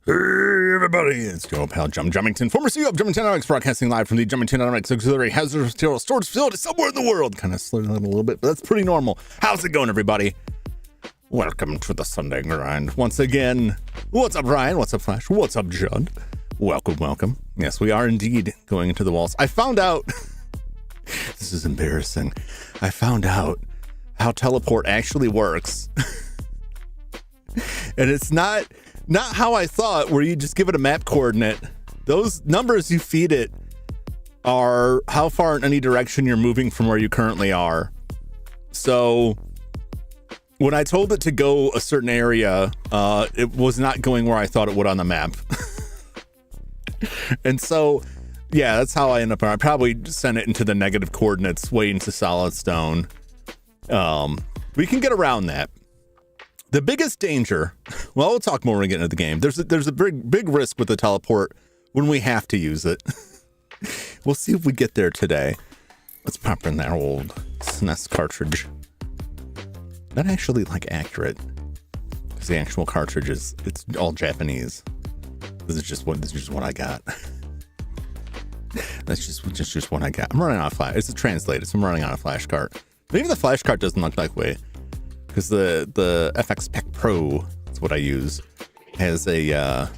Hey everybody, it's your pal Jum Jumington, former CEO of Jumington Dynamics, broadcasting live from the Jumington Dynamics Auxiliary Hazardous Material Storage Facility somewhere in the world. Kind of slurring a little bit, but that's pretty normal. How's it going, everybody? Welcome to the Sunday Grind. Once again, what's up, Ryan? What's up, Flash? What's up, Judd? Welcome, welcome. Yes, we are indeed going into the walls. I found out, this is embarrassing, I found out how teleport actually works. And it's not Not how I thought, where you just give it a map coordinate. Those numbers you feed it are how far in any direction you're moving from where you currently are. So when I told it to go a certain area, it was not going where I thought it would on the map. And so, yeah, that's how I end up. I probably sent it into the negative coordinates way into solid stone. We can get around that. The biggest danger, well, we'll talk more when we get into the game. There's a big risk with the teleport when we have to use it. We'll see if we get there today. Let's pop in that old SNES cartridge. Not actually like accurate, because the actual cartridge it's all Japanese. This is just what I got. That's just what I got. I'm running out of flash. It's translated, so I'm running out of flash card. Maybe the flash card doesn't look like way, because the FX Pack Pro, that's what I use, has a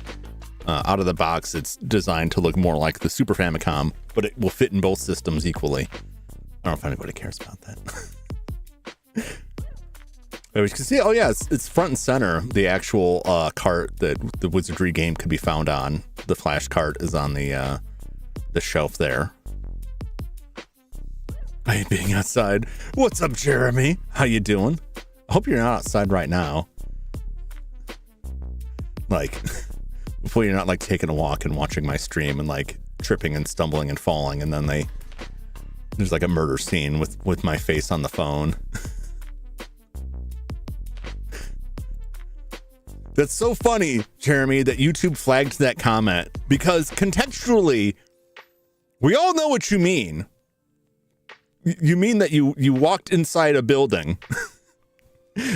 out of the box. It's designed to look more like the Super Famicom, but it will fit in both systems equally. I don't know if anybody cares about that. As you can see, oh yeah, it's front and center. The actual cart that the Wizardry game could be found on. The flash cart is on the shelf there. I hate being outside. What's up, Jeremy? How you doing? I hope you're not outside right now. Like, before you're not like taking a walk and watching my stream and like tripping and stumbling and falling, and then there's like a murder scene with my face on the phone. That's so funny, Jeremy, that YouTube flagged that comment, because contextually, we all know what you mean. You mean that you walked inside a building.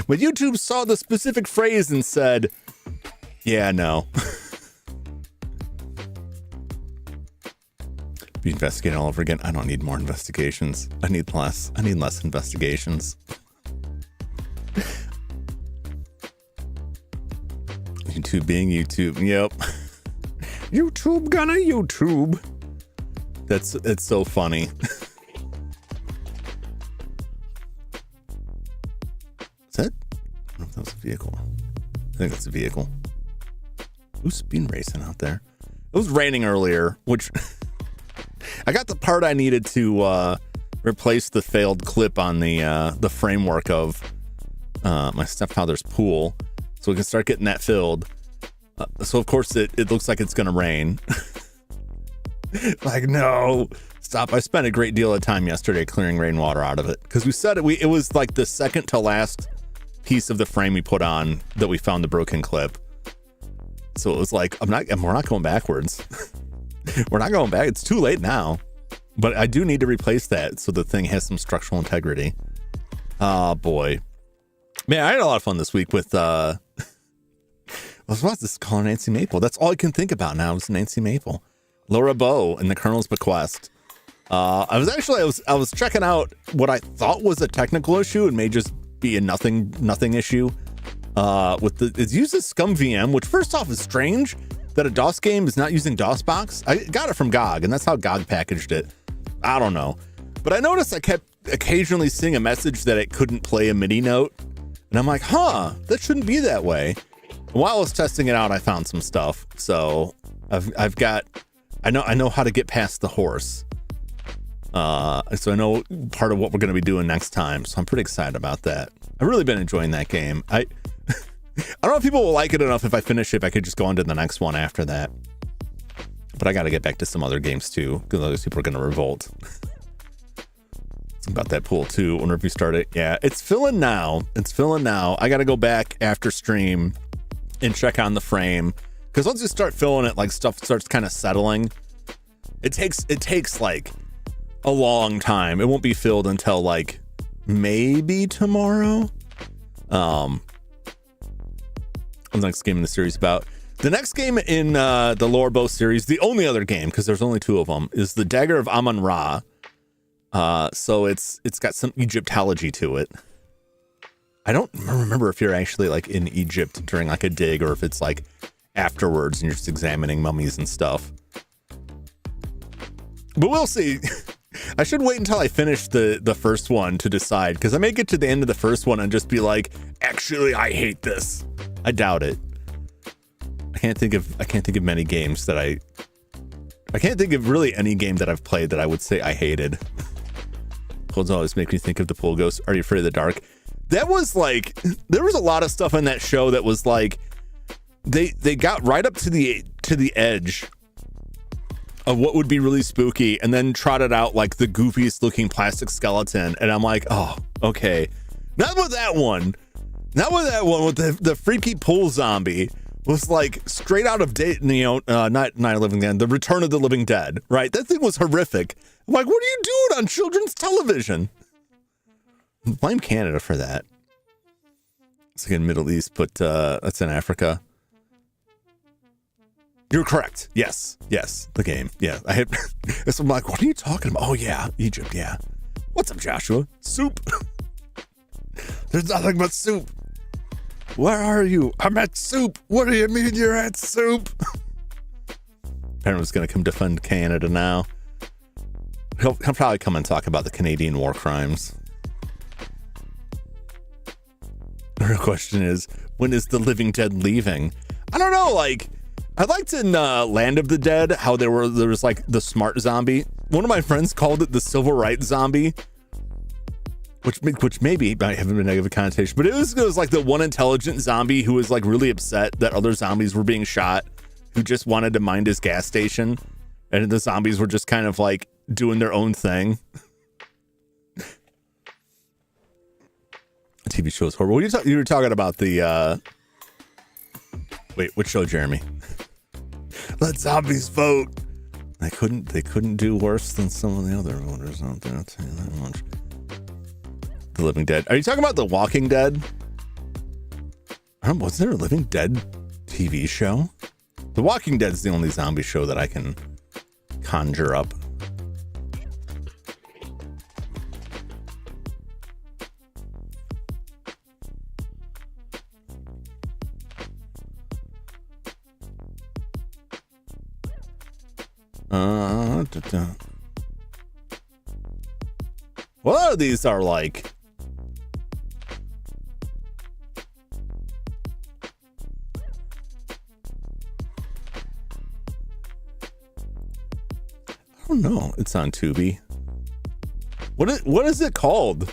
But YouTube saw the specific phrase and said, yeah, no. Be investigating all over again. I don't need more investigations. I need less investigations. YouTube being YouTube. Yep. YouTube gonna YouTube. It's so funny. Is that? I don't know if that was a vehicle. I think that's a vehicle. Who's been racing out there? It was raining earlier, which I got the part I needed to replace the failed clip on the framework of my stepfather's pool, so we can start getting that filled. So of course it looks like it's gonna rain. Like, no, stop. I spent a great deal of time yesterday clearing rainwater out of it, because we said it was like the second to last piece of the frame we put on that we found the broken clip. So it was like, we're not going backwards. We're not going back. It's too late now, but I do need to replace that so the thing has some structural integrity. Oh boy, man, I had a lot of fun this week with I was about to call her Nancy Maple. That's all I can think about now is Nancy Maple. Laura Bow and the Colonel's Bequest. I was checking out what I thought was a technical issue and may just be a nothing issue. It uses Scum VM, which first off is strange that a DOS game is not using DOSBox. I got it from GOG, and that's how GOG packaged it. I don't know, but I noticed I kept occasionally seeing a message that it couldn't play a MIDI note, and I'm like, that shouldn't be that way. And while I was testing it out, I found some stuff. So I know how to get past the horse. So I know part of what we're going to be doing next time. So I'm pretty excited about that. I've really been enjoying that game. I don't know if people will like it enough if I finish it. If I could just go on to the next one after that. But I got to get back to some other games too, because other people are going to revolt. It's about that pool too. Whenever you start it, yeah, it's filling now. I got to go back after stream and check on the frame, because once you start filling it, like stuff starts kind of settling. It takes like a long time. It won't be filled until like maybe tomorrow. The next game in the series about the next game in the Lore Bow series, the only other game, because there's only two of them, is the Dagger of Amun-Ra. So it's got some Egyptology to it. I don't remember if you're actually like in Egypt during like a dig, or if it's like afterwards and you're just examining mummies and stuff. But we'll see. I should wait until I finish the first one to decide, because I may get to the end of the first one and just be like, actually, I hate this. I doubt it. I can't think of many games that I can't think of really any game that I've played that I would say I hated. Codes always make me think of the Pool Ghost. Are You Afraid of the Dark? That was like, there was a lot of stuff in that show that was like, they got right up to the edge of what would be really spooky, and then trotted out like the goofiest looking plastic skeleton, and I'm like, oh, okay. Not with that one. Not with that one. With the freaky pool zombie was like straight out of not Night of the Living Dead, the Return of the Living Dead, right? That thing was horrific. I'm like, what are you doing on children's television? Blame Canada for that. It's like in Middle East, but that's in Africa. You're correct. Yes. The game. Yeah. So I'm like, what are you talking about? Oh yeah, Egypt. Yeah. What's up, Joshua? Soup. There's nothing but soup. Where are you? I'm at soup. What do you mean you're at soup? Everyone's gonna come defend Canada now. He'll probably come and talk about the Canadian war crimes. The real question is, when is the Living Dead leaving? I don't know. Like, I liked in Land of the Dead how there was like the smart zombie. One of my friends called it the civil rights zombie, which maybe might have a negative connotation, but it was like the one intelligent zombie who was like really upset that other zombies were being shot, who just wanted to mind his gas station, and the zombies were just kind of like doing their own thing. TV shows horrible. You were talking about the wait, which show, Jeremy? Let zombies vote. They couldn't do worse than some of the other voters out there. I'll tell you that much. The Living Dead. Are you talking about The Walking Dead? Was there a Living Dead TV show? The Walking Dead is the only zombie show that I can conjure up. Well, a lot of these are like, I don't know. It's on Tubi. What is it called?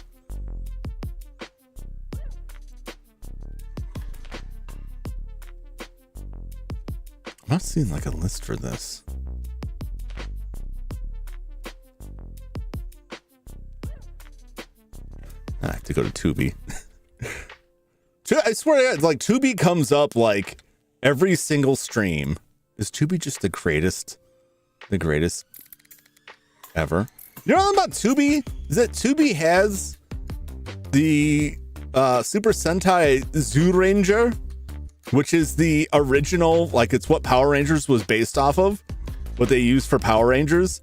I'm not seeing like a list for this. I have to go to Tubi. I swear to God, like Tubi comes up like every single stream. Is Tubi just the greatest ever? You know about Tubi? Is that Tubi has the Super Sentai Zyuranger, which is the original, like it's what Power Rangers was based off of, what they used for Power Rangers.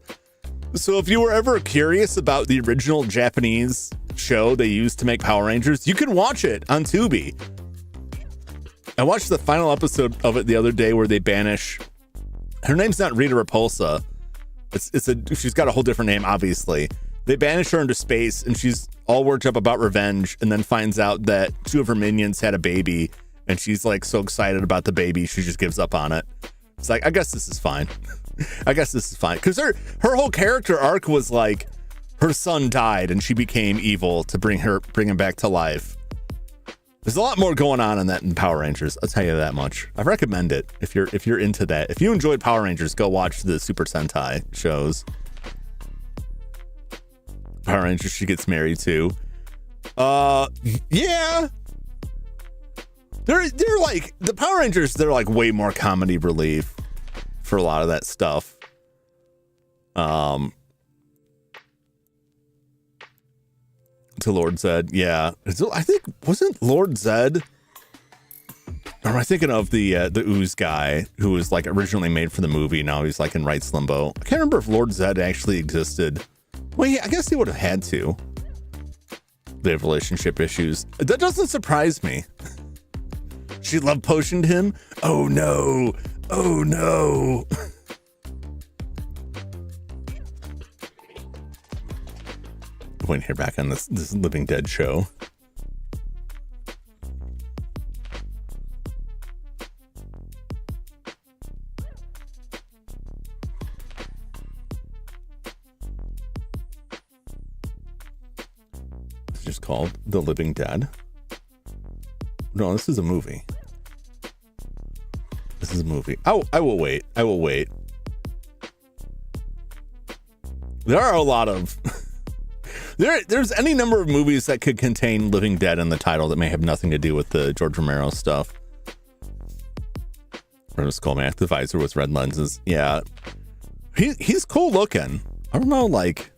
So if you were ever curious about the original Japanese show they used to make Power Rangers, you can watch it on Tubi. I watched the final episode of it the other day where they banish, her name's not Rita Repulsa. She's got a whole different name, obviously. They banish her into space and she's all worked up about revenge, and then finds out that two of her minions had a baby, and she's like so excited about the baby she just gives up on it. It's like, I guess this is fine. I guess this is fine. Because her whole character arc was like her son died and she became evil to bring him back to life. There's a lot more going on in that in Power Rangers. I'll tell you that much. I recommend it if you're into that. If you enjoyed Power Rangers, go watch the Super Sentai shows. Power Rangers she gets married to. Yeah. They're like the Power Rangers, they're like way more comedy relief for a lot of that stuff. To Lord Zed, yeah. I think, wasn't Lord Zed, or am I thinking of the Ooze guy who was like originally made for the movie? Now he's like in rights limbo. I can't remember if Lord Zed actually existed. Well, yeah, I guess he would have had to. They have relationship issues. That doesn't surprise me. She love potioned him. Oh no. Oh no. Waiting here back on this Living Dead show. just called The Living Dead. No, this is a movie. This is a movie. Oh, I will wait. I will wait. There are a lot of there's any number of movies that could contain Living Dead in the title that may have nothing to do with the George Romero stuff. Ernest Coleman, active visor with red lenses. Yeah, he's cool looking. I don't know, like,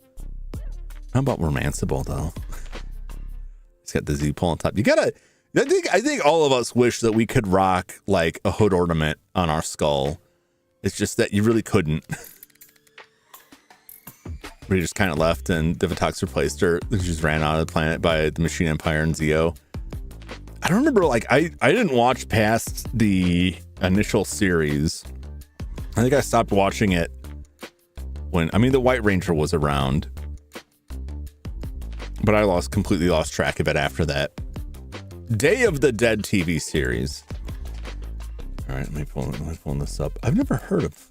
how about romanceable though? He's got the Z pull on top. You gotta. I think all of us wish that we could rock like a hood ornament on our skull. It's just that you really couldn't. We just kind of left and Divatox replaced her. She just ran out of the planet by the Machine Empire and Zeo. I don't remember, like, I didn't watch past the initial series. I think I stopped watching it when, I mean, the White Ranger was around, but I completely lost track of it after that. Day of the Dead TV series. All right, let me pull this up. I've never heard of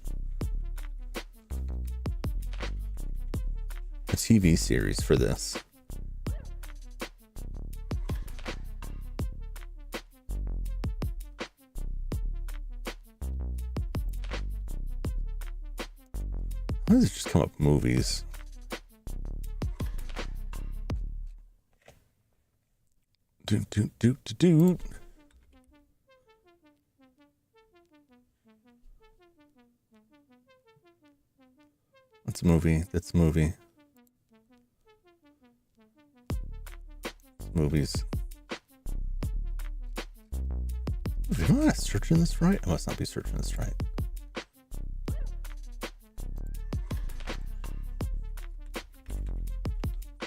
a TV series for this. Why does it just come up movies? Do. That's a movie. That's a movie. Movies. Am I searching this right? I must not be searching this right.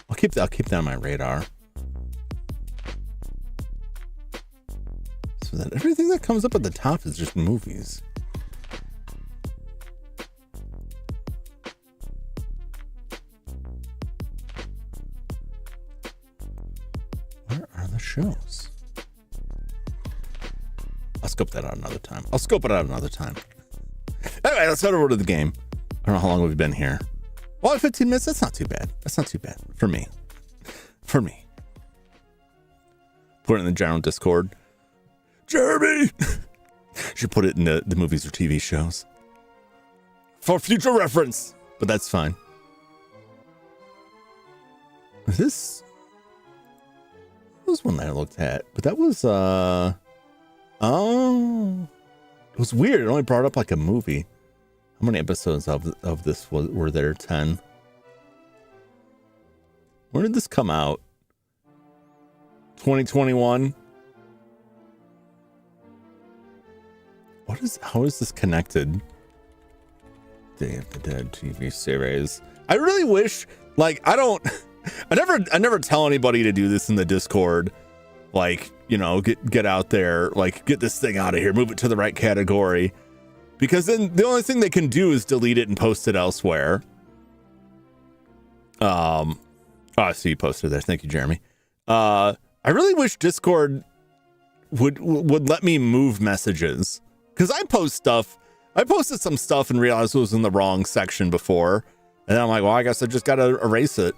I'll keep that on my radar. So that everything that comes up at the top is just movies. Where are the shows? I'll scope that out another time. Anyway, let's head over to the game. I don't know how long we've been here. Well, 15 minutes, that's not too bad. That's not too bad for me. Put it in the general Discord. Jeremy! Should put it in the movies or TV shows. For future reference. But that's fine. This was one that I looked at. But that was, oh. It was weird. It only brought up like a movie. How many episodes of this were there? 10. When did this come out? 2021. How is this connected? Day of the Dead TV series. I really wish, like, I never tell anybody to do this in the Discord. Like, you know, get out there, like, get this thing out of here, move it to the right category. Because then the only thing they can do is delete it and post it elsewhere. Oh, I see you posted there. Thank you, Jeremy. I really wish Discord would let me move messages. Because I posted some stuff and realized it was in the wrong section before. And then I'm like, well, I guess I just got to erase it.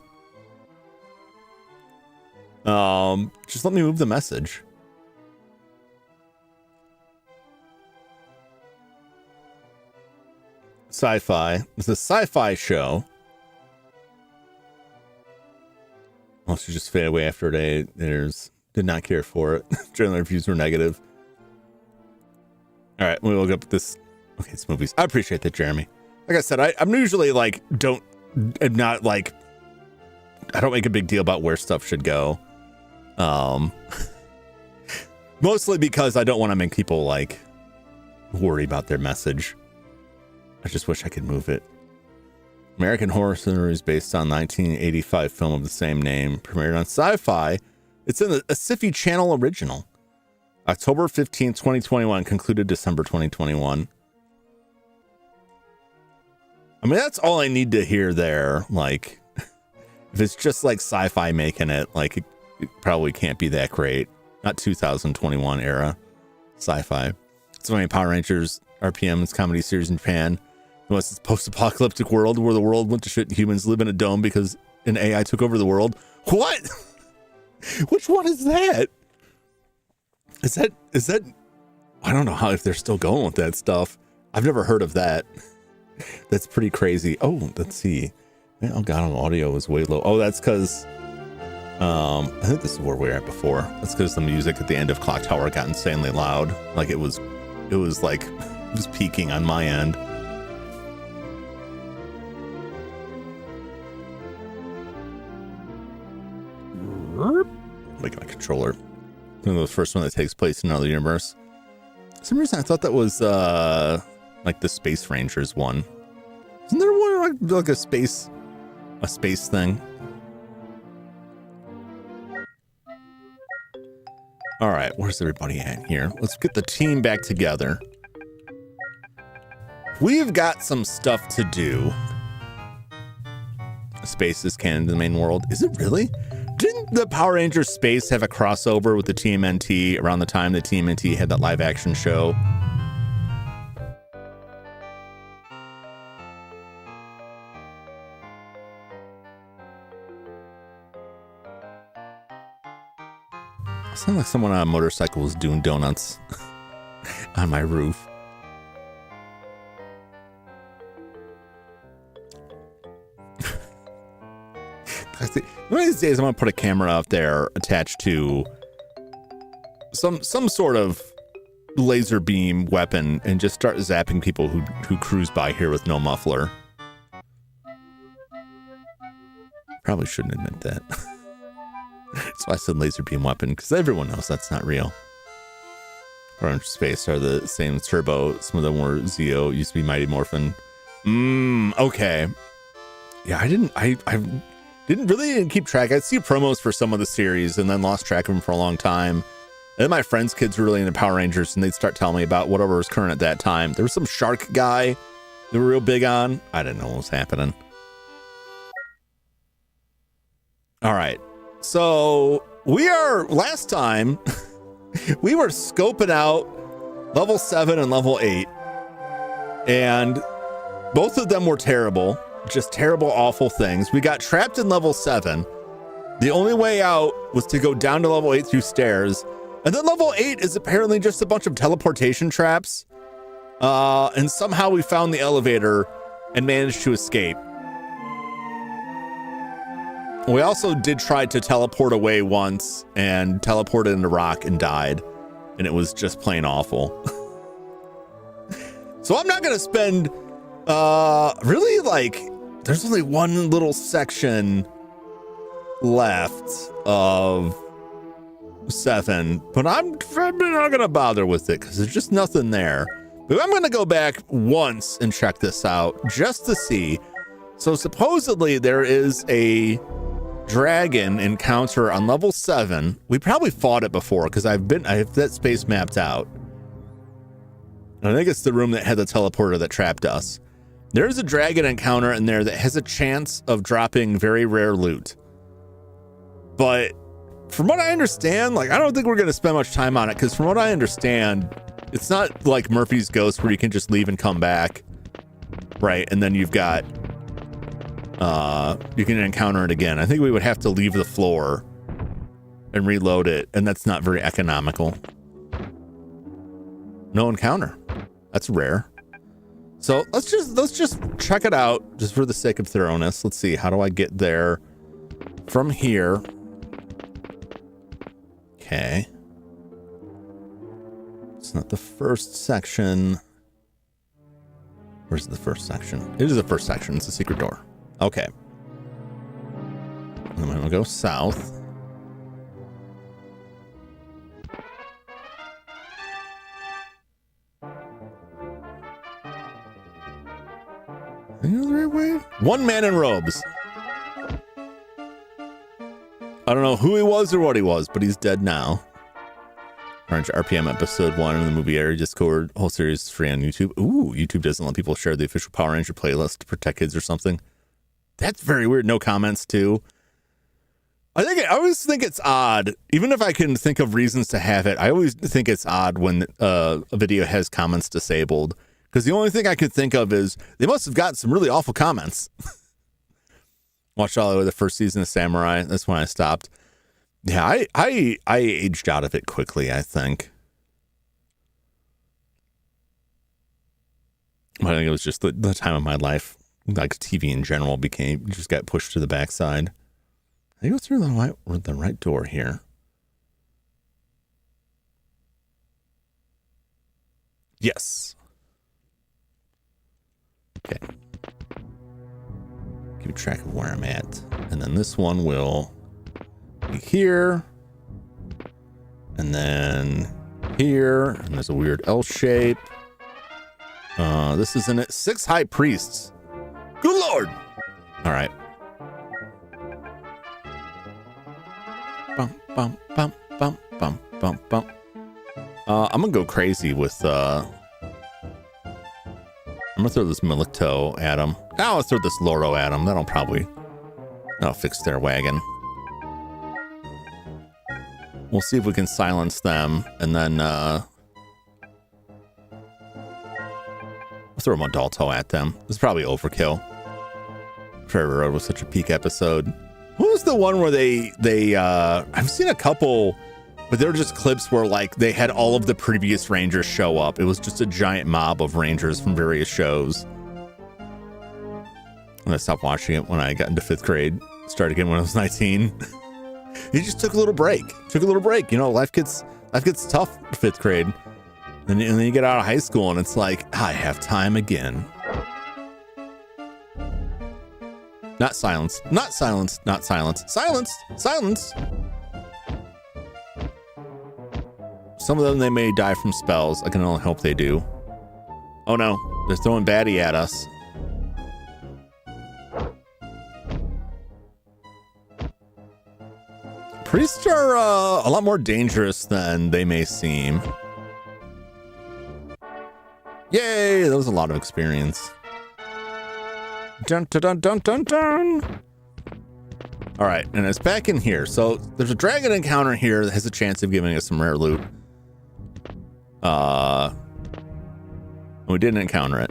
Just let me move the message. Sci-fi. It's a sci-fi show. Unless you just fade away after a day. Did not care for it. General reviews were negative. All right, we will look up this. Okay, it's movies. I appreciate that, Jeremy. Like I said, I'm usually like, I don't make a big deal about where stuff should go. Mostly because I don't want to make people like worry about their message. I just wish I could move it. American Horror Story is based on 1985 film of the same name, premiered on Sci-Fi. It's in a Sci-Fi Channel original. October 15th, 2021, concluded December 2021. I mean, that's all I need to hear there. Like, if it's just like Sci-Fi making it, like, it probably can't be that great. Not 2021 era Sci-Fi. It's funny, Power Rangers RPM's comedy series in Japan. It was this post-apocalyptic world where the world went to shit and humans live in a dome because an AI took over the world. What? Which one is that? Is that? I don't know how if they're still going with that stuff. I've never heard of that. That's pretty crazy. Oh, let's see. Oh God, audio is way low. Oh, that's because I think this is where we were at before. That's because the music at the end of Clock Tower got insanely loud. Like it was peaking on my end. Making a controller. One of those first one that takes place in another universe. For some reason I thought that was like the Space Rangers one. Isn't there one like a space thing? All right, where's everybody at here? Let's get the team back together. We've got some stuff to do. Space is canon to the main world. Is it really? Didn't the Power Rangers Space have a crossover with the TMNT around the time the TMNT had that live action show? Sounds like someone on a motorcycle was doing donuts on my roof. One of these days I'm gonna put a camera out there attached to some sort of laser beam weapon and just start zapping people who cruise by here with no muffler. Probably shouldn't admit that. That's why I said laser beam weapon, because everyone knows that's not real. Orange Space are the same turbo. Some of them were Zeo, used to be Mighty Morphin. Okay. Yeah, I didn't really keep track. I'd see promos for some of the series and then lost track of them for a long time. And then my friends' kids were really into Power Rangers and they'd start telling me about whatever was current at that time. There was some shark guy they were real big on. I didn't know what was happening. All right. So last time we were scoping out level 7 and level 8 and both of them were terrible. Just terrible, awful things. We got trapped in level 7. The only way out was to go down to level 8 through stairs. And then level 8 is apparently just a bunch of teleportation traps. And somehow we found the elevator and managed to escape. We also did try to teleport away once and teleported into rock and died. And it was just plain awful. So I'm not going to spend really, like, there's only one little section left of 7, but I'm not gonna bother with it because there's just nothing there. But I'm gonna go back once and check this out just to see. So supposedly there is a dragon encounter on level 7. We probably fought it before because I have that space mapped out. And I think it's the room that had the teleporter that trapped us. There's a dragon encounter in there that has a chance of dropping very rare loot. But from what I understand, like, I don't think we're going to spend much time on it because from what I understand, it's not like Murphy's Ghost where you can just leave and come back. Right. And then you've got, you can encounter it again. I think we would have to leave the floor and reload it. And that's not very economical. No encounter. That's rare. So let's just check it out just for the sake of thoroughness. Let's see. How do I get there from here? Okay. It's not the first section. Where's the first section? It is the first section. It's a secret door. Okay. And then I'm gonna go south. You know the right way? One man in robes. I don't know who he was or what he was, but he's dead now. Orange RPM episode 1 in the movie area Discord. Whole series is free on YouTube. Ooh, YouTube doesn't let people share the official Power Ranger playlist to protect kids or something. That's very weird. No comments too. I always think it's odd, even if I can think of reasons to have it. I always think it's odd when a video has comments disabled. Because the only thing I could think of is they must have gotten some really awful comments. Watched all the way the first season of Samurai. That's when I stopped. Yeah, I aged out of it quickly, I think. But I think it was just the time of my life, like TV in general, just got pushed to the backside. I go through the right door here. Yes. Okay. Keep track of where I'm at. And then this one will be here. And then here. And there's a weird L shape. This isn't it. 6 high priests. Good Lord. All right. Bum, bum, bum, bum, bum, bum, bum. I'm gonna go crazy with I'm gonna throw this Milito at him. I'll throw this Loro at him. That'll fix their wagon. We'll see if we can silence them, and then I'll throw a Modalto at them. This is probably overkill. Forever Road was such a peak episode. What was the one where they I've seen a couple, but they were just clips where like they had all of the previous Rangers show up. It was just a giant mob of Rangers from various shows. And I stopped watching it when I got into 5th grade. Started again when I was 19. He just took a little break. You know, life gets tough in 5th grade. And then you get out of high school and it's like, I have time again. Not silenced. Not silenced. Not silenced. Silenced. Silenced. Some of them, they may die from spells. I can only hope they do. Oh no, they're throwing baddie at us. Priests are a lot more dangerous than they may seem. Yay, that was a lot of experience. Dun dun dun dun dun dun. All right, and it's back in here. So there's a dragon encounter here that has a chance of giving us some rare loot. We didn't encounter it.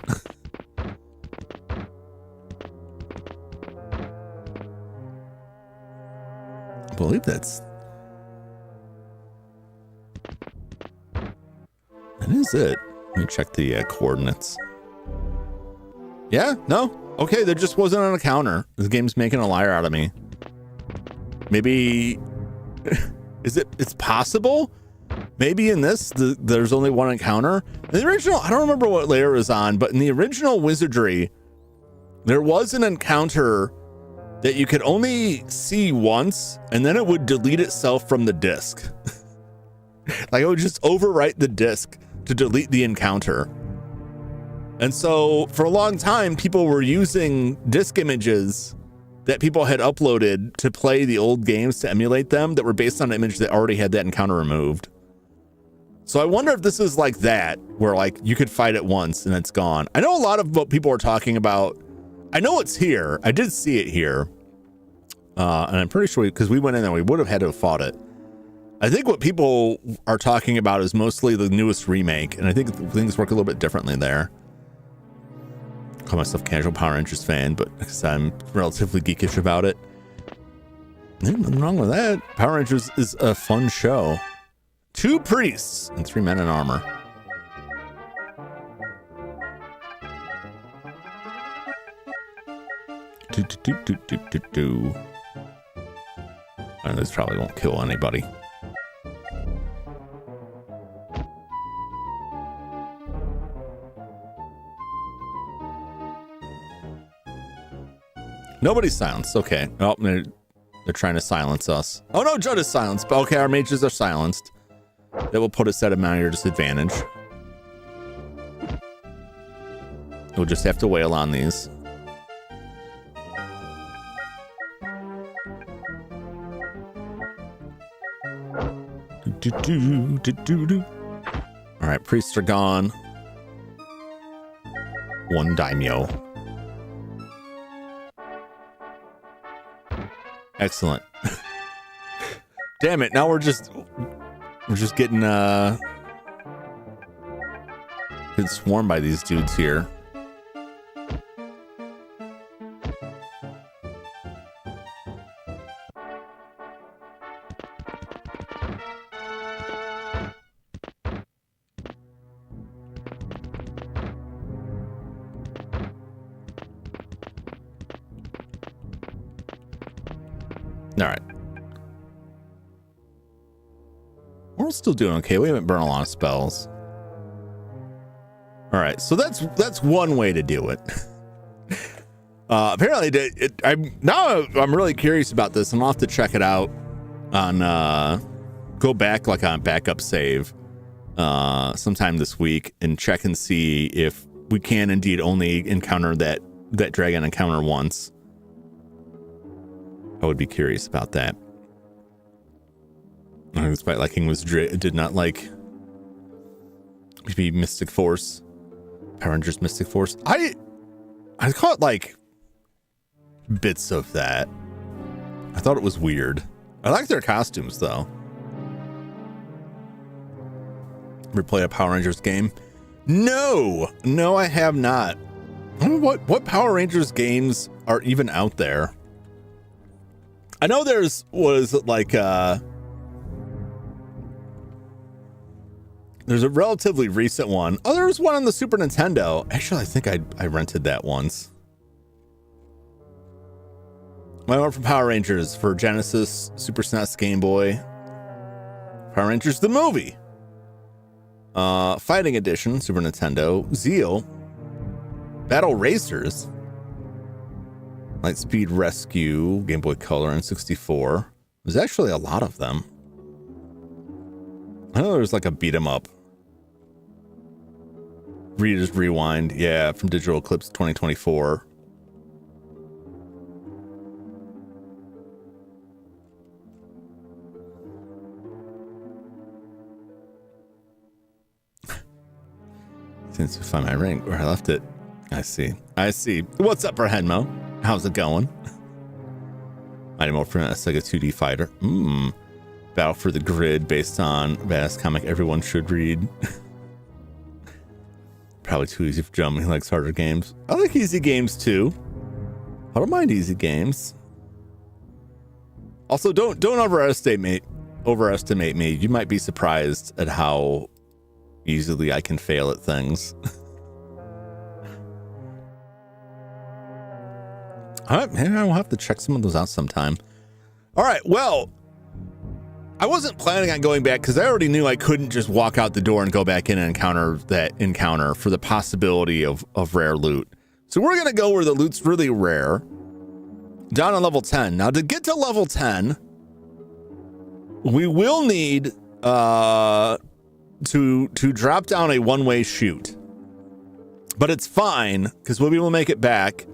I believe that is it. Let me check the coordinates. Yeah, no. Okay, there just wasn't an encounter. The game's making a liar out of me. Maybe it's possible? Maybe in this, there's only one encounter. In the original, I don't remember what layer it was on, but in the original Wizardry, there was an encounter that you could only see once, and then it would delete itself from the disc. Like, it would just overwrite the disc to delete the encounter. And so for a long time, people were using disc images that people had uploaded to play the old games to emulate them that were based on an image that already had that encounter removed. So I wonder if this is like that, where like you could fight it once and it's gone. I know a lot of what people are talking about. I know it's here. I did see it here. And I'm pretty sure because we went in there, we would have had to have fought it. I think what people are talking about is mostly the newest remake. And I think things work a little bit differently there. Call myself casual Power Rangers fan, but because I'm relatively geekish about it. Nothing wrong with that. Power Rangers is a fun show. 2 priests and 3 men in armor. And this probably won't kill anybody. Nobody's silenced. Okay. Oh, they're trying to silence us. Oh no, Judd is silenced. But okay, our mages are silenced. That will put us at a minor disadvantage. We'll just have to wail on these. All right, priests are gone. 1 daimyo. Excellent. Damn it! Now we're just getting swarmed by these dudes here. All right. We're still doing okay. We haven't burned a lot of spells. All right, so that's one way to do it. Apparently, I'm really curious about this, and I'll have to check it out on go back like on backup save sometime this week and check and see if we can indeed only encounter that dragon encounter once. I would be curious about that. Despite liking did not like maybe Mystic Force, Power Rangers Mystic Force. I caught like bits of that. I thought it was weird. I like their costumes though. Ever play a Power Rangers game? No, I have not. I don't know what Power Rangers games are even out there. I know there's there's a relatively recent one. Oh, there was one on the Super Nintendo. Actually, I think I rented that once. My one for Power Rangers for Genesis, Super SNES, Game Boy. Power Rangers the movie. Fighting Edition, Super Nintendo. Zeal. Battle Racers. Lightspeed Rescue, Game Boy Color, and 64. There's actually a lot of them. I know there's like a beat 'em up. Reader's Rewind, yeah, from Digital Eclipse 2024. Since you find my ring where I left it. I see. What's up, Henmo? How's it going? Mighty Morphin, a Sega 2D fighter. Battle for the Grid, based on badass comic everyone should read. Probably too easy for Jum. He likes harder games. I like easy games too. I don't mind easy games. Also, don't overestimate me. You might be surprised at how easily I can fail at things. All right, man, I'll have to check some of those out sometime. All right, well, I wasn't planning on going back because I already knew I couldn't just walk out the door and go back in and encounter that encounter for the possibility of rare loot. So we're going to go where the loot's really rare, down on level 10. Now, to get to level 10, we will need to drop down a one-way chute. But it's fine because we'll be able to make it back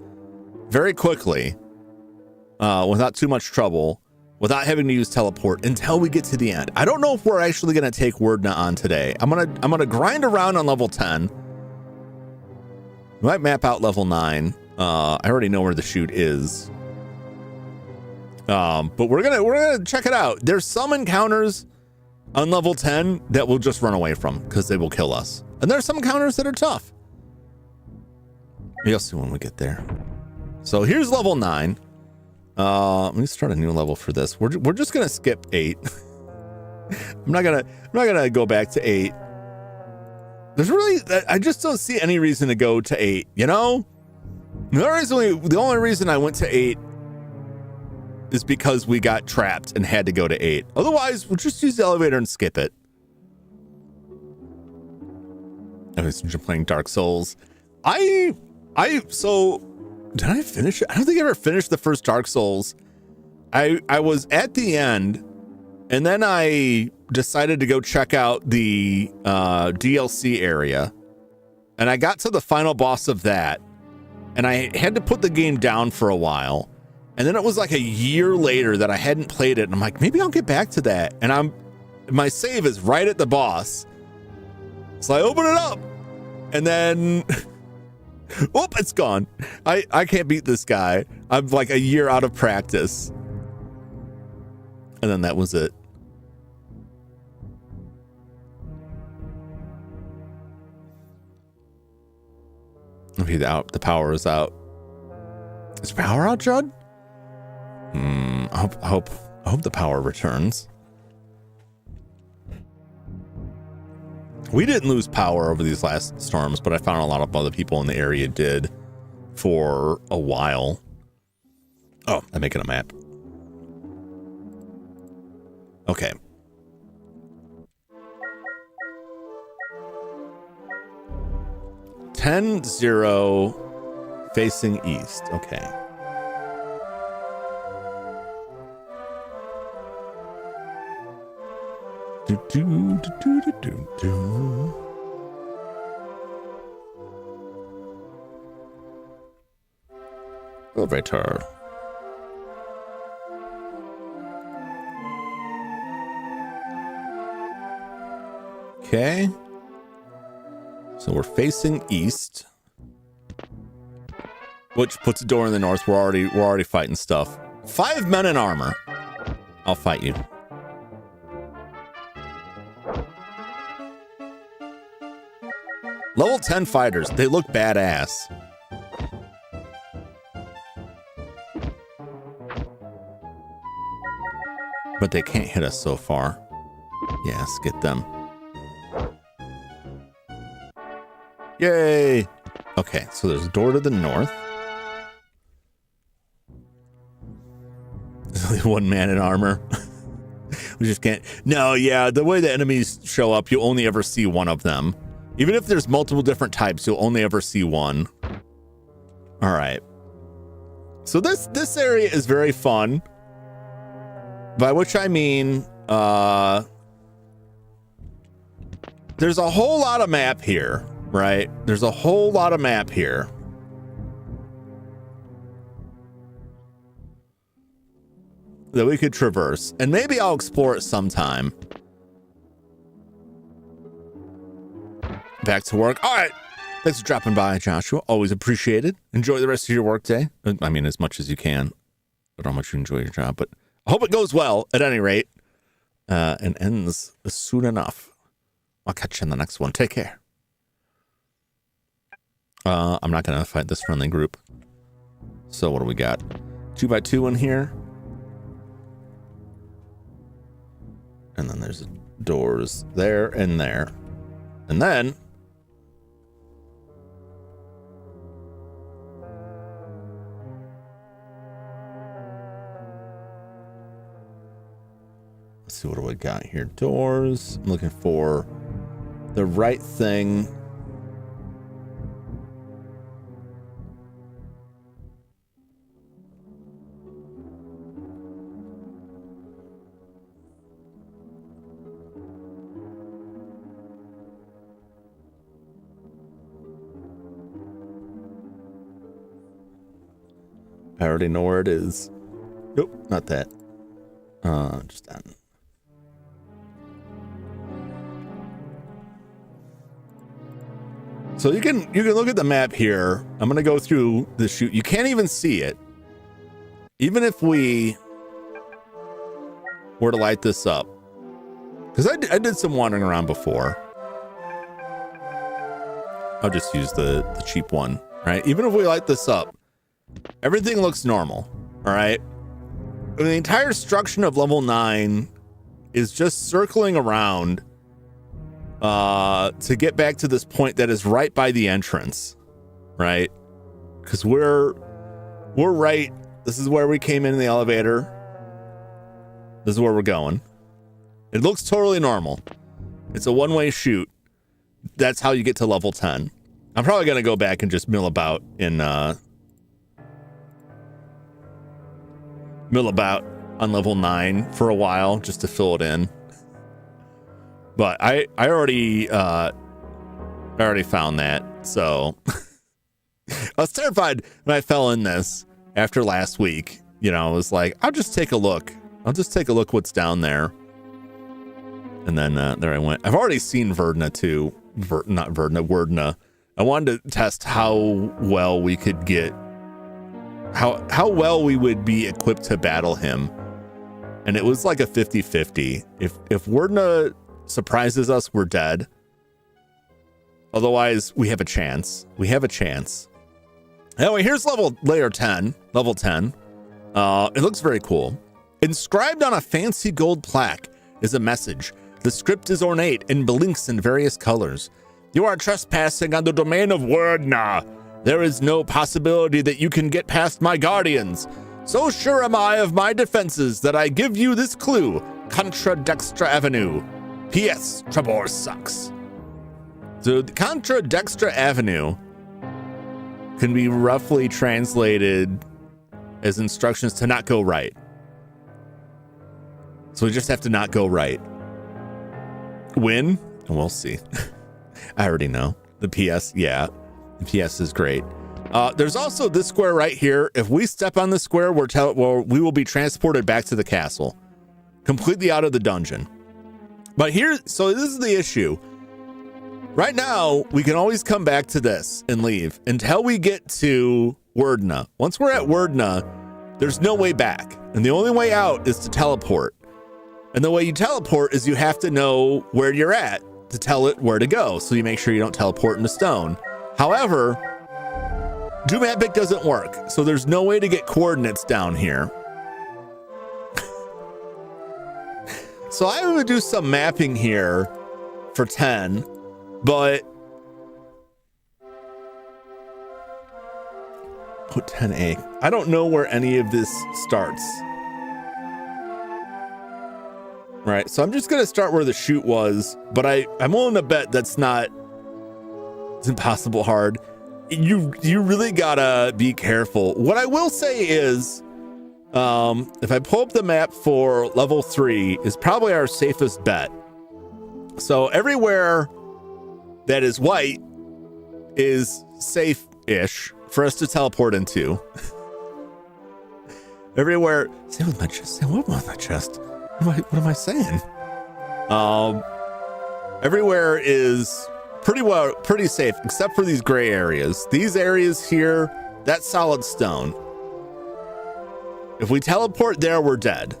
very quickly without too much trouble, without having to use teleport until we get to the end. I don't know if we're actually going to take Wordna on today. I'm gonna grind around on level 10. We might map out level 9. I already know where the chute is. But we're gonna check it out. There's some encounters on level 10 that we'll just run away from because they will kill us. And there's some encounters that are tough. You'll see when we get there. So here's level 9. Let me start a new level for this. We're just gonna skip 8. I'm not gonna go back to 8. I just don't see any reason to go to 8, you know? The only reason I went to 8 is because we got trapped and had to go to 8. Otherwise, we'll just use the elevator and skip it. I was playing Dark Souls. So did I finish it? I don't think I ever finished the first Dark Souls. I was at the end, and then I decided to go check out the DLC area, and I got to the final boss of that, and I had to put the game down for a while, and then it was like a year later that I hadn't played it, and I'm like, maybe I'll get back to that, and my save is right at the boss, so I open it up, and then oh, it's gone. I can't beat this guy. I'm like a year out of practice. And then that was it. Okay, the power is out. Is power out, Judd? I hope the power returns. We didn't lose power over these last storms, but I found a lot of other people in the area did for a while. Oh, I'm making a map. Okay. $10-0 facing east. Okay. Do, do, do, do, do, do, do. Elevator. Okay. So we're facing east, which puts a door in the north. We're already fighting stuff. 5 men in armor. I'll fight you. Level 10 fighters. They look badass. But they can't hit us so far. Yes, get them. Yay! Okay, so there's a door to the north. There's only 1 man in armor. We just can't. No, yeah, the way the enemies show up, you only ever see one of them. Even if there's multiple different types, you'll only ever see one. All right. So this area is very fun. By which I mean, there's a whole lot of map here, right? There's a whole lot of map here. That we could traverse. And maybe I'll explore it sometime. Back to work. All right. Thanks for dropping by, Joshua. Always appreciated. Enjoy the rest of your workday. I mean, as much as you can. I don't know how much you enjoy your job, but I hope it goes well at any rate. And ends soon enough. I'll catch you in the next one. Take care. I'm not going to fight this friendly group. So what do we got? 2x2 in here. And then there's doors there and there. And then let's see, what do we got here? Doors. I'm looking for the right thing. I already know where it is. Nope, not that. Just that. So you can look at the map here. I'm gonna go through the chute. You can't even see it. Even if we were to light this up, because I did some wandering around before. I'll just use the cheap one, right? Even if we light this up, everything looks normal, all right? The entire structure of level 9 is just circling around to get back to this point that is right by the entrance, right? Because we're right. This is where we came in the elevator. This is where we're going. It looks totally normal. It's a one-way chute. That's how you get to level 10. I'm probably going to go back and just mill about on level 9 for a while just to fill it in. But I already found that. So I was terrified when I fell in this after last week. You know, I was like, I'll just take a look. I'll just take a look what's down there. And then there I went. I've already seen Verdna too. Werdna. I wanted to test how well we could get, how well we would be equipped to battle him. And it was like a 50-50. If Werdna surprises us, we're dead. Otherwise, we have a chance. Anyway, here's level 10. It looks very cool. Inscribed on a fancy gold plaque is a message. The script is ornate and blinks in various colors. You are trespassing on the domain of Werdna. There is no possibility that you can get past my guardians. So sure am I of my defenses that I give you this clue. Contra Dextra Avenue. P.S. Trebor sucks. So the Contra Dextra Avenue can be roughly translated as instructions to not go right. So we just have to not go right. Win? We'll see. I already know. The PS, yeah. The PS is great. There's also this square right here. If we step on the square, we will be transported back to the castle. Completely out of the dungeon. But here, so this is the issue. Right now, we can always come back to this and leave until we get to Wordna. Once we're at Wordna, there's no way back. And the only way out is to teleport. And the way you teleport is you have to know where you're at to tell it where to go. So you make sure you don't teleport into stone. However, Doom Epic doesn't work. So there's no way to get coordinates down here. So I would do some mapping here for 10, but put 10A. I don't know where any of this starts. Right, so I'm just gonna start where the chute was, but I'm willing to bet that's not, it's impossible hard. You really gotta be careful. What I will say is, if I pull up the map for level 3 is probably our safest bet. So everywhere that is white is safe-ish for us to teleport into. Everywhere, say with my chest, say what with my chest? What am I saying? Everywhere is pretty safe except for these gray areas. These areas here, that's solid stone. If we teleport there, we're dead.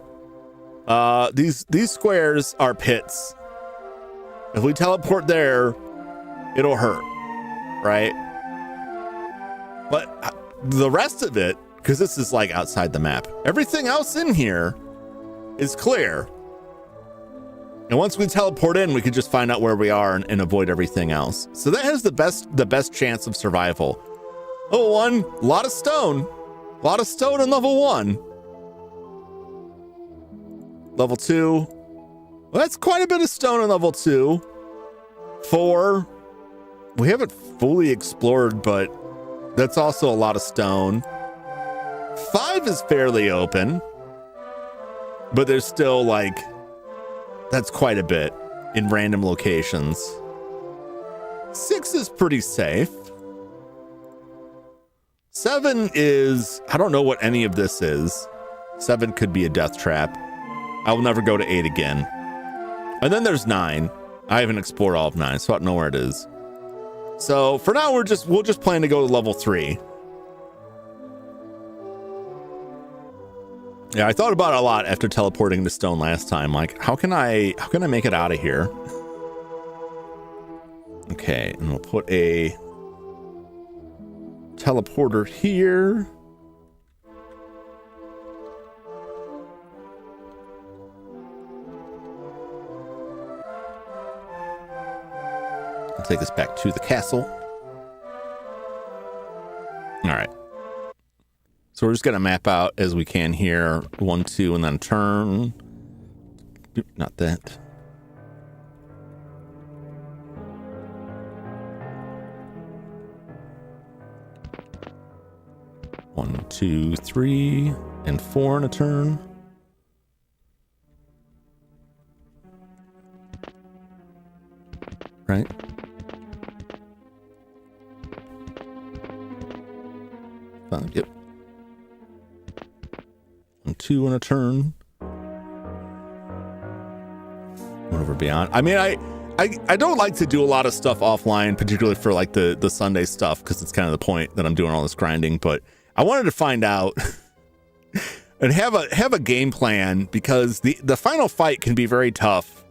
These squares are pits. If we teleport there, it'll hurt, right? But the rest of it, because this is like outside the map, everything else in here is clear. And once we teleport in, we could just find out where we are and avoid everything else. So that has the best chance of survival. Level 1, a lot of stone. A lot of stone in level 1. Level 2. Well, that's quite a bit of stone in level 2. 4. We haven't fully explored, but that's also a lot of stone. 5 is fairly open, but there's still like, that's quite a bit in random locations. 6 is pretty safe. 7 is, I don't know what any of this is. 7 could be a death trap. I will never go to 8 again. And then there's 9. I haven't explored all of 9, so I don't know where it is. So for now, we'll just plan to go to level 3. Yeah, I thought about it a lot after teleporting to stone last time. Like, how can I make it out of here? Okay, and we'll put a teleporter here. I'll take us back to the castle. All right. So we're just going to map out as we can here. 1, 2, and then turn. Not that. One, 2, 3, and 4 in a turn. Right? Yep. 1, 2 in a turn. One over beyond. I mean, I don't like to do a lot of stuff offline, particularly for like the Sunday stuff, because it's kind of the point that I'm doing all this grinding. But I wanted to find out and have a game plan, because the final fight can be very tough.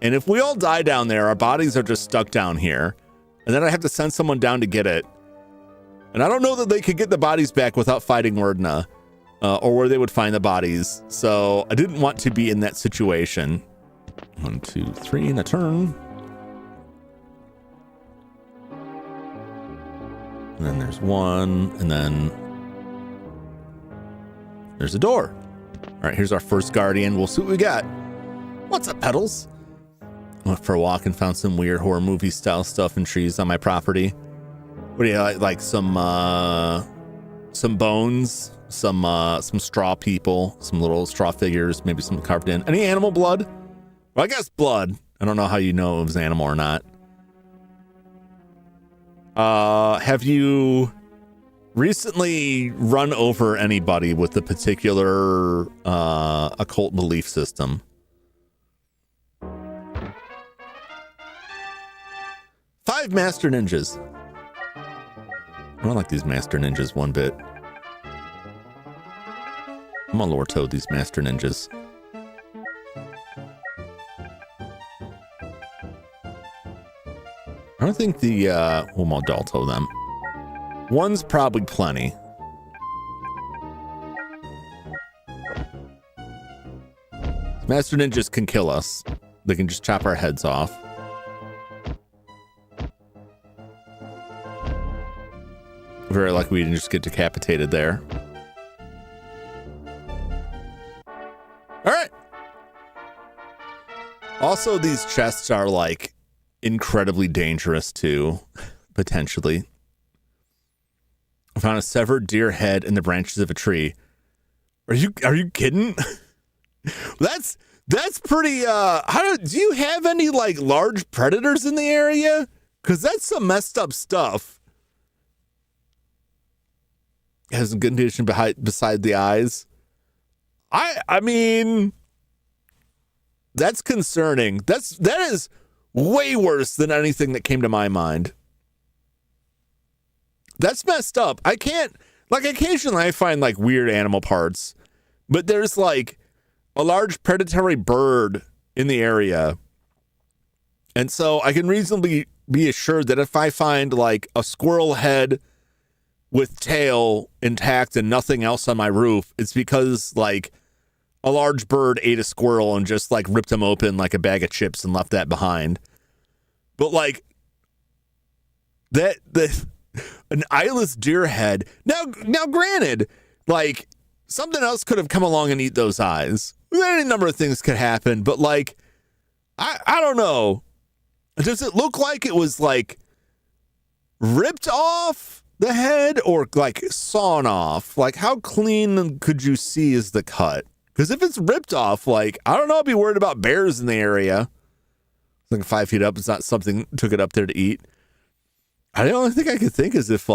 And if we all die down there, our bodies are just stuck down here, and then I have to send someone down to get it. And I don't know that they could get the bodies back without fighting Wordna, or where they would find the bodies. So I didn't want to be in that situation. 1, 2, 3 in a turn. And then there's 1, and then there's a door. All right, here's our first guardian. We'll see what we got. What's up, Pedals? Went for a walk and found some weird horror movie style stuff in trees on my property. What do you like some bones, some straw people, some little straw figures, maybe some carved in. Any animal blood? Well, I guess blood. I don't know how you know it was animal or not. Have you recently run over anybody with a particular occult belief system? Five master ninjas. I don't like these master ninjas one bit. I'm gonna lore toad these master ninjas. I don't think the well, I'm gonna Dalto them. One's probably plenty. Master ninjas can kill us. They can just chop our heads off. Very lucky we didn't just get decapitated there. All right. Also, these chests are like incredibly dangerous too, potentially. I found a severed deer head in the branches of a tree. Are you kidding? That's pretty do you have any like large predators in the area? Cause that's some messed up stuff. Has a good condition beside the eyes. I mean, that's concerning. That is way worse than anything that came to my mind. That's messed up. I can't, like, occasionally I find like weird animal parts, but there's like a large predatory bird in the area. And so I can reasonably be assured that if I find like a squirrel head with tail intact and nothing else on my roof, it's because like a large bird ate a squirrel and just like ripped him open like a bag of chips and left that behind. But like an eyeless deer head. Now granted, like something else could have come along and eat those eyes. Any number of things could happen, but like I don't know. Does it look like it was like ripped off the head or like sawn off? Like how clean could you see is the cut? Because if it's ripped off, like I don't know, I'd be worried about bears in the area. Like 5 feet up, it's not something took it up there to eat. The only thing I could think is if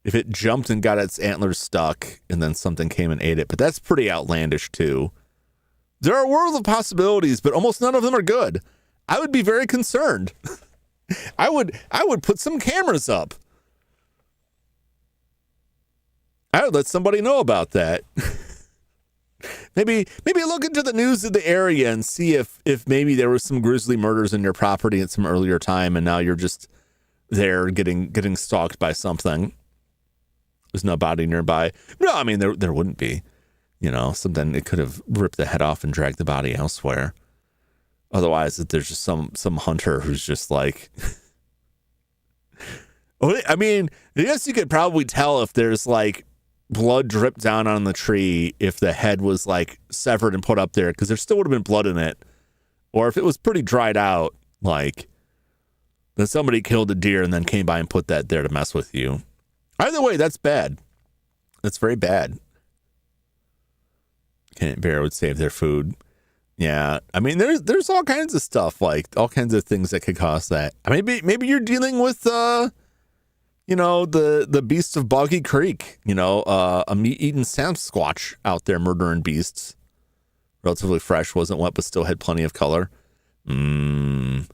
it jumped and got its antlers stuck and then something came and ate it. But that's pretty outlandish too. There are worlds of possibilities, but almost none of them are good. I would be very concerned. I would put some cameras up. I would let somebody know about that. Maybe look into the news of the area and see if maybe there was some grisly murders in your property at some earlier time, and now you're just there getting stalked by something. There's no body nearby. No, I mean there wouldn't be. You know, something it could have ripped the head off and dragged the body elsewhere. Otherwise, there's just some hunter who's just like. I mean, I guess you could probably tell if there's like blood dripped down on the tree if the head was like severed and put up there, because there still would have been blood in it. Or if it was pretty dried out, like then somebody killed a deer and then came by and put that there to mess with you. Either way, that's bad. That's very bad. Bear would save their food. Yeah, I mean, there's all kinds of stuff, like all kinds of things that could cause that. Maybe you're dealing with the beasts of Boggy Creek, a meat-eating Sasquatch out there murdering beasts. Relatively fresh, wasn't wet, but still had plenty of color. My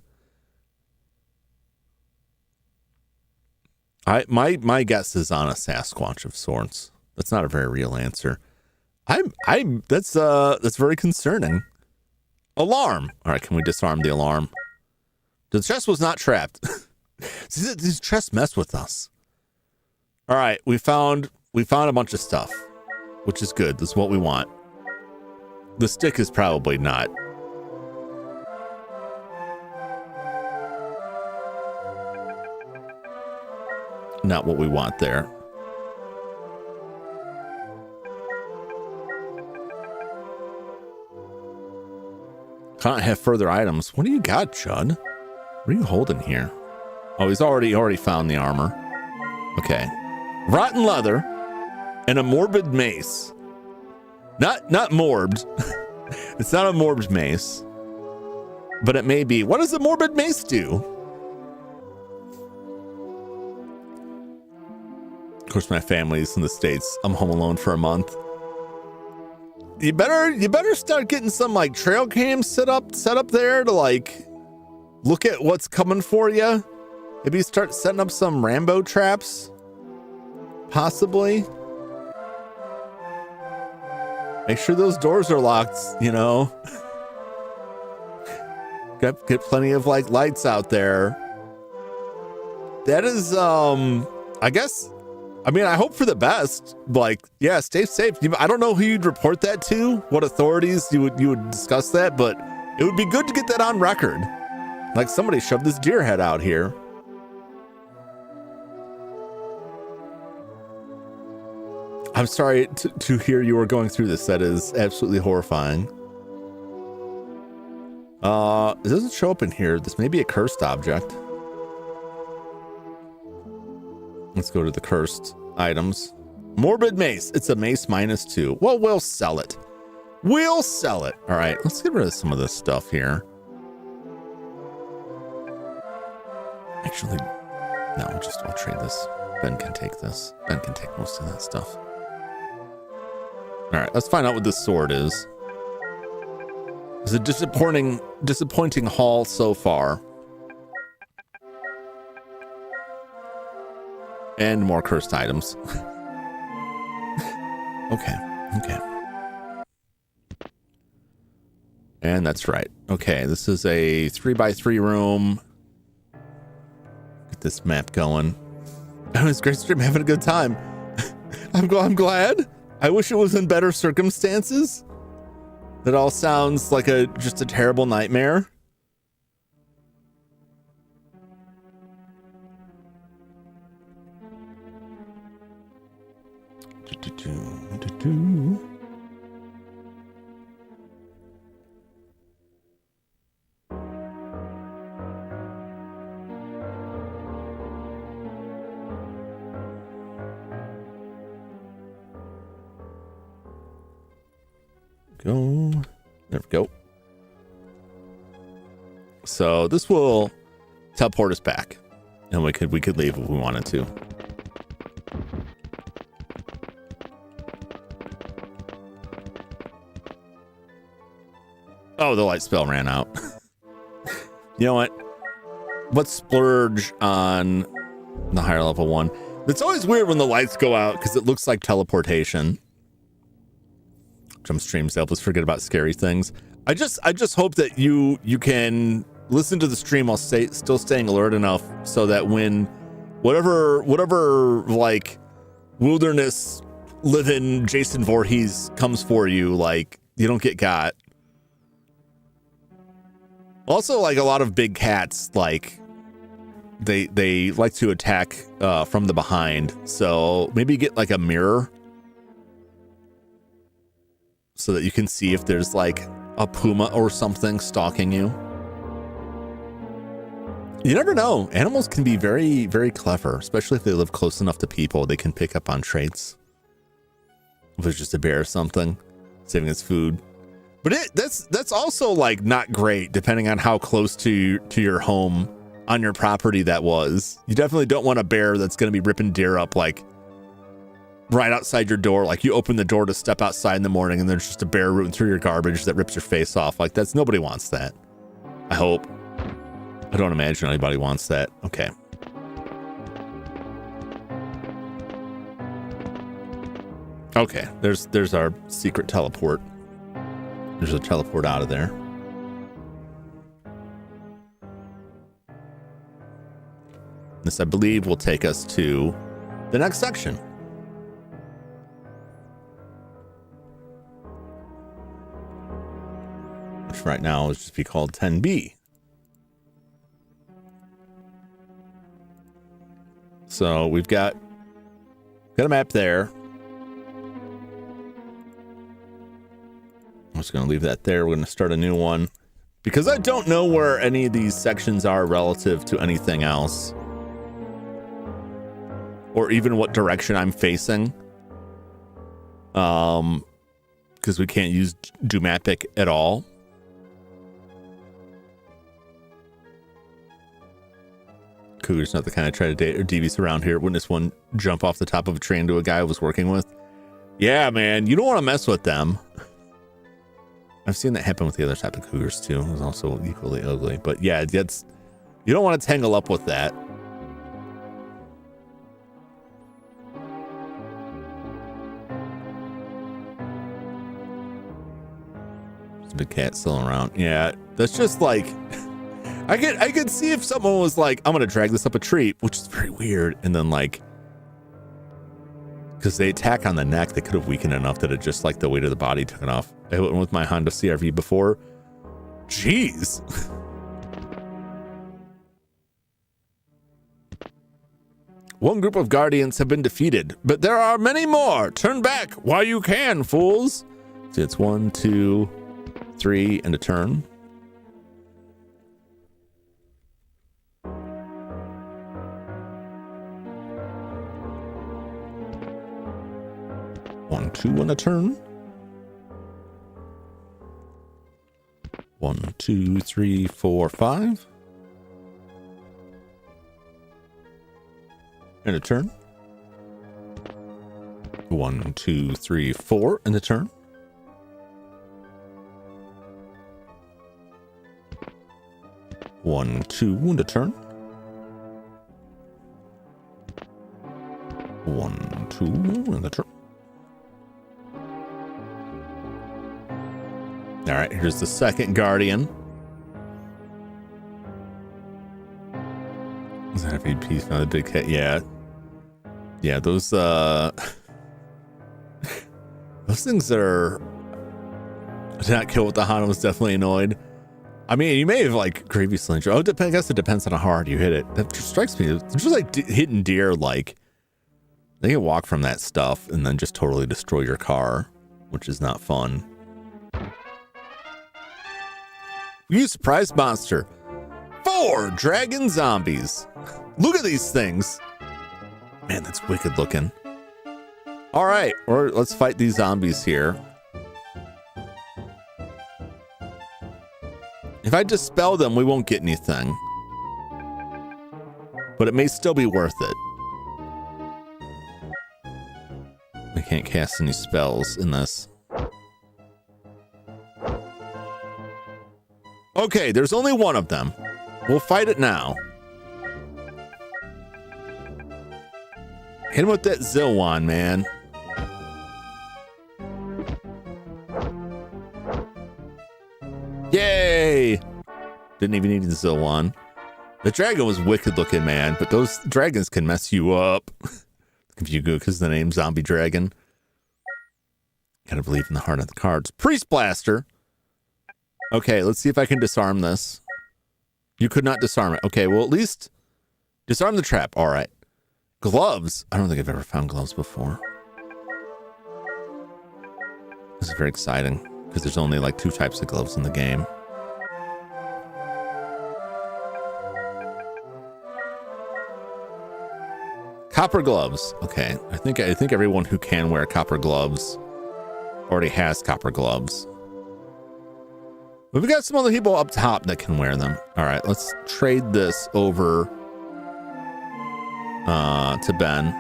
guess is on a Sasquatch of sorts. That's not a very real answer. That's very concerning. Alarm. All right, can we disarm the alarm? The chest was not trapped. These chests mess with us. All right, we found a bunch of stuff, which is good. That's what we want. The stick is probably not. Not what we want there. Can't have further items. What do you got, Judd? What are you holding here? Oh, he's already found the armor. Okay. Rotten leather and a morbid mace. Not morbed. It's not a morbid mace. But it may be. What does a morbid mace do? Of course, my family's in the States. I'm home alone for a month. You better start getting some like trail cams set up there to like look at what's coming for you. Maybe start setting up some Rambo traps. Possibly. Make sure those doors are locked, you know. Get plenty of like lights out there. That is I guess, I mean, I hope for the best. Like, yeah, stay safe. I don't know who you'd report that to, what authorities you would discuss that, but it would be good to get that on record. Like somebody shoved this deer head out here. I'm sorry to hear you were going through this. That is absolutely horrifying. It doesn't show up in here. This may be a cursed object. Let's go to the cursed items. Morbid mace. It's a mace -2. Well, we'll sell it. We'll sell it. All right, let's get rid of some of this stuff here. Actually, no, I'll trade this. Ben can take this. Ben can take most of that stuff. All right, let's find out what this sword is. It's a disappointing haul so far. And more cursed items. Okay. And that's right. Okay, this is a 3x3 room. Get this map going. Oh, it's a great stream. Having a good time. I'm glad. I wish it was in better circumstances. That all sounds like just a terrible nightmare. Go. There we go. So this will teleport us back, and we could leave if we wanted to. Oh, the light spell ran out. You know what? Let's splurge on the higher level one. It's always weird when the lights go out because it looks like teleportation. Jump streams help us forget about scary things. I just hope that you can listen to the stream while still staying alert enough so that when whatever like wilderness living Jason Voorhees comes for you, like you don't get got. Also, like a lot of big cats, like they like to attack from the behind. So maybe get like a mirror so that you can see if there's like a puma or something stalking you. You never know. Animals can be very, very clever, especially if they live close enough to people. They can pick up on traits. If it's just a bear or something, saving its food. But that's also like not great, depending on how close to your home on your property that was. You definitely don't want a bear that's going to be ripping deer up like right outside your door. Like you open the door to step outside in the morning and there's just a bear rooting through your garbage that rips your face off. Like nobody wants that. I hope. I don't imagine anybody wants that. Okay. Okay, there's our secret teleport. There's a teleport out of there. This, I believe, will take us to the next section. Which right now is just be called 10B. So we've got a map there. I'm just going to leave that there. We're going to start a new one. Because I don't know where any of these sections are relative to anything else. Or even what direction I'm facing. Because we can't use Dumapic at all. Cougar's not the kind of try to date or devious around here. Witness one jump off the top of a train to a guy I was working with. Yeah, man, you don't want to mess with them. I've seen that happen with the other type of cougars too. It was also equally ugly. But yeah, it's, you don't want to tangle up with that. There's a big cat still around. Yeah, that's just like... I could see if someone was like, I'm gonna drag this up a tree, which is very weird, and then like, because they attack on the neck, they could have weakened enough that it just like the weight of the body took it off. I went with my Honda CRV before. Jeez. One group of guardians have been defeated, but there are many more. Turn back while you can, fools. See, it's 1, 2, 3, and a turn. One, two, and a turn. 1, 2, 3, 4, 5. And a turn. 1, 2, 3, 4, and a turn. One, two, and a turn. 1, 2, and a turn. All right, here's the second guardian. Is that a piece from the big cat? Yeah. Yeah, those those things that are did not kill with the Honda was definitely annoyed. I mean, you may have like grievously injured. Oh, I guess it depends on how hard you hit it. That just strikes me. It's just like hitting deer. Like they can walk from that stuff and then just totally destroy your car, which is not fun. You surprise monster. 4 dragon zombies. Look at these things. Man, that's wicked looking. All right, or let's fight these zombies here. If I dispel them, we won't get anything. But it may still be worth it. I can't cast any spells in this. Okay, there's only one of them. We'll fight it now. Hit him with that Zilwan, man. Yay! Didn't even need the Zilwan. The dragon was wicked looking, man, but those dragons can mess you up. If you go, because the name's Zombie Dragon. Gotta believe in the heart of the cards. Priest Blaster. Okay, let's see if I can disarm this. You could not disarm it. Okay, well, at least disarm the trap. All right. Gloves. I don't think I've ever found gloves before. This is very exciting because there's only like 2 types of gloves in the game. Copper gloves. Okay, I think everyone who can wear copper gloves already has copper gloves. We've got some other people up top that can wear them. All right, let's trade this over to Ben.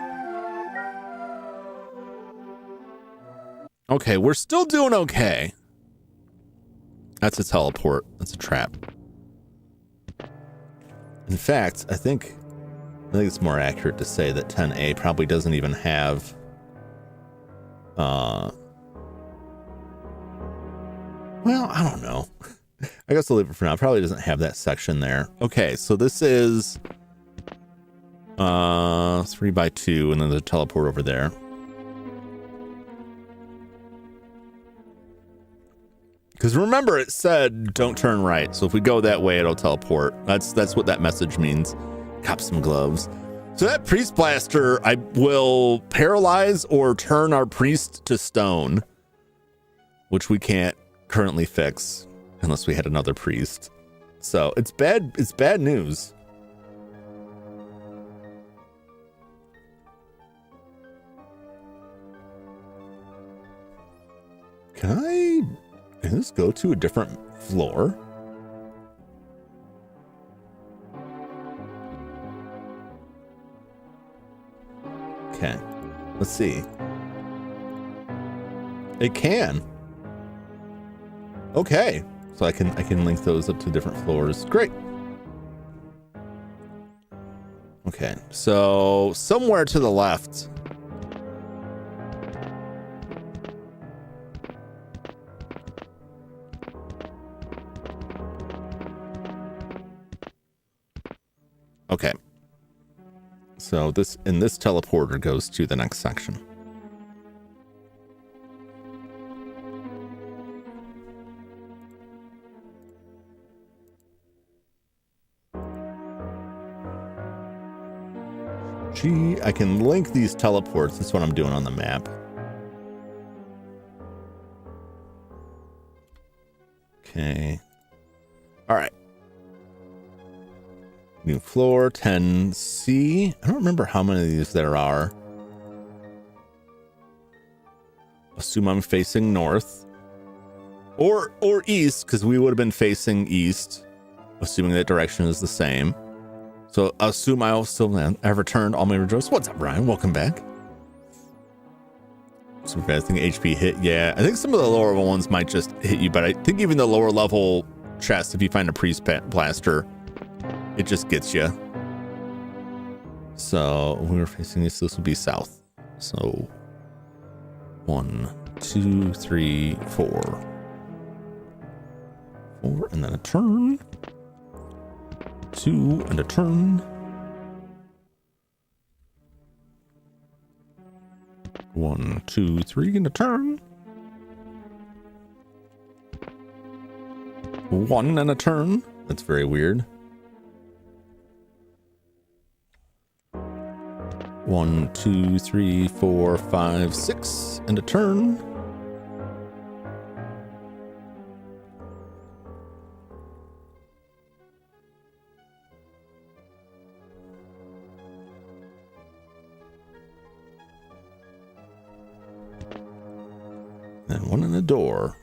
Okay, we're still doing okay. That's a teleport. That's a trap. In fact, I think it's more accurate to say that 10A probably doesn't even have well, I don't know. I guess I'll leave it for now. Probably doesn't have that section there. Okay, so this is 3x2 and then the teleport over there. Because remember, it said don't turn right. So if we go that way, it'll teleport. That's what that message means. Cop some gloves. So that Priest Blaster, I will paralyze or turn our priest to stone, which we can't currently fix. unless we had another priest. So it's bad news. Can this go to a different floor? Okay, let's see. It can. Okay, so I can link those up to different floors. Great. Okay, so somewhere to the left. Okay. So this teleporter goes to the next section. Gee, I can link these teleports. That's what I'm doing on the map. Okay. All right. New floor, 10C. I don't remember how many of these there are. Assume I'm facing north. Or east, because we would have been facing east, assuming that direction is the same. So assume I also land. I've returned. All may rejoice. What's up, Brian? Welcome back. So I think HP hit. Yeah, I think some of the lower level ones might just hit you, but I think even the lower level chest, if you find a priest blaster, it just gets you. So we were facing this. This would be south. So 1, 2, 3, 4. 4 and then a turn. 2 and a turn. 1, 2, 3 and a turn. 1 and a turn. That's very weird. 1, 2, 3, 4, 5, 6 and a turn. And 1 in the door.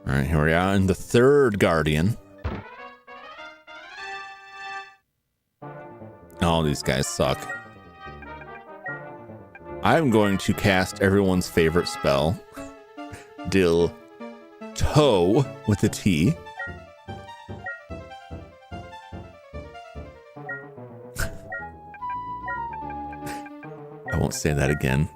All right, here we are in the third guardian. Oh, these guys suck. I'm going to cast everyone's favorite spell. Dill Toe with a T. I won't say that again.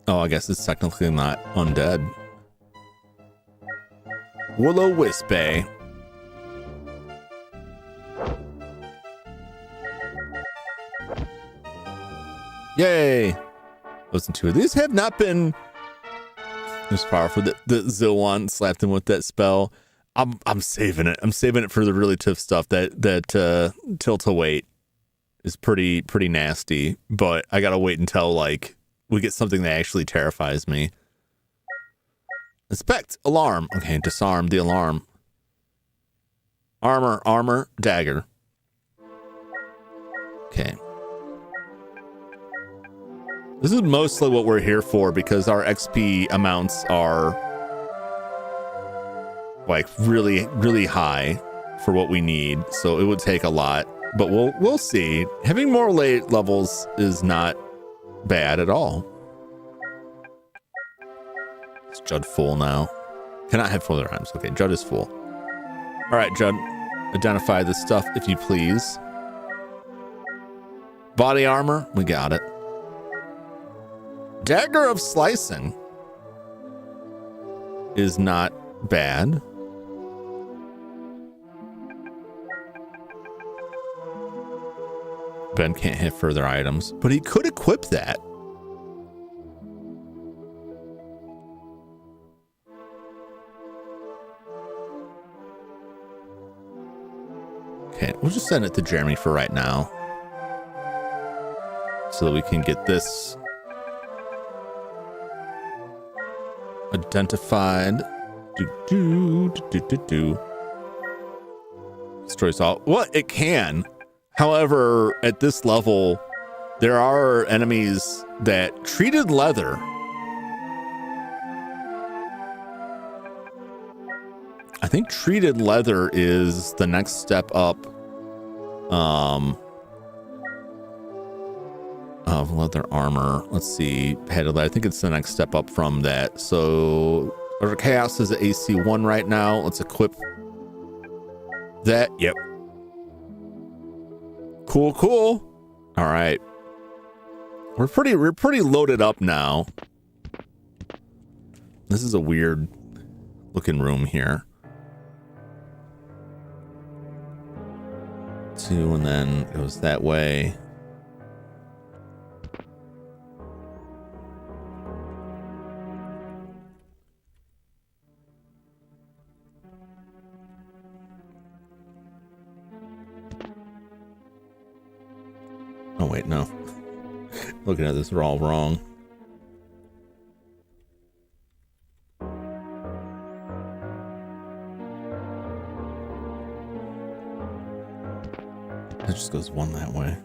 Oh, I guess it's technically not undead. Will-o-wisp-ay. Yay! Those two of these have not been as powerful. The Zilwan slapped him with that spell. I'm saving it. I'm saving it for the really tough stuff. That tilt-a-wait is pretty nasty, but I gotta wait until like we get something that actually terrifies me. Inspect. Alarm. Okay, disarm the alarm. Armor, dagger. Okay. This is mostly what we're here for because our XP amounts are like really high for what we need. So it would take a lot, but we'll see. Having more late levels is not bad at all. Is Judd full now? Cannot have further items. Okay, Judd is full. All right, Judd, identify this stuff if you please. Body armor, we got it. Dagger of slicing is not bad. Ben can't hit further items, but he could equip that. Okay, we'll just send it to Jeremy for right now. so that we can get this identified. Destroys all. Well, it can. However, at this level, there are enemies that treated leather. I think treated leather is the next step up of leather armor. Let's see, padded leather. I think it's the next step up from that. So our chaos is at AC1 right now. Let's equip that. Yep. Cool, cool. All right. We're pretty loaded up now. This is a weird looking room here. 2, and then it goes that way. Oh wait, no. Looking at this, we're all wrong. It just goes one that way.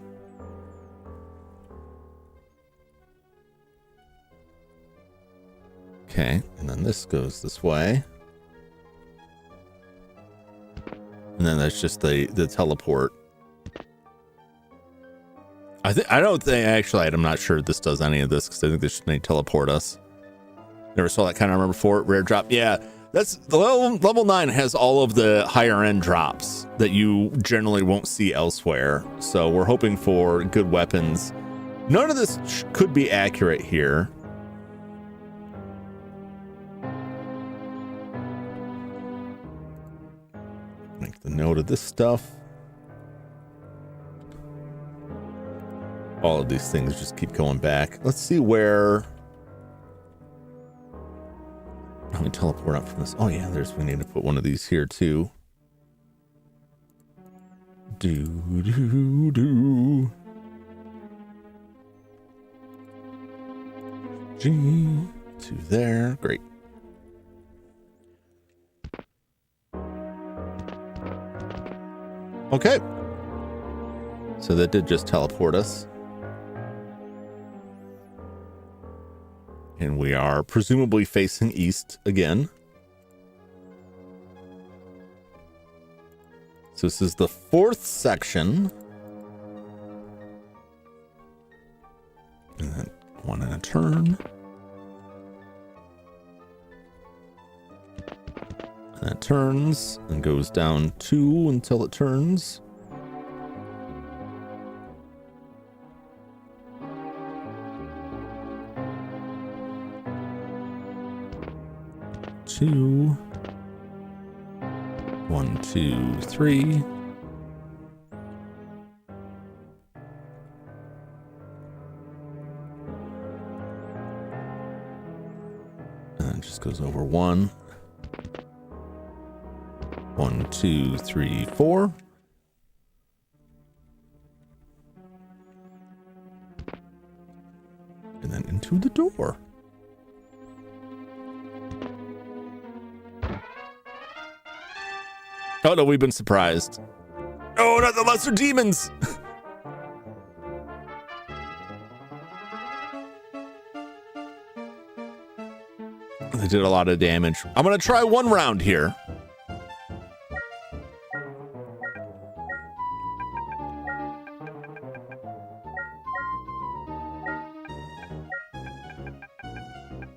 Okay, and then this goes this way. And then that's just the teleport. I don't think, actually, I'm not sure this does any of this, because I think this may teleport us. Never saw that kind of armor before. Rare drop. Yeah, that's the level 9 has all of the higher end drops that you generally won't see elsewhere. So we're hoping for good weapons. None of this could be accurate here. Make the note of this stuff. All of these things just keep going back. Let's see where. Let me teleport up from this. Oh yeah, we need to put one of these here too. Do. G to there. Great. Okay. So that did just teleport us. And we are presumably facing east again. So this is the 4th section. And then 1 in a turn. And that turns and goes down 2 until it turns. Two. 1, 2, 3. And it just goes over 1. 1, 2, 3, 4. And then into the door. Oh no, we've been surprised. Oh, not the lesser demons! They did a lot of damage. I'm gonna try one round here.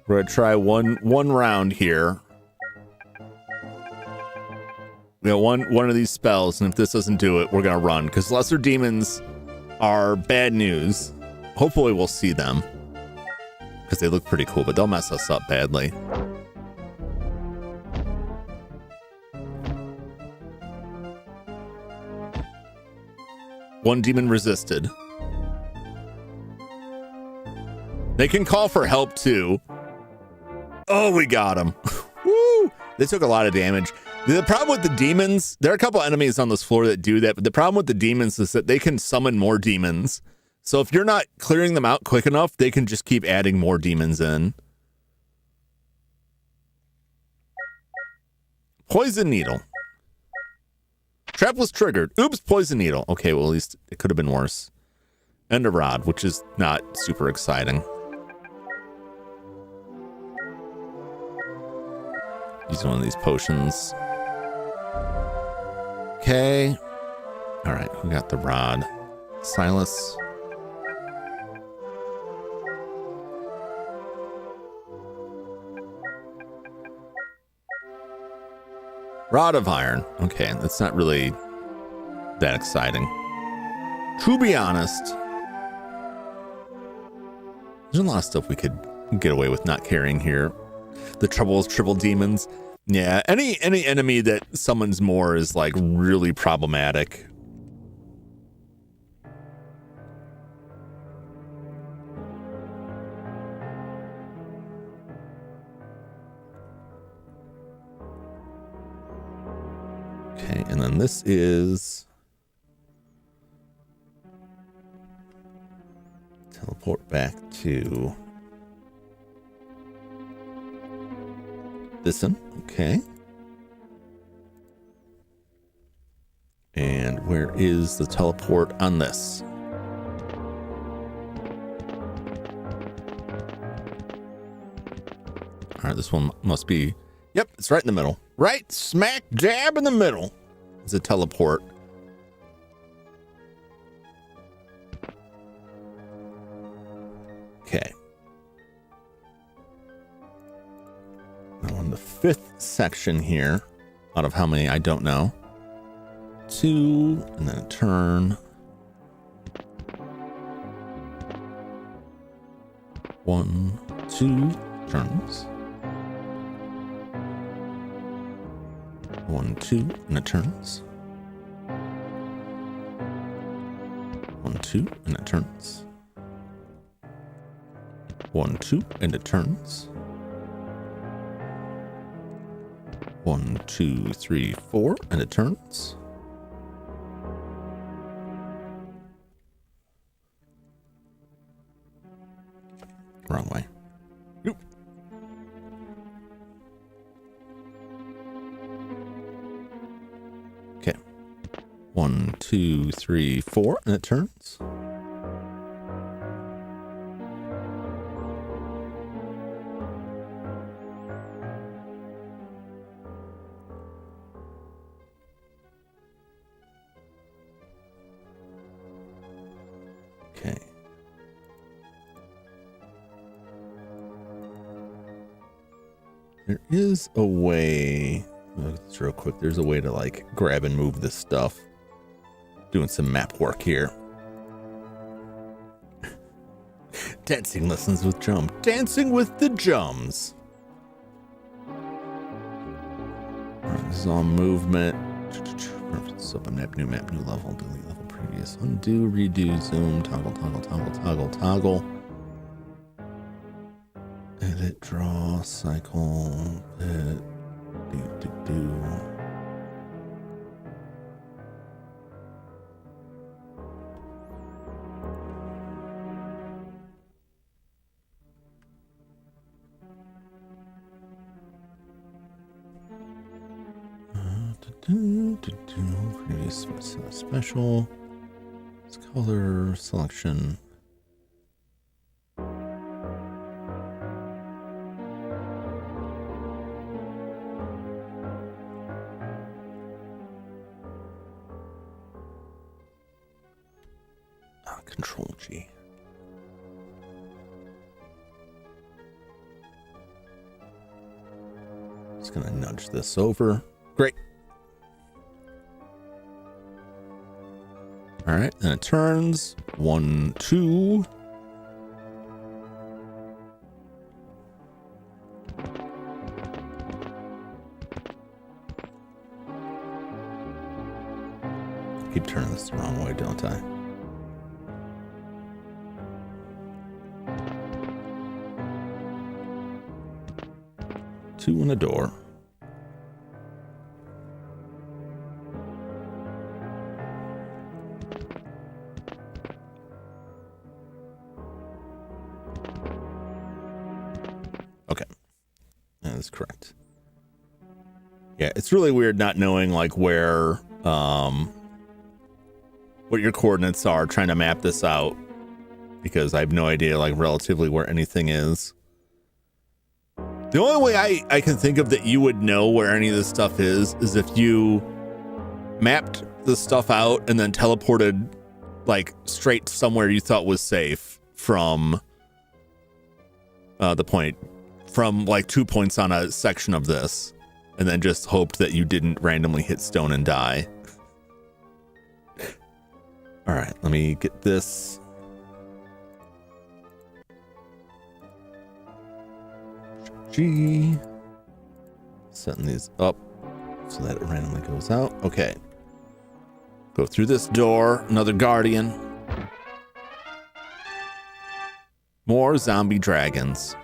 We're gonna try one round here. We got one of these spells, and if this doesn't do it, we're gonna run, because lesser demons are bad news. Hopefully we'll see them, because they look pretty cool, but they'll mess us up badly. One demon resisted. They can call for help too. Oh, we got him. Woo! They took a lot of damage. The problem with the demons, there are a couple enemies on this floor that do that, but the problem with the demons is that they can summon more demons. So if you're not clearing them out quick enough, they can just keep adding more demons in. Poison needle. Trap was triggered. Oops, poison needle. Okay, well, at least it could have been worse. And a rod, which is not super exciting. Use one of these potions. Okay. All right, who got the rod? Silas. Rod of iron. Okay, that's not really that exciting. To be honest, there's a lot of stuff we could get away with not carrying here. The trouble is triple demons. Yeah, any enemy that summons more is like really problematic. Okay, and then this is teleport back to this one. Okay. And where is the teleport on this? All right, this one must be, yep, it's right in the middle. Right smack dab in the middle is a teleport. Okay. Now on the 5th section here, out of how many, I don't know. 2, and then a turn. 1, 2 turns. 1, 2, and it turns. 1, 2, and it turns. 1, 2, and it turns. 1, 2, 3, 4, and it turns. Wrong way. Oop. Okay. 1, 2, 3, 4, and it turns. Okay. There is a way, just real quick, there's a way to like grab and move this stuff. Doing some map work here. Dancing lessons with Jum. Dancing with the Jums. Alright, this is all movement. Reference up a map, new level, delete level previous. Undo, redo, zoom, toggle, toggle, toggle, toggle, toggle. Edit, draw, cycle, edit, do. Previous special. It's color selection. Control G. Just gonna nudge this over. Great. All right, then it turns. 1, 2. Keep turning this the wrong way, don't I? Two and a door. Okay. That is correct. Yeah, it's really weird not knowing like where what your coordinates are, trying to map this out, because I have no idea like relatively where anything is. The only way I can think of that you would know where any of this stuff is if you mapped the stuff out and then teleported like straight somewhere you thought was safe from the point, from like 2 points on a section of this, and then just hoped that you didn't randomly hit stone and die. All right, let me get this. G. Setting these up so that it randomly goes out. Okay. Go through this door. Another guardian. More zombie dragons.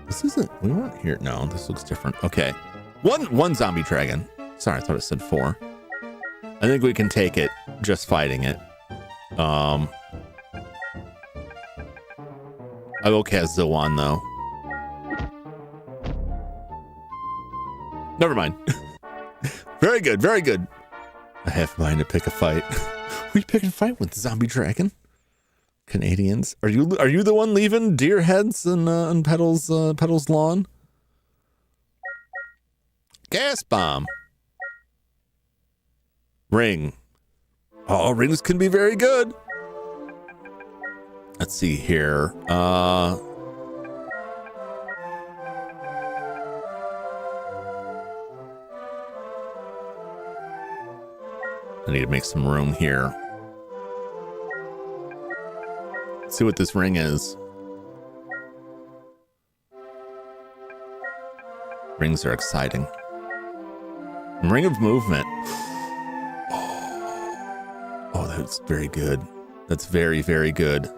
This isn't. We weren't here. No, this looks different. Okay. One zombie dragon. Sorry, I thought it said 4. I think we can take it just fighting it. I'll go cast Zoan though. Never mind. Very good, very good. I have mine to pick a fight. Who are you picking a fight with? The zombie dragon? Canadians? Are you the one leaving deer heads and Petal's lawn? Gas bomb. Ring. Oh, rings can be very good. Let's see here. I need to make some room here. Let's see what this ring is. Rings are exciting. Ring of movement. Oh, that's very good. That's very, very good.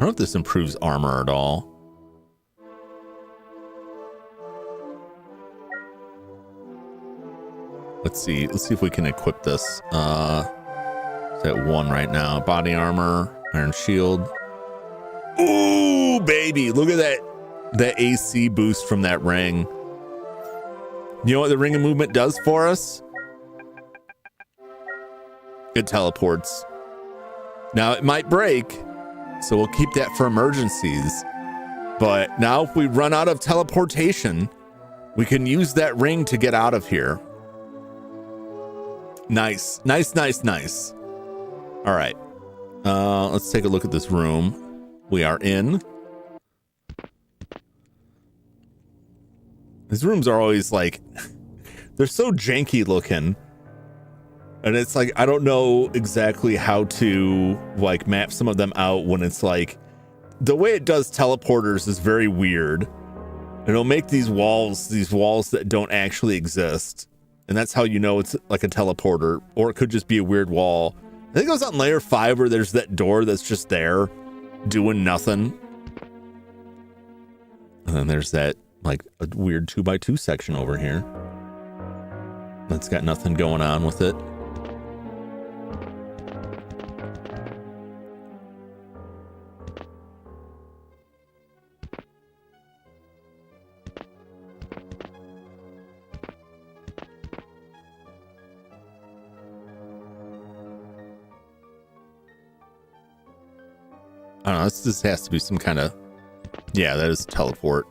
I don't know if this improves armor at all. Let's see if we can equip this. It's at 1 right now. Body armor, iron shield. Ooh, baby, look at that AC boost from that ring. You know what the ring of movement does for us? It teleports. Now it might break, so we'll keep that for emergencies. But now if we run out of teleportation, we can use that ring to get out of here. Nice, nice, nice, nice. All right. Let's take a look at this room. We are in. These rooms are always like, they're so janky looking. And it's like, I don't know exactly how to like map some of them out when it's like, the way it does teleporters is very weird. It'll make these walls that don't actually exist. And that's how you know it's like a teleporter, or it could just be a weird wall. I think it was on layer 5 where there's that door that's just there doing nothing. And then there's that like a weird 2x2 section over here. That's got nothing going on with it. I don't know, this has to be some kind of... Yeah, that is teleport.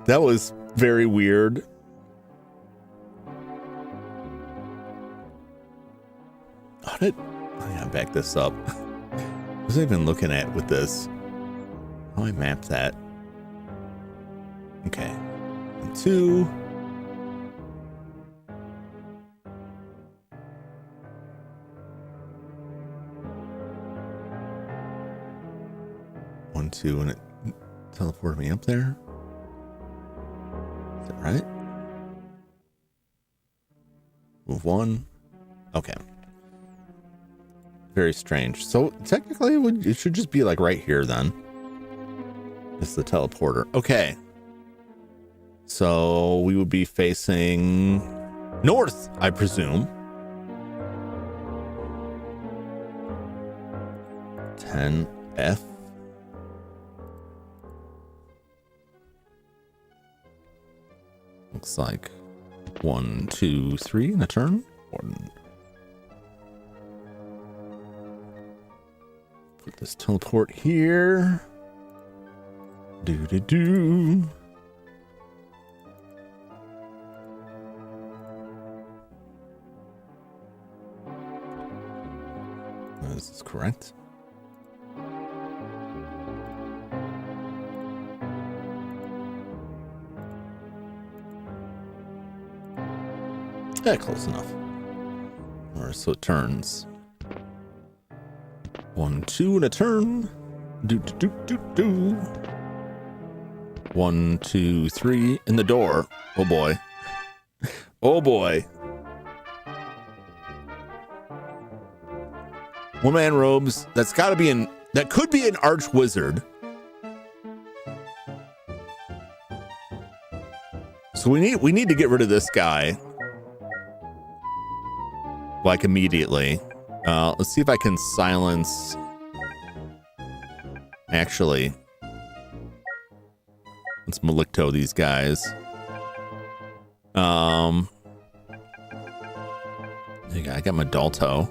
That was very weird. How did... I gotta back this up. What was I even looking at with this? How do I map that? Okay. 1, 2... 1, 2, and it teleported me up there. Is that right? Move 1. Okay. Very strange. So technically it should just be like right here then. It's the teleporter. Okay. So we would be facing north, I presume. 10F. Looks like 1, 2, 3 in a turn. 1. Put this teleport here. Do. This is correct. Yeah, close enough. Or so it turns. 1, 2 in a turn. Do. 1, 2, 3 in the door. Oh boy. Oh boy. One man robes. That's got to be that could be an arch wizard. So we need to get rid of this guy. Like immediately. Let's see if I can silence. Actually, let's Malicto these guys. I got my Dalto.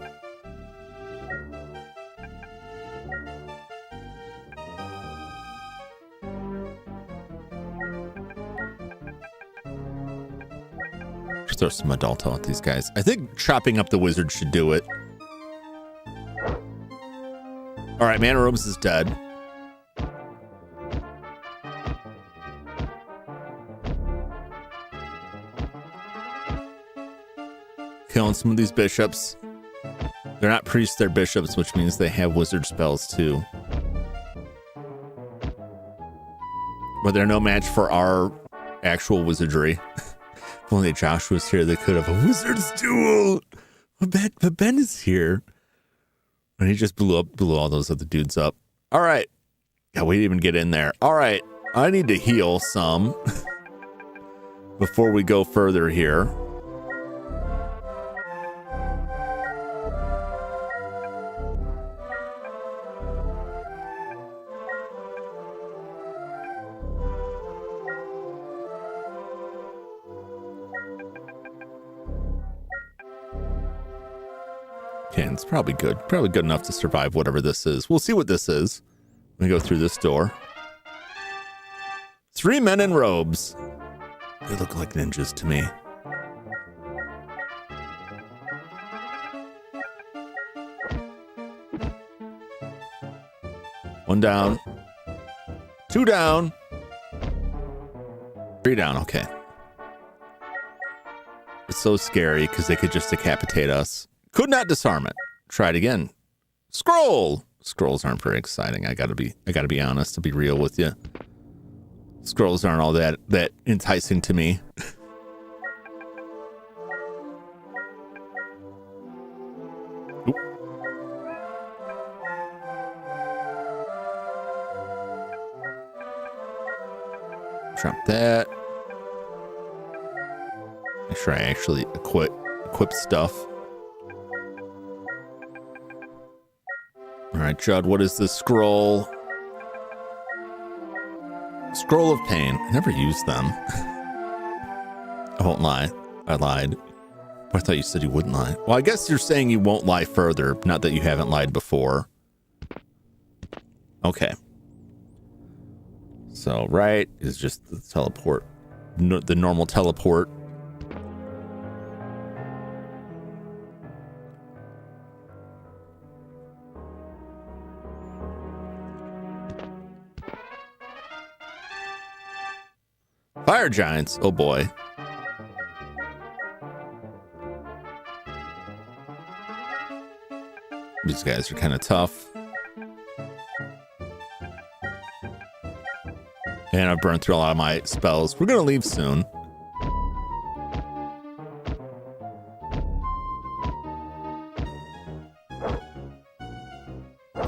Throw some Adulto at these guys. I think chopping up the wizard should do it. All right, Mana Robes is dead. Killing some of these bishops. They're not priests, they're bishops, which means they have wizard spells too. But they're no match for our actual wizardry. If only Josh was here, they could have a wizard's duel. But Ben is here. And he just blew all those other dudes up. All right. Yeah, we didn't even get in there. All right. I need to heal some before we go further here. It's probably good. Probably good enough to survive whatever this is. We'll see what this is. Let me go through this door. 3 men in robes. They look like ninjas to me. One down. 2 down. 3 down. Okay. It's so scary because they could just decapitate us. Could not disarm it. Try it again. Scroll. Scrolls aren't very exciting. I gotta be honest, to be real with you. Scrolls aren't all that enticing to me. Drop that. Make sure I actually equip stuff. All right, Judd, what is this scroll? Scroll of Pain. I never used them. I won't lie. I lied. But I thought you said you wouldn't lie. Well, I guess you're saying you won't lie further, not that you haven't lied before. Okay. So, right is just the teleport. The normal teleport. Fire giants. Oh boy. These guys are kind of tough. And I've burned through a lot of my spells. We're going to leave soon.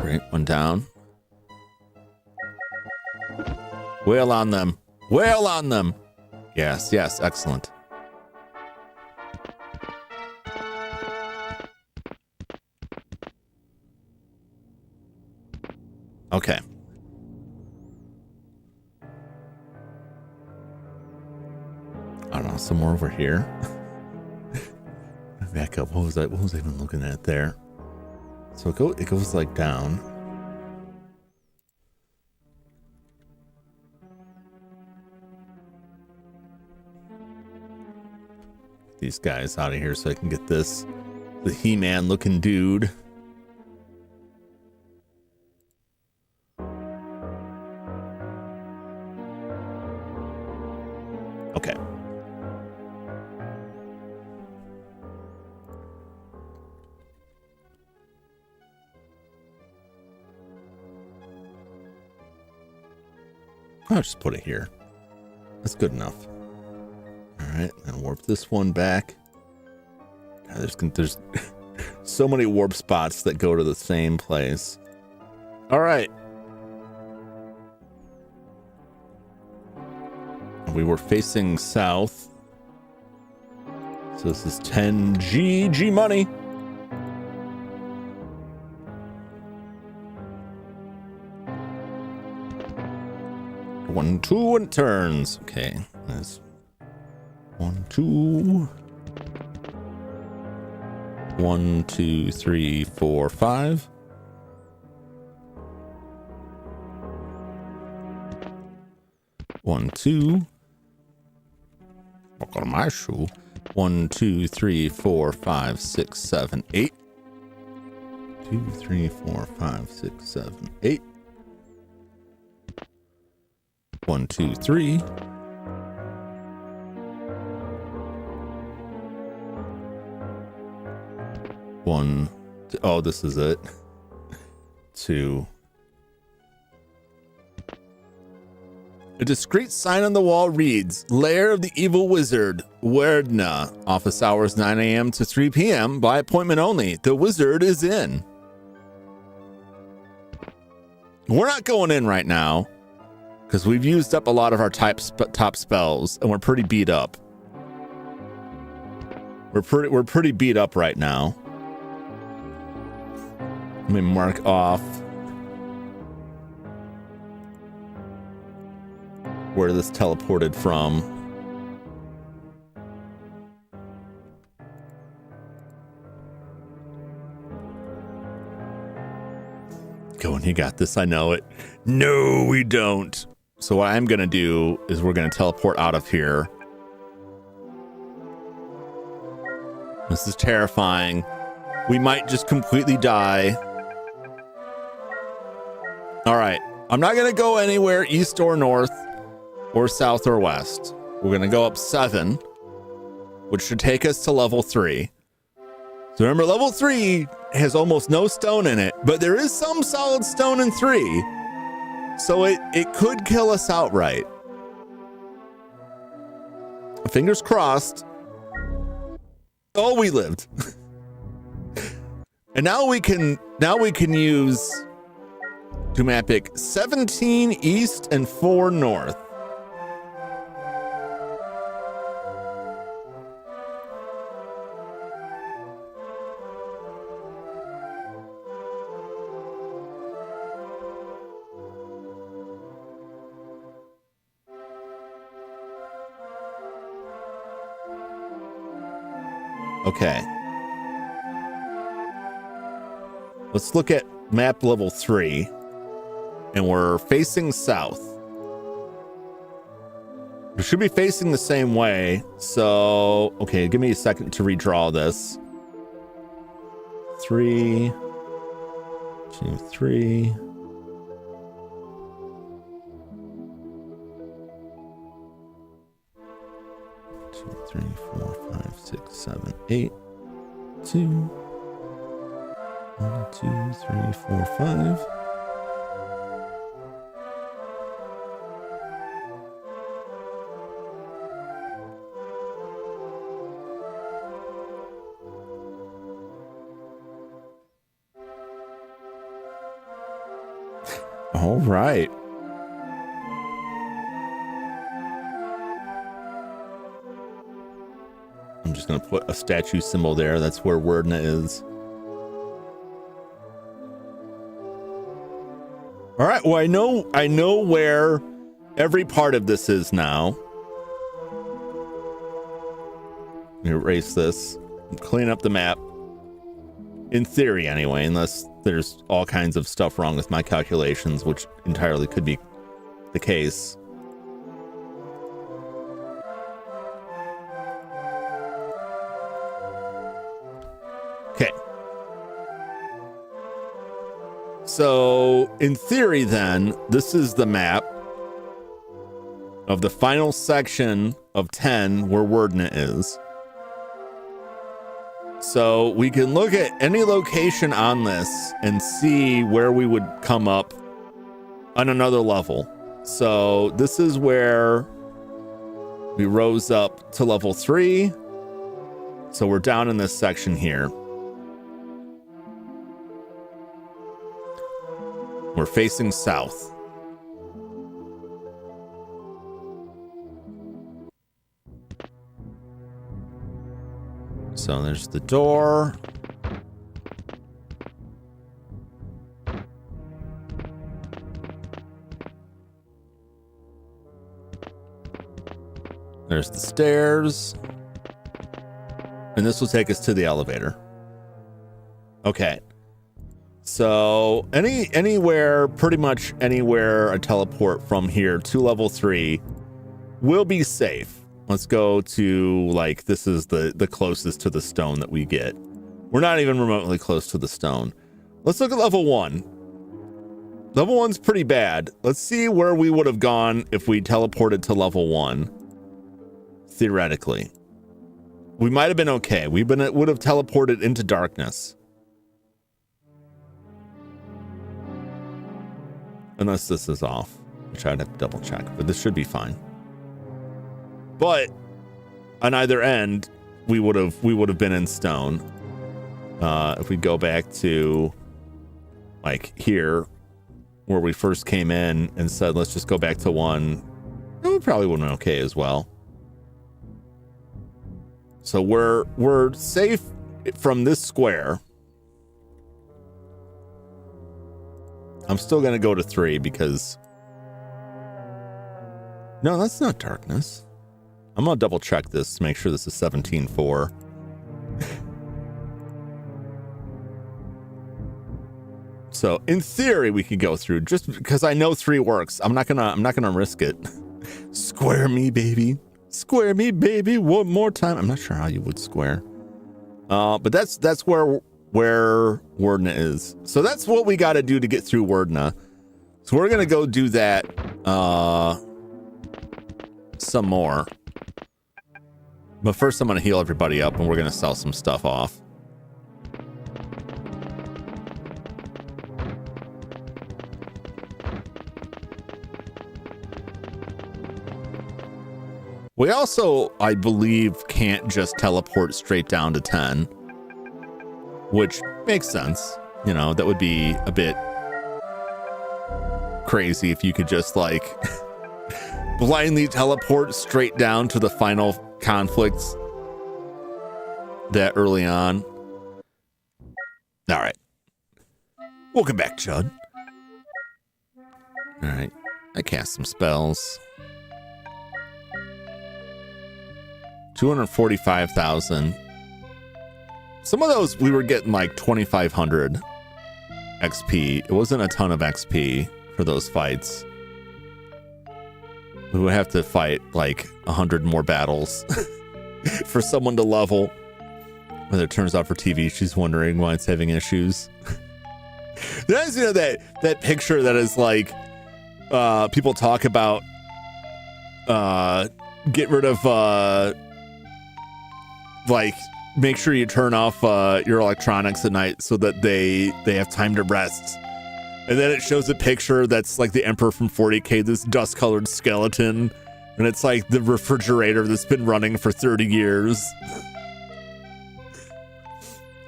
Great, one down. Wail on them. Wail on them. Yes, yes, excellent. Okay. I don't know, somewhere over here. Back up. What was that? What was I even looking at there? So it goes like down. These guys out of here so I can get this, the He-Man looking dude. Okay. I'll just put it here. That's good enough. All right, and warp this one back. God, there's so many warp spots that go to the same place. All right. We were facing south. So this is 10 G money. One, two, and turns. Okay, that's 1, 2. 1, 2, 3, 4, 5. 1, 2. Look on my shoe. 1, 2, 3, 4, 5, 6, 7, 8. 2, 3, 4, 5, 6, 7, 8. 1, 2, 3. 1. Oh, this is it. 2. A discreet sign on the wall reads, Lair of the Evil Wizard, Werdna. Office hours 9 a.m. to 3 p.m. by appointment only. The wizard is in. We're not going in right now because we've used up a lot of our top spells and we're pretty beat up. We're pretty beat up right now. Let me mark off where this teleported from. Go on, you got this. I know it. No, we don't. So what I'm going to do is we're going to teleport out of here. This is terrifying. We might just completely die. All right. I'm not going to go anywhere east or north or south or west. We're going to go up 7, which should take us to level 3. So remember, level 3 has almost no stone in it, but there is some solid stone in 3. So it could kill us outright. Fingers crossed. Oh, we lived. And now we can use Doom Epic 17 east and 4 north. Okay. Let's look at map level 3. And we're facing south. We should be facing the same way. So, okay, give me a second to redraw this. 3, 2, 3. 2, 3, 4, 5, 6, 7, 8. 2. 1, 2, 3, 4, 5. All right. I'm just going to put a statue symbol there. That's where Wordna is. All right. Well, I know where every part of this is now. Let me erase this. Clean up the map. In theory, anyway, unless there's all kinds of stuff wrong with my calculations, which entirely could be the case. Okay. So, in theory, then, this is the map of the final section of 10 where Wordna is. So we can look at any location on this and see where we would come up on another level. So this is where we rose up to level 3. So we're down in this section here. We're facing south. So there's the door. There's the stairs. And this will take us to the elevator. Okay. So anywhere, pretty much anywhere I teleport from here to level 3 will be safe. Let's go to, like, this is the closest to the stone that we get. We're not even remotely close to the stone. Let's look at level 1. Level 1's pretty bad. Let's see where we would have gone if we teleported to level 1. Theoretically. We might have been okay. Would have teleported into darkness. Unless this is off, which I'd have to double check, but this should be fine. But on either end, we would have been in stone. If we go back to, like, here, where we first came in and said, let's just go back to 1, it probably would have been okay as well. So we're safe from this square. I'm still going to go to 3 because... No, that's not darkness. I'm going to double check this to make sure this is 17.4. So in theory, we could go through just because I know 3 works. I'm not gonna risk it. Square me, baby. Square me, baby. One more time. I'm not sure how you would square. But that's where Wordna is. So that's what we got to do to get through Wordna. So we're going to go do that some more. But first I'm going to heal everybody up and we're going to sell some stuff off. We also, I believe, can't just teleport straight down to 10. Which makes sense. You know, that would be a bit crazy if you could just, like, blindly teleport straight down to the final conflicts that early on. All right. Welcome back, Chud. All right. I cast some spells. 245,000. Some of those we were getting like 2,500 XP. It wasn't a ton of XP for those fights. We would have to fight like 100 more battles for someone to level. Whether it turns out for TV, she's wondering why it's having issues. There's, you know, that picture that is like people talk about get rid of like make sure you turn off your electronics at night so that they have time to rest. And then it shows a picture that's like the Emperor from 40K, this dust-colored skeleton. And it's like the refrigerator that's been running for 30 years.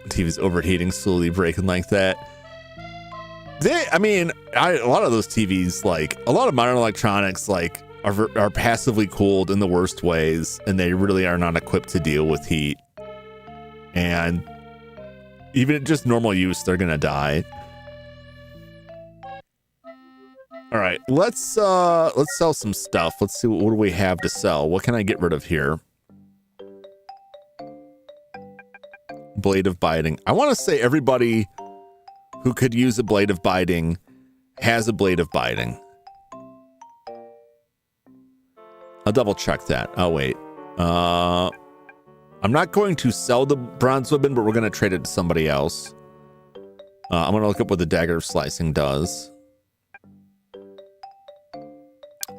The TV's overheating, slowly breaking like that. I mean, a lot of those TVs, like a lot of modern electronics, like are passively cooled in the worst ways, and they really are not equipped to deal with heat. And even at just normal use, they're gonna die. All right, let's sell some stuff. Let's see what do we have to sell. What can I get rid of here? Blade of biting. I want to say everybody who could use a blade of biting has a blade of biting. I'll double check that. Oh wait. I'm not going to sell the bronze weapon, but we're going to trade it to somebody else. I'm going to look up what the dagger of slicing does.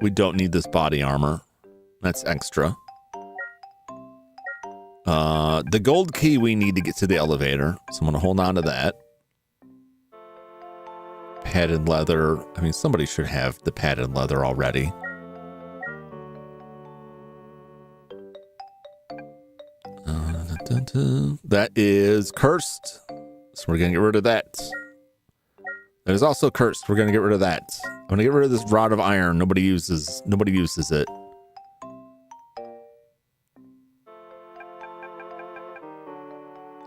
We don't need this body armor. That's extra. The gold key we need to get to the elevator, so I'm going to hold on to that. Padded leather. I mean, somebody should have the padded leather already. That is cursed, so we're gonna get rid of that. That is also cursed. We're gonna get rid of that. I'm gonna get rid of this rod of iron. Nobody uses it.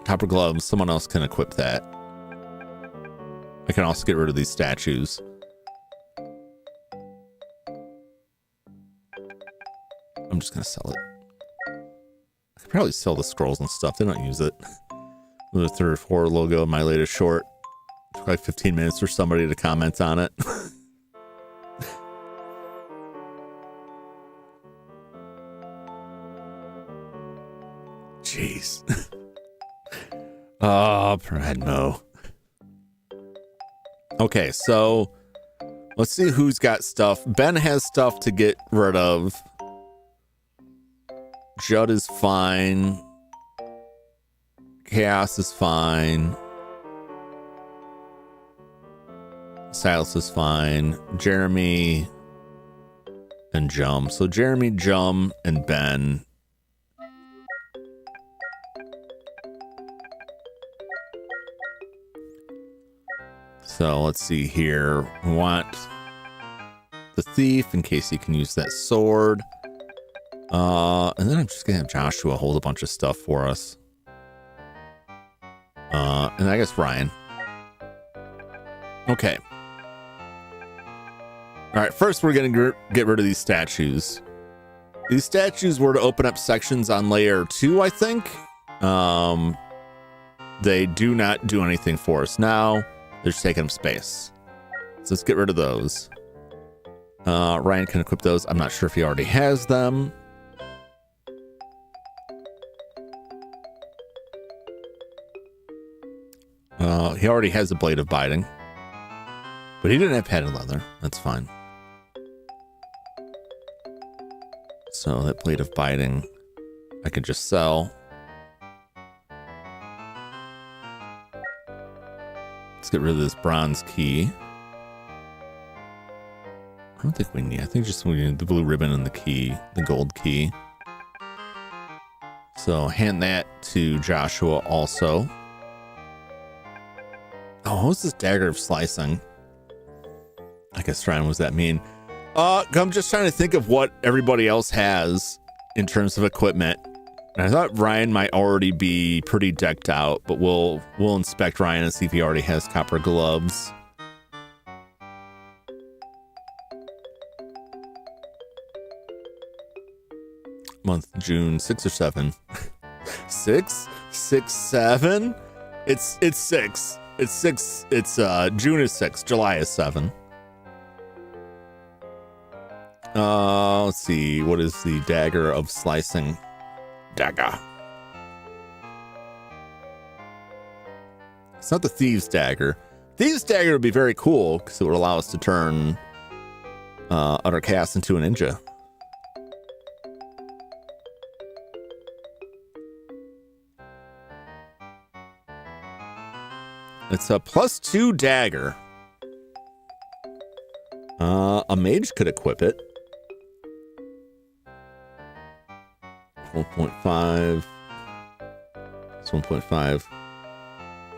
Copper gloves. Someone else can equip that. I can also get rid of these statues. I'm just gonna sell it. I could probably sell the scrolls and stuff. They don't use it. The 3 or 4 logo in my latest short. It took like 15 minutes for somebody to comment on it. Jeez. Oh, Pradmo. Okay, so let's see who's got stuff. Ben has stuff to get rid of. Judd is fine. Chaos is fine. Silas is fine. Jeremy and Jum. So Jeremy, Jum, and Ben. So let's see here. We want the thief in case he can use that sword. And then I'm just gonna have Joshua hold a bunch of stuff for us. And I guess Ryan. Okay. All right, first we're gonna get rid of these statues. These statues were to open up sections on layer 2, I think. They do not do anything for us now. They're just taking up space. So let's get rid of those. Ryan can equip those. I'm not sure if he already has them. He already has a blade of biting, but he didn't have padded leather. That's fine. So that blade of biting, I could just sell. Let's get rid of this bronze key. I don't think we need. I think just we need the blue ribbon and the key, the gold key. So hand that to Joshua also. Oh, what's this dagger of slicing? I guess Ryan, what does that mean? I'm just trying to think of what everybody else has in terms of equipment. And I thought Ryan might already be pretty decked out, but we'll inspect Ryan and see if he already has copper gloves. Month June 6 or 7. 6, 7. It's 6. It's 6. It's June is 6. July is 7. Let's see. What is the dagger of slicing? Dagger. It's not the thieves dagger. Thieves dagger would be very cool because it would allow us to turn utter chaos into a ninja. It's a +2 dagger. A mage could equip it. 1.5. It's 1.5.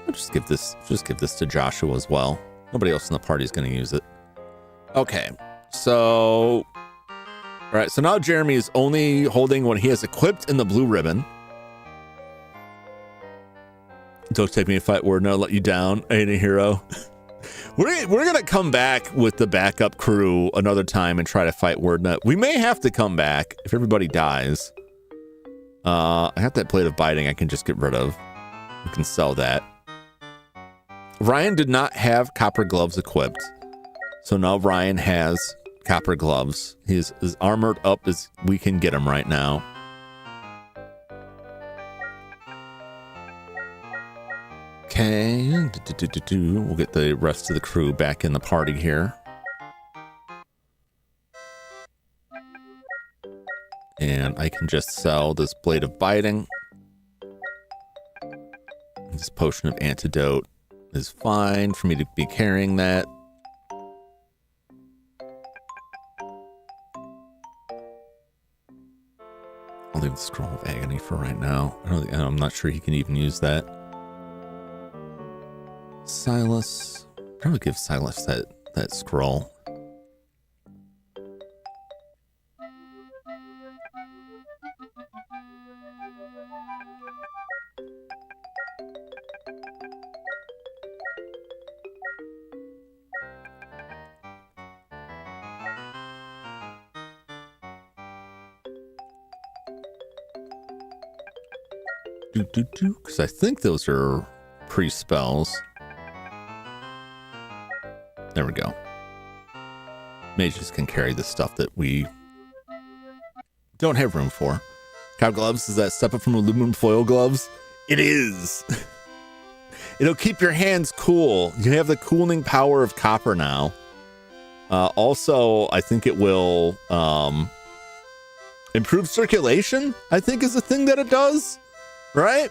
I'll just give this to Joshua as well. Nobody else in the party is going to use it. Okay, so... All right, so now Jeremy is only holding what he has equipped in the blue ribbon. Don't take me to fight word, no, let you down. I ain't a hero. We're going to come back with the backup crew another time and try to fight WordNut. We may have to come back if everybody dies. I have that blade of biting I can just get rid of. We can sell that. Ryan did not have copper gloves equipped. So now Ryan has copper gloves. He's as armored up as we can get him right now. Okay, we'll get the rest of the crew back in the party here. And I can just sell this blade of biting. This potion of antidote is fine for me to be carrying that. I'll leave the scroll of agony for right now. I'm not sure he can even use that. Silas, probably give Silas that scroll. Because I think those are pre-spells. There we go. Mages can carry the stuff that we don't have room for. Cow gloves, is that step up from aluminum foil gloves? It is. It'll keep your hands cool. You have the cooling power of copper now. Also, I think it will improve circulation, I think is a thing that it does. Right?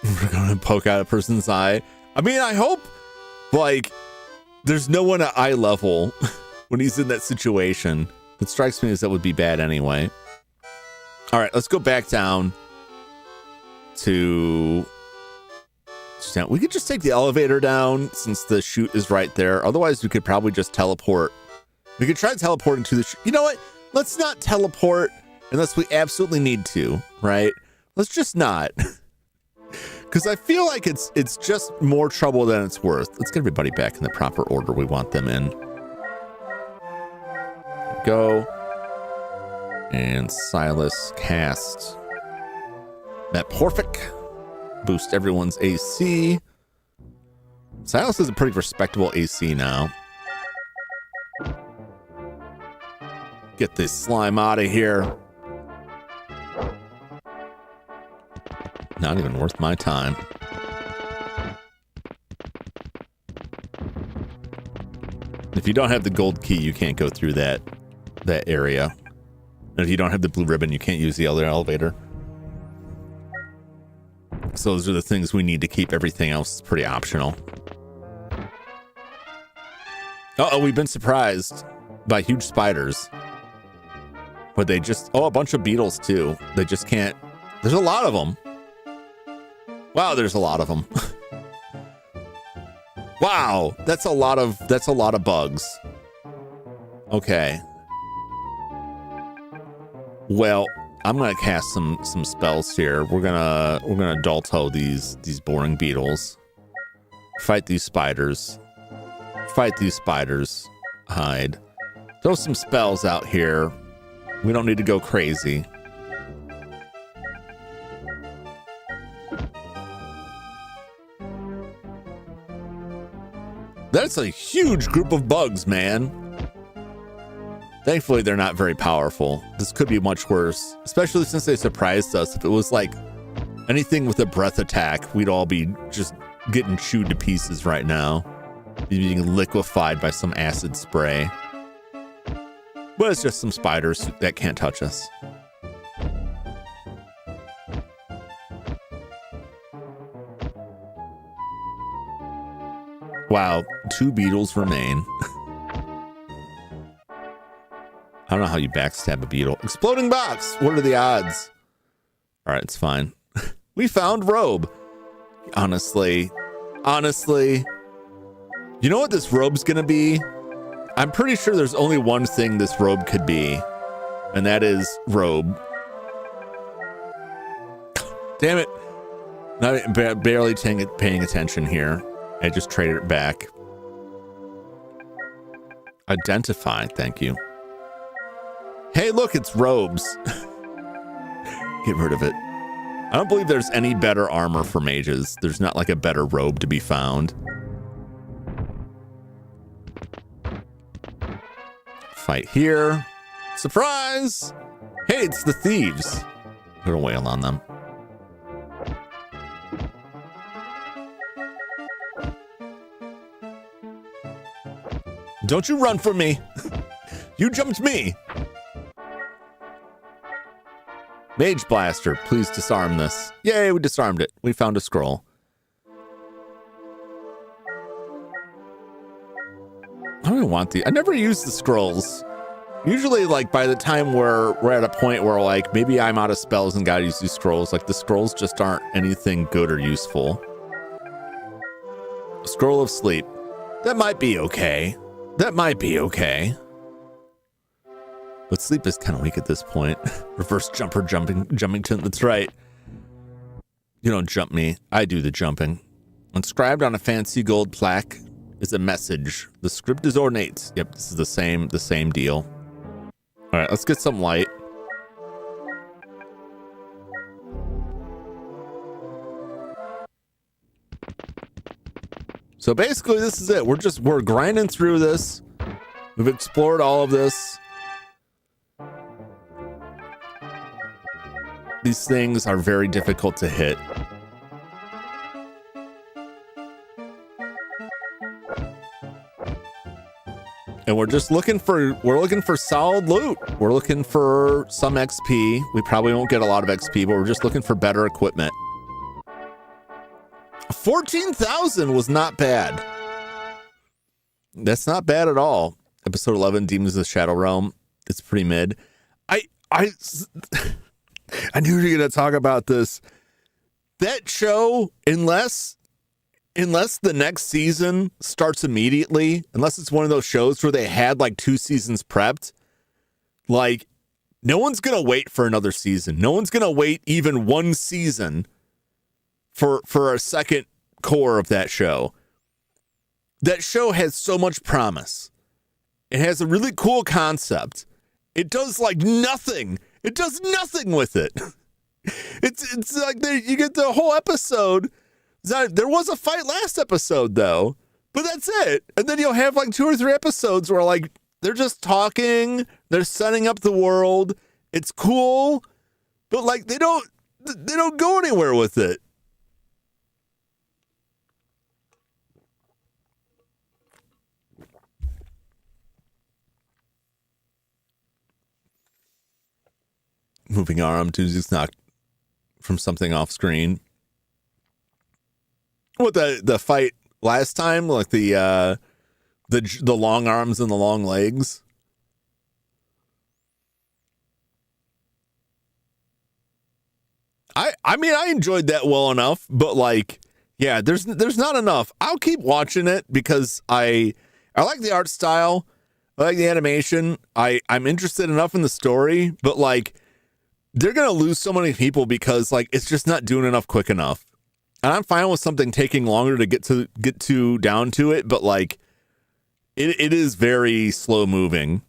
We're going to poke out a person's eye. I mean, I hope, like, there's no one at eye level when he's in that situation. It strikes me as that would be bad anyway. All right, let's go back down to... We could just take the elevator down since the chute is right there. Otherwise, we could probably just teleport. We could try to teleport into the chute. You know what? Let's not teleport unless we absolutely need to, right? Let's just not. Because I feel like it's just more trouble than it's worth. Let's get everybody back in the proper order we want them in. Go. And Silas cast Metporphic. Boost everyone's AC. Silas has a pretty respectable AC now. Get this slime out of here. Not even worth my time. If you don't have the gold key, you can't go through that area. And if you don't have the blue ribbon, you can't use the other elevator. So those are the things we need to keep. Everything else is pretty optional. Uh-oh, we've been surprised by huge spiders. But they just... Oh, a bunch of beetles, too. They just can't... There's a lot of them. Wow, there's a lot of them. Wow, that's a lot of bugs. Okay. Well, I'm gonna cast some spells here. We're gonna Dalto these boring beetles. Fight these spiders. Fight these spiders. Hide. Throw some spells out here. We don't need to go crazy. That's a huge group of bugs, man. Thankfully, they're not very powerful. This could be much worse, especially since they surprised us. If it was like anything with a breath attack, we'd all be just getting chewed to pieces right now. Being liquefied by some acid spray. But it's just some spiders that can't touch us. Wow, 2 beetles remain. I don't know how you backstab a beetle. Exploding box! What are the odds? All right, it's fine. We found robe. Honestly, Honestly, you know what this robe's gonna be? I'm pretty sure there's only one thing this robe could be, and that is robe. Damn it. Not barely paying attention here. I just traded it back. Identify, thank you. Hey, look, it's robes. Get rid of it. I don't believe there's any better armor for mages. There's not like a better robe to be found. Fight here. Surprise! Hey, it's the thieves. I'm gonna wail on them. Don't you run from me. You jumped me. Mage Blaster, please disarm this. Yay, we disarmed it. We found a scroll. I don't even want the... I never use the scrolls. Usually, like, by the time we're at a point where, like, maybe I'm out of spells and gotta use these scrolls, like, the scrolls just aren't anything good or useful. Scroll of Sleep. That might be okay. That might be okay. But sleep is kind of weak at this point. Reverse jumper Jumington. That's right. You don't jump me. I do the jumping. Inscribed on a fancy gold plaque is a message. The script is ornate. Yep, this is the same deal. All right, let's get some light. So basically, this is it. We're grinding through this. We've explored all of this. These things are very difficult to hit. And we're looking for solid loot. We're looking for some XP. We probably won't get a lot of XP, but we're just looking for better equipment. 14,000 was not bad. That's not bad at all. Episode 11, Demons of the Shadow Realm. It's pretty mid. I knew you were going to talk about this. That show, unless the next season starts immediately, unless it's one of those shows where they had like 2 seasons prepped, like no one's going to wait for another season. No one's going to wait even 1 season for a second core of that show. That show has so much promise. It has a really cool concept. It does like nothing. It does nothing with it. It's like you get the whole episode. There was a fight last episode though, but that's it. And then you'll have like 2 or 3 episodes where like they're just talking, they're setting up the world. It's cool, but like they don't go anywhere with it. Moving arm to just knock from something off screen. What the fight last time, like the long arms and the long legs. I mean I enjoyed that well enough, but like yeah, there's not enough. I'll keep watching it because I like the art style, I like the animation. I'm interested enough in the story, but like they're going to lose so many people because like it's just not doing enough quick enough. And I'm fine with something taking longer to get down to it, but like it is very slow moving.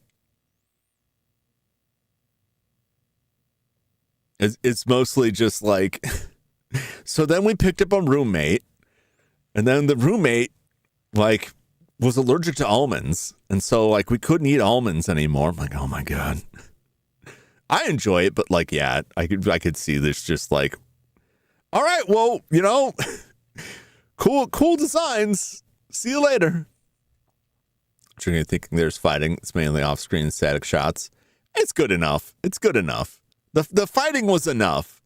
It's mostly just like so then we picked up a roommate, and then the roommate like was allergic to almonds, and so like we couldn't eat almonds anymore. I'm like, oh my god. I enjoy it, but like, yeah, I could see this just like, all right, well, you know, cool designs. See you later. You're thinking there's fighting. It's mainly off-screen static shots. It's good enough. It's good enough. The fighting was enough.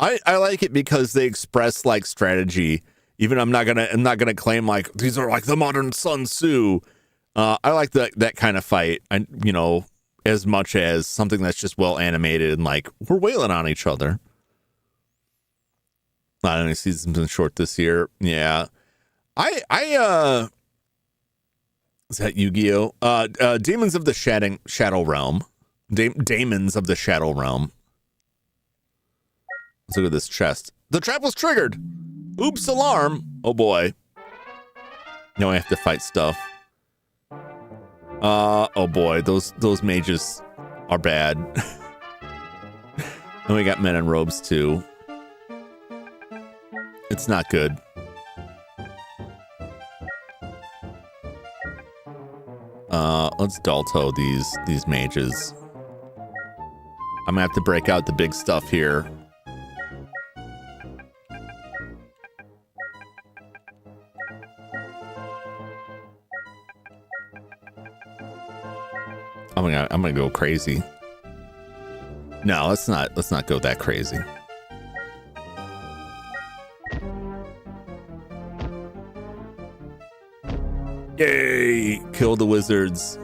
I like it because they express like strategy. Even I'm not gonna claim like these are like the modern Sun Tzu. I like that kind of fight. As much as something that's just well animated and like we're wailing on each other. Not any season's been short this year. Yeah. Is that Yu-Gi-Oh? Demons of the Shadow Realm. Daemons of the Shadow Realm. Let's look at this chest. The trap was triggered. Oops, alarm. Oh boy. Now I have to fight stuff. Oh boy, those mages are bad. And we got men in robes too. It's not good. Let's Dalto these mages. I'm gonna have to break out the big stuff here. I'm gonna go crazy. No, let's not go that crazy. Yay! Kill the wizards.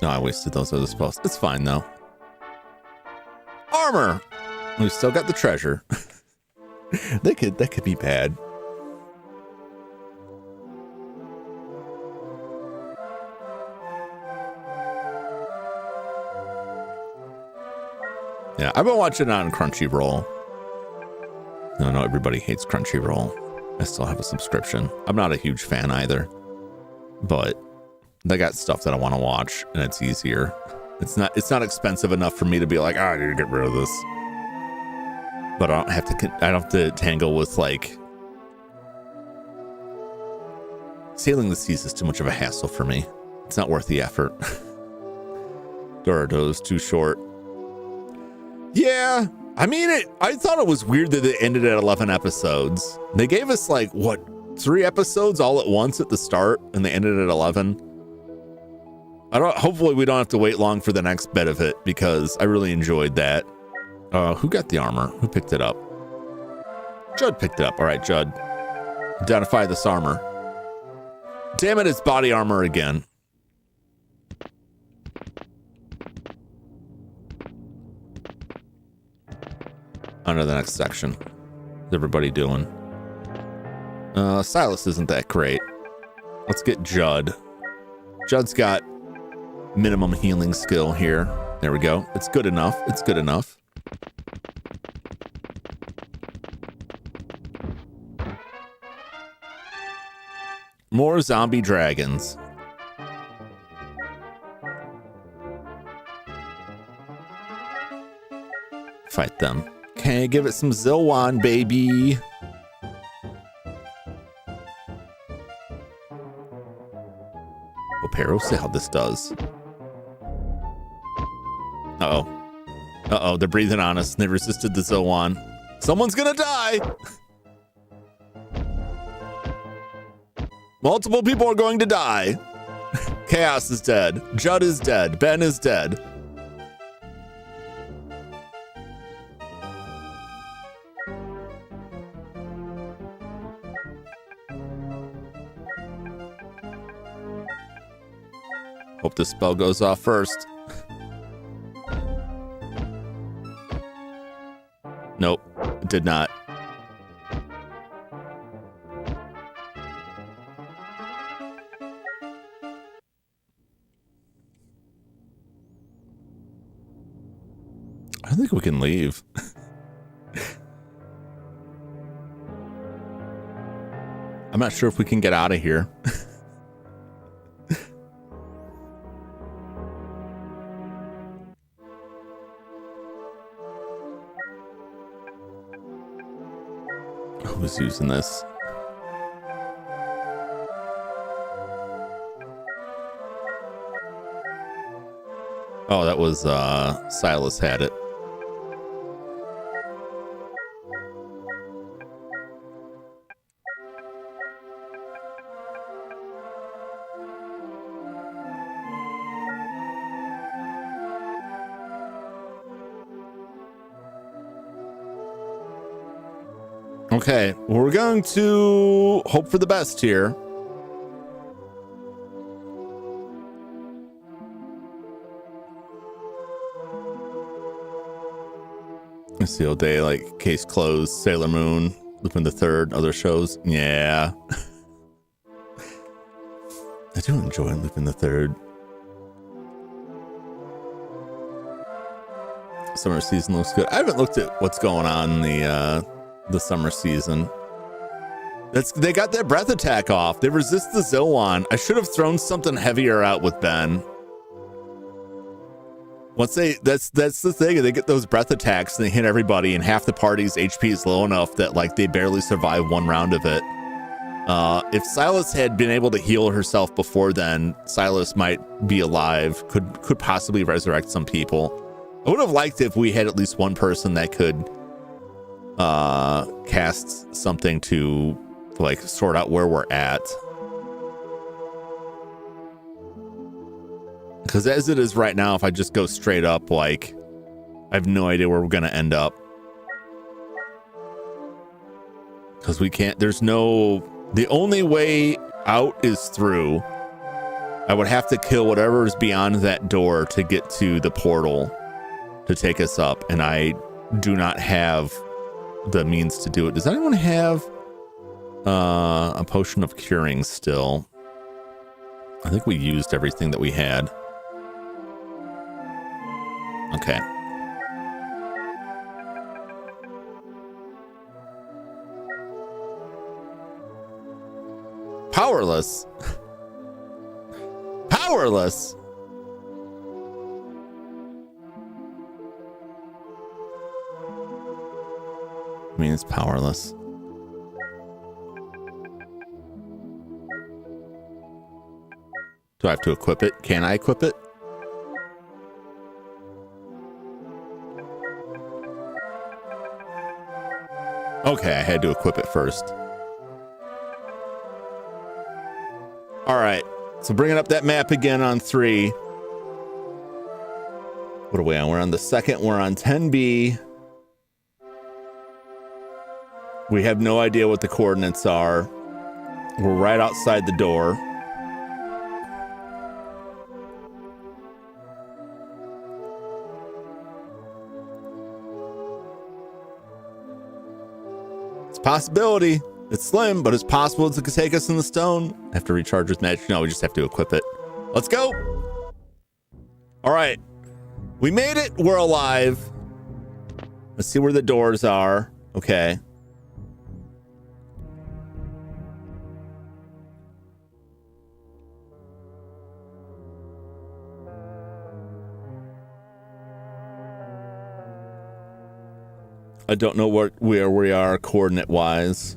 No, I wasted those other spells. It's fine though. Armor. We still got the treasure. that could be bad. Yeah, I've been watching it on Crunchyroll. I know everybody hates Crunchyroll. I still have a subscription. I'm not a huge fan either, but they got stuff that I want to watch, and it's easier. It's not expensive enough for me to be like, I need to get rid of this. But I don't have to tangle with like sailing the seas is too much of a hassle for me. It's not worth the effort. Dorado's too short. Yeah, I mean I thought it was weird that it ended at 11 episodes. They gave us like what, 3 episodes all at once at the start, and they ended at 11. Hopefully we don't have to wait long for the next bit of it, because I really enjoyed that. Who got the armor? Who picked it up? Judd picked it up. All right, Judd. Identify this armor. Damn it, it's body armor again. Under the next section. What's everybody doing? Silas isn't that great. Let's get Judd. Judd's got minimum healing skill here. There we go. It's good enough. It's good enough. More zombie dragons. Fight them. Okay, give it some Zilwan, baby. Opero, see how this does. Uh-oh. Uh-oh, they're breathing on us. They resisted the Zilwan. Someone's gonna die! Multiple people are going to die. Chaos is dead. Judd is dead. Ben is dead. Hope this spell goes off first. Nope, it did not. I think we can leave. I'm not sure if we can get out of here. Who's using this? Oh, that was Silas had it. Okay, well, we're going to hope for the best here. SEO Day, like Case Closed, Sailor Moon, Lupin the Third, other shows. Yeah. I do enjoy Lupin the Third. Summer season looks good. I haven't looked at what's going on in the summer season. They got their breath attack off. They resist the Zoan. I should have thrown something heavier out with Ben. Once that's the thing. They get those breath attacks and they hit everybody, and half the party's HP is low enough that like they barely survive one round of it. If Silas had been able to heal herself before then, Silas might be alive. Could possibly resurrect some people. I would have liked if we had at least one person that could cast something to like sort out where we're at. Because as it is right now, if I just go straight up, like, I have no idea where we're going to end up. Because we can't, the only way out is through. I would have to kill whatever is beyond that door to get to the portal to take us up. And I do not have the means to do it. Does anyone have a potion of curing still? I think we used everything that we had. Okay. Powerless. Powerless. I mean, it's powerless. Do I have to equip it? Can I equip it? Okay, I had to equip it first. All right, so bringing up that map again on 3. What are we on? We're on the second. We're on 10B. We have no idea what the coordinates are. We're right outside the door. Possibility. It's slim, but it's possible it could take us in the stone. I have to recharge with magic. No, we just have to equip it. Let's go. All right. We made it. We're alive. Let's see where the doors are. Okay. I don't know where we are coordinate wise,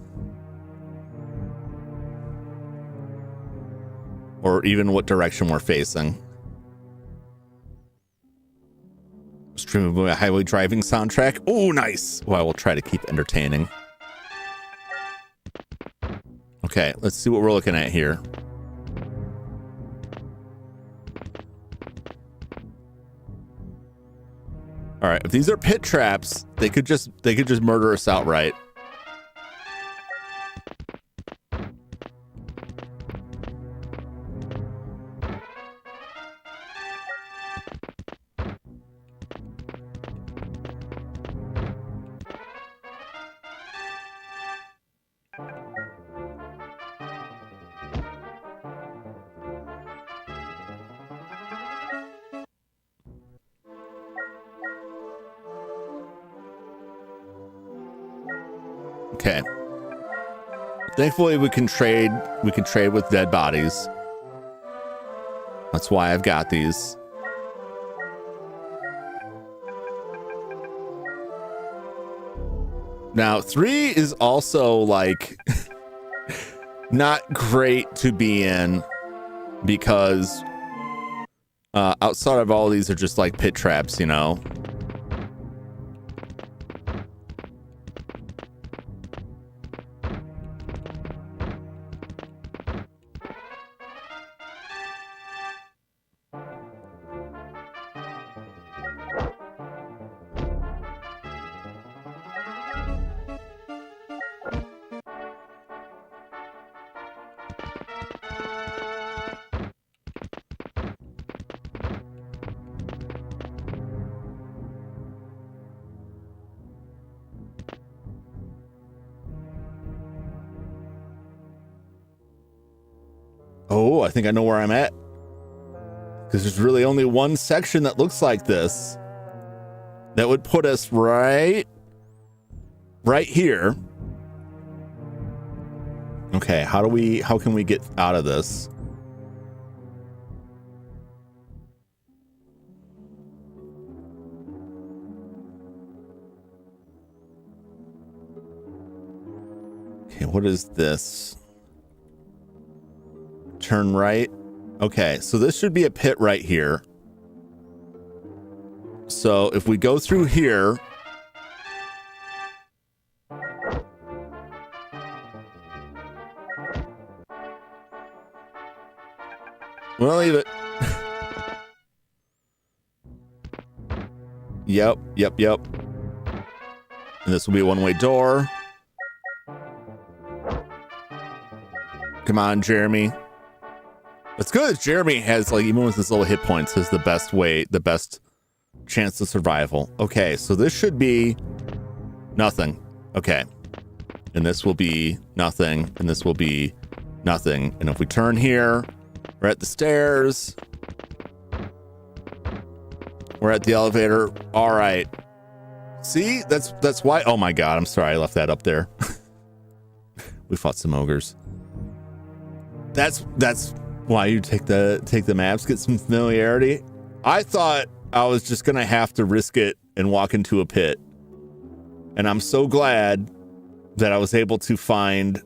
or even what direction we're facing. Streaming a highway driving soundtrack. Oh, nice. Well, I will try to keep entertaining. Okay, let's see what we're looking at here. All right, if these are pit traps, they could just murder us outright. Okay. Thankfully, we can trade with dead bodies. That's why I've got these. Now, 3 is also like not great to be in because outside of all these are just like pit traps, you know. Oh, I think I know where I'm at. Because there's really only one section that looks like this. That would put us right here. Okay, how can we get out of this? Okay, what is this? Turn right. Okay, so this should be a pit right here. So if we go through here, we'll leave it. Yep. And this will be a one-way door. Come on, Jeremy. It's good. Jeremy has, like, even with his little hit points, has the best chance of survival. Okay, so this should be nothing. Okay. And this will be nothing. And this will be nothing. And if we turn here, we're at the stairs. We're at the elevator. All right. See, that's why. Oh my God. I'm sorry. I left that up there. We fought some ogres. That's why you take the maps, get some familiarity. I thought I was just going to have to risk it and walk into a pit. And I'm so glad that I was able to find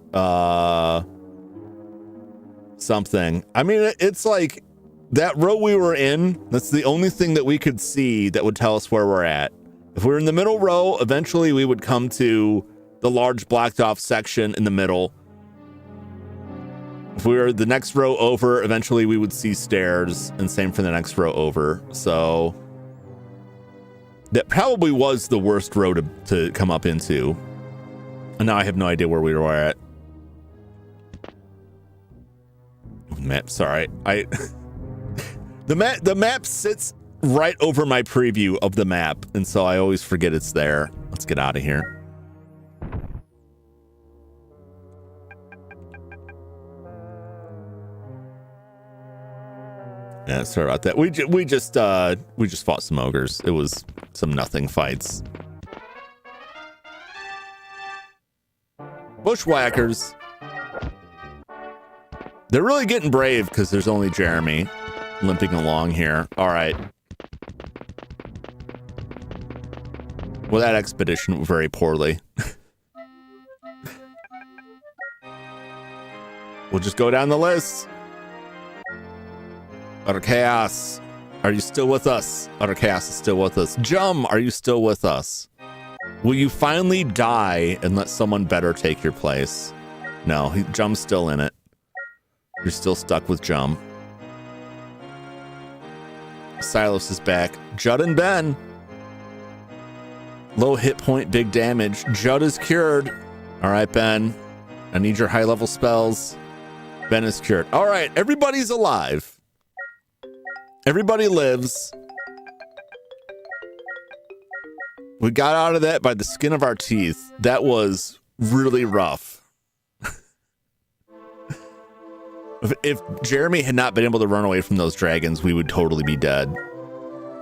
something. I mean, it's like that row we were in, that's the only thing that we could see that would tell us where we're at. If we were in the middle row, eventually we would come to the large blocked off section in the middle. If we were the next row over, eventually we would see stairs, and same for the next row over. So that probably was the worst row to come up into. And now I have no idea where we were at. Map, sorry. The map sits right over my preview of the map, and so I always forget it's there. Let's get out of here. Yeah, sorry about that. We just fought some ogres. It was some nothing fights. Bushwhackers. They're really getting brave because there's only Jeremy limping along here. All right. Well, that expedition went very poorly. We'll just go down the list. Utter Chaos, are you still with us? Utter Chaos is still with us. Jum, are you still with us? Will you finally die and let someone better take your place? No, Jum's still in it. You're still stuck with Jum. Silos is back. Judd and Ben. Low hit point, big damage. Judd is cured. All right, Ben. I need your high level spells. Ben is cured. All right, everybody's alive. Everybody lives. We got out of that by the skin of our teeth. That was really rough. If Jeremy had not been able to run away from those dragons, we would totally be dead.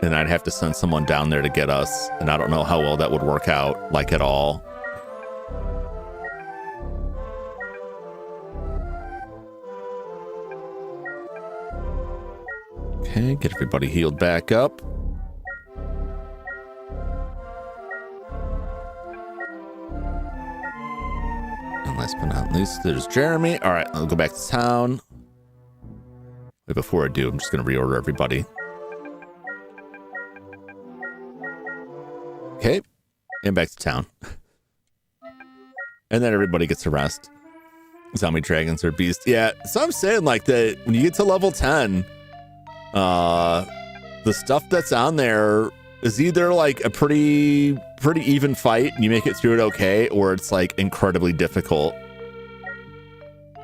And I'd have to send someone down there to get us. And I don't know how well that would work out, like at all. Okay, get everybody healed back up. And last but not least, there's Jeremy. All right, I'll go back to town. Wait, before I do, I'm just going to reorder everybody. Okay, and back to town. And then everybody gets a rest. Zombie dragons are beasts. Yeah, so I'm saying like that when you get to level 10, the stuff that's on there is either like a pretty even fight and you make it through it okay, or it's like incredibly difficult,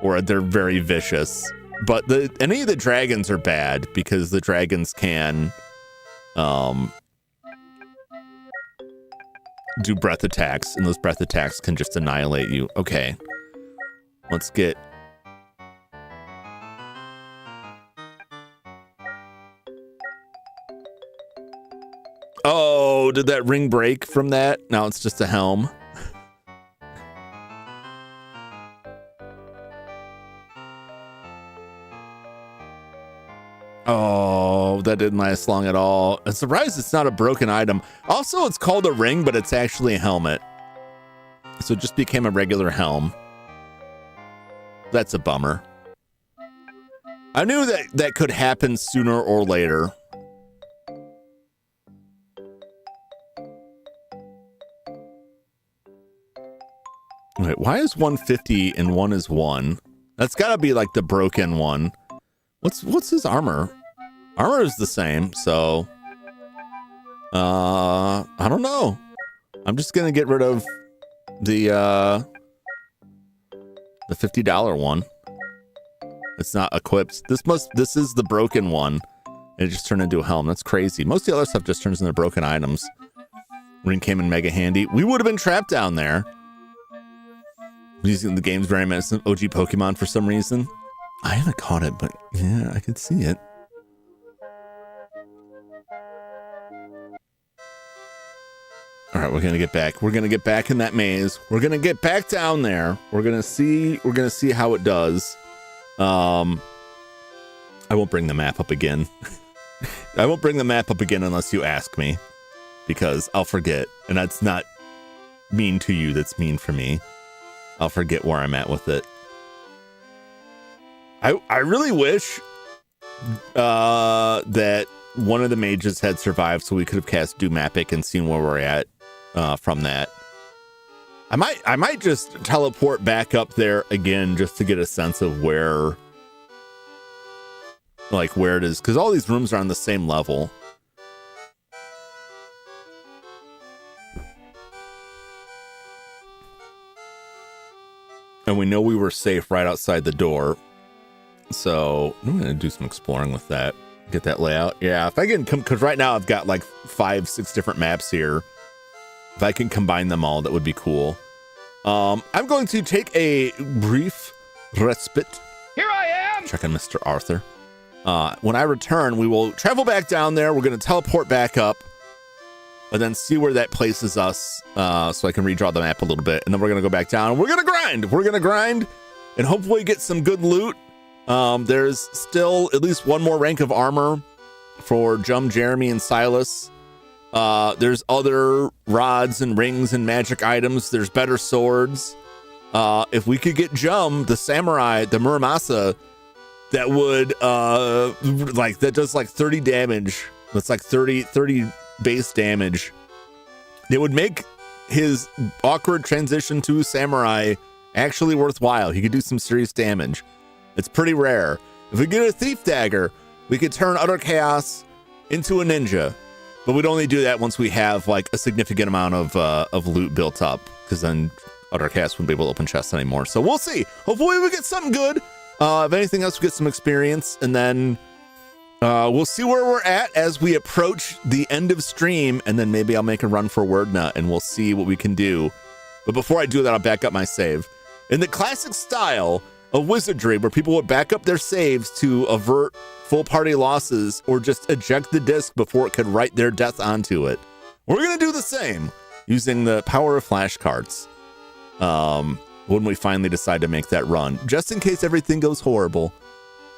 or they're very vicious. But any of the dragons are bad because the dragons can do breath attacks, and those breath attacks can just annihilate you. Okay, let's get Oh, did that ring break from that? Now it's just a helm. Oh, that didn't last long at all. I'm surprised it's not a broken item. Also, it's called a ring, but it's actually a helmet. So it just became a regular helm. That's a bummer. I knew that that could happen sooner or later. Wait, why is 150 and one is 1? That's gotta be like the broken one. What's his armor? Armor is the same, so I don't know. I'm just gonna get rid of the $50 one. It's not equipped. This is the broken one. It just turned into a helm. That's crazy. Most of the other stuff just turns into broken items. Ring came in mega handy. We would have been trapped down there. Using the game's very reminiscent of OG Pokemon for some reason. I haven't caught it, but yeah, I can see it. All right, we're gonna get back. We're gonna get back in that maze. We're gonna get back down there. We're gonna see how it does. I won't bring the map up again. I won't bring the map up again unless you ask me, because I'll forget, and that's not mean to you. That's mean for me. I'll forget where I'm at with it. I really wish that one of the mages had survived so we could have cast Doom Epic and seen where we're at from that. I might just teleport back up there again just to get a sense of where it is, because all these rooms are on the same level. And we know we were safe right outside the door. So I'm going to do some exploring with that. Get that layout. Yeah, if I can come, because right now I've got like 5-6 different maps here. If I can combine them all, that would be cool. I'm going to take a brief respite. Here I am! Check on Mr. Arthur. When I return, we will travel back down there. We're going to teleport back up. And then see where that places us, so I can redraw the map a little bit. And then we're going to go back down. And we're going to grind. We're going to grind and hopefully get some good loot. There's still at least one more rank of armor for Jum, Jeremy, and Silas. There's other rods and rings and magic items. There's better swords. If we could get Jum, the samurai, the Muramasa, that would, that does like 30 damage. That's like 30 base damage. It would make his awkward transition to samurai actually worthwhile. He could do some serious damage. It's pretty rare. If we get a thief dagger, we could turn utter chaos into a ninja, but we'd only do that once we have like a significant amount of loot built up, because then utter chaos wouldn't be able to open chests anymore. So we'll see. Hopefully we get something good. If anything else, we get some experience, and then we'll see where we're at as we approach the end of stream, and then maybe I'll make a run for Word Nut and we'll see what we can do. But before I do that, I'll back up my save. In the classic style of Wizardry, where people would back up their saves to avert full party losses or just eject the disc before it could write their death onto it, we're going to do the same using the power of flashcards when we finally decide to make that run, just in case everything goes horrible.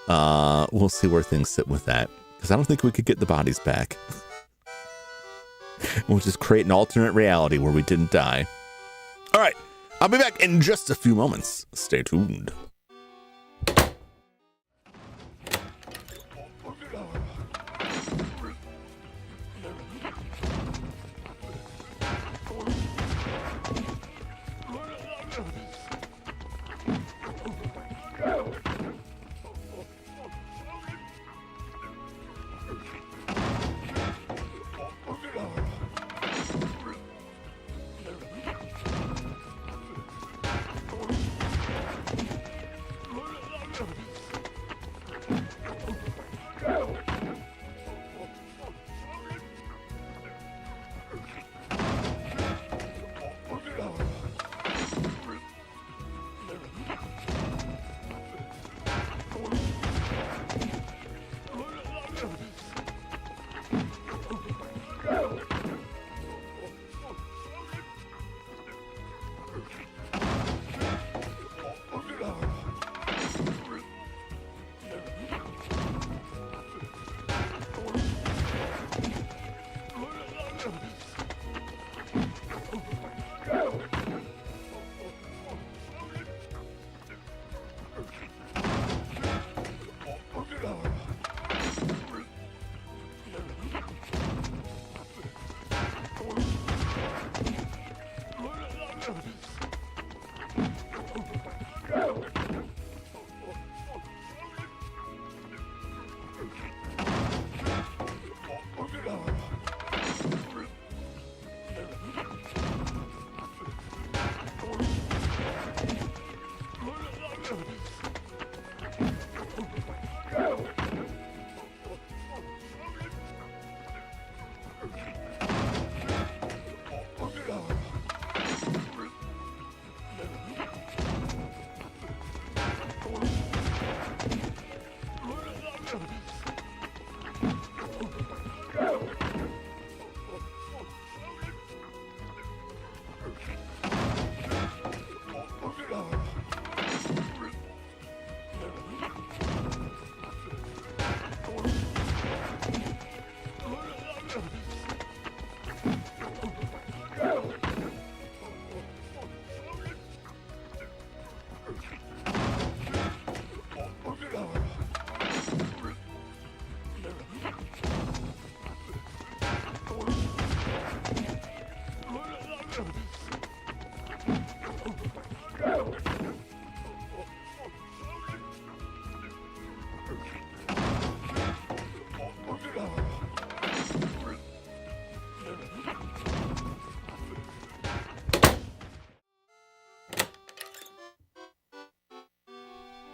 We'll see where things sit with that, because I don't think we could get the bodies back. We'll just create an alternate reality where we didn't die. All right, I'll be back in just a few moments. Stay tuned.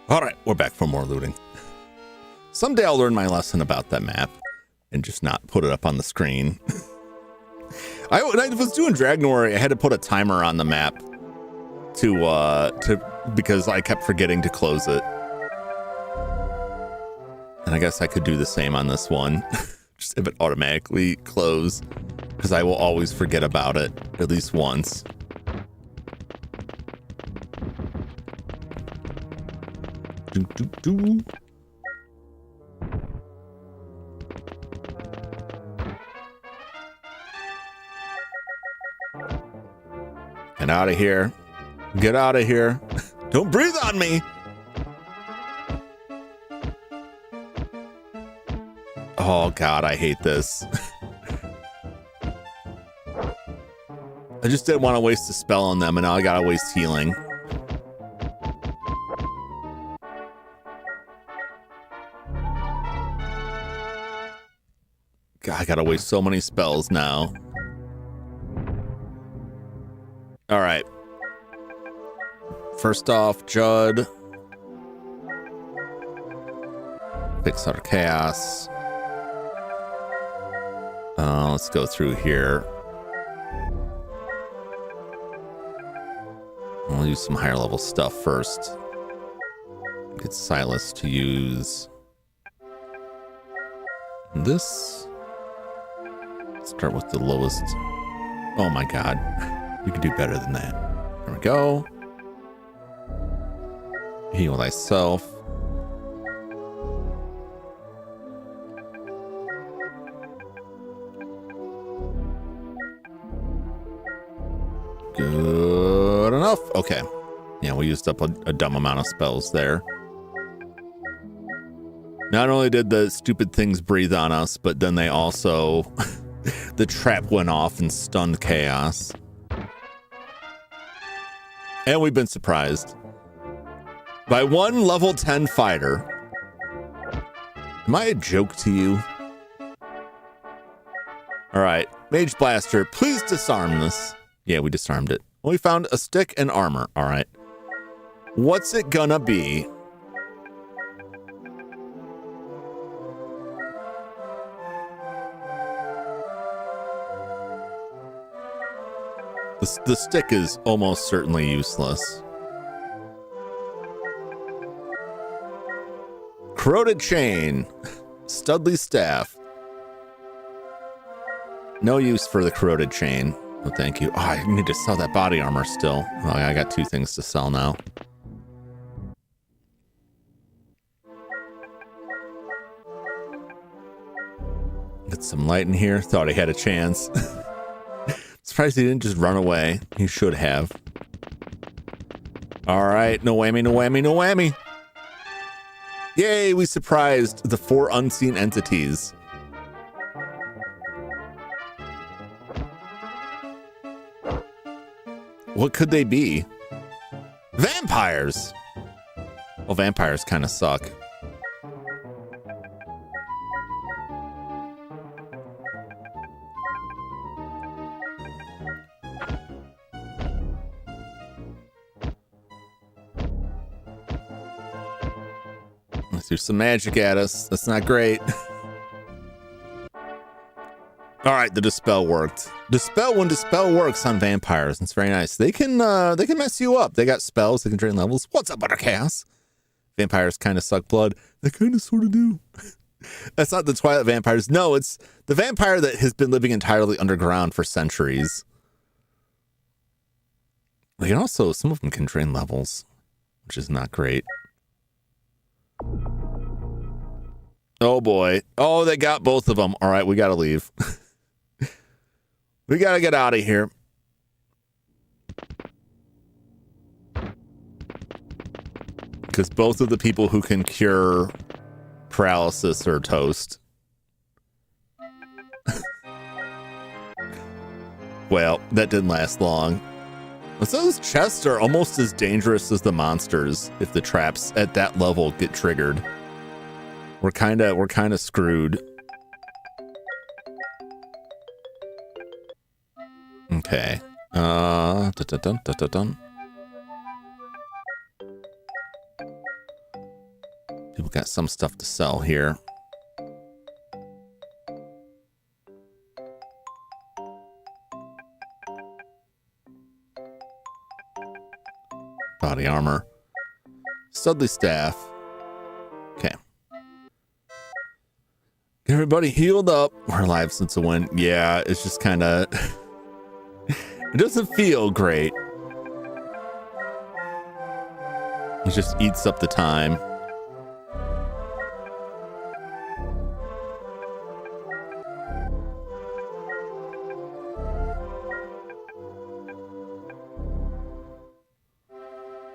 All right, we're back for more looting. Someday I'll learn my lesson about that map and just not put it up on the screen. When I was doing Dragnor, I had to put a timer on the map because I kept forgetting to close it. And I guess I could do the same on this one. Just have it automatically close, because I will always forget about it at least once. Do, do, do. Get out of here. Get out of here. Don't breathe on me. Oh, God, I hate this. I just didn't want to waste a spell on them, and now I gotta waste healing. God, I gotta waste so many spells now. All right. First off, Judd. Fix our chaos. Let's go through here. I'll use some higher level stuff first. Get Silas to use this. Start with the lowest. Oh my God. You can do better than that. There we go. Heal thyself. Good enough. Okay. Yeah, we used up a dumb amount of spells there. Not only did the stupid things breathe on us, but then they also... the trap went off and stunned chaos. And we've been surprised by one level 10 fighter. Am I a joke to you? All right, Mage Blaster, please disarm this. Yeah, we disarmed it. We found a stick and armor. All right. What's it gonna be? The stick is almost certainly useless. Corroded chain. Studley staff. No use for the corroded chain. Oh, thank you. Oh, I need to sell that body armor still. Oh, I got 2 things to sell now. Get some light in here. Thought he had a chance. Surprised he didn't just run away. He should have. All right. No whammy, no whammy, no whammy. Yay, we surprised the 4 unseen entities. What could they be? Vampires! Well, vampires kind of suck. Let's do some magic at us. That's not great. All right, the dispel worked. When dispel works on vampires, it's very nice. They can mess you up. They got spells. They can drain levels. What's up, Butterchaos? Vampires kind of suck blood. They kind of sort of do. That's not the Twilight vampires. No, it's the vampire that has been living entirely underground for centuries. They can also, some of them can drain levels, which is not great. Oh boy. Oh, they got both of them. All right, we got to leave. We got to get out of here. because both of the people who can cure paralysis are toast. Well, that didn't last long. So those chests are almost as dangerous as the monsters if the traps at that level get triggered. We're kind of screwed. Okay. Dun. People got some stuff to sell here. Body armor. Studley staff. Okay. Get everybody healed up. We're alive since the win. Yeah, it's just kind of... it doesn't feel great. It just eats up the time.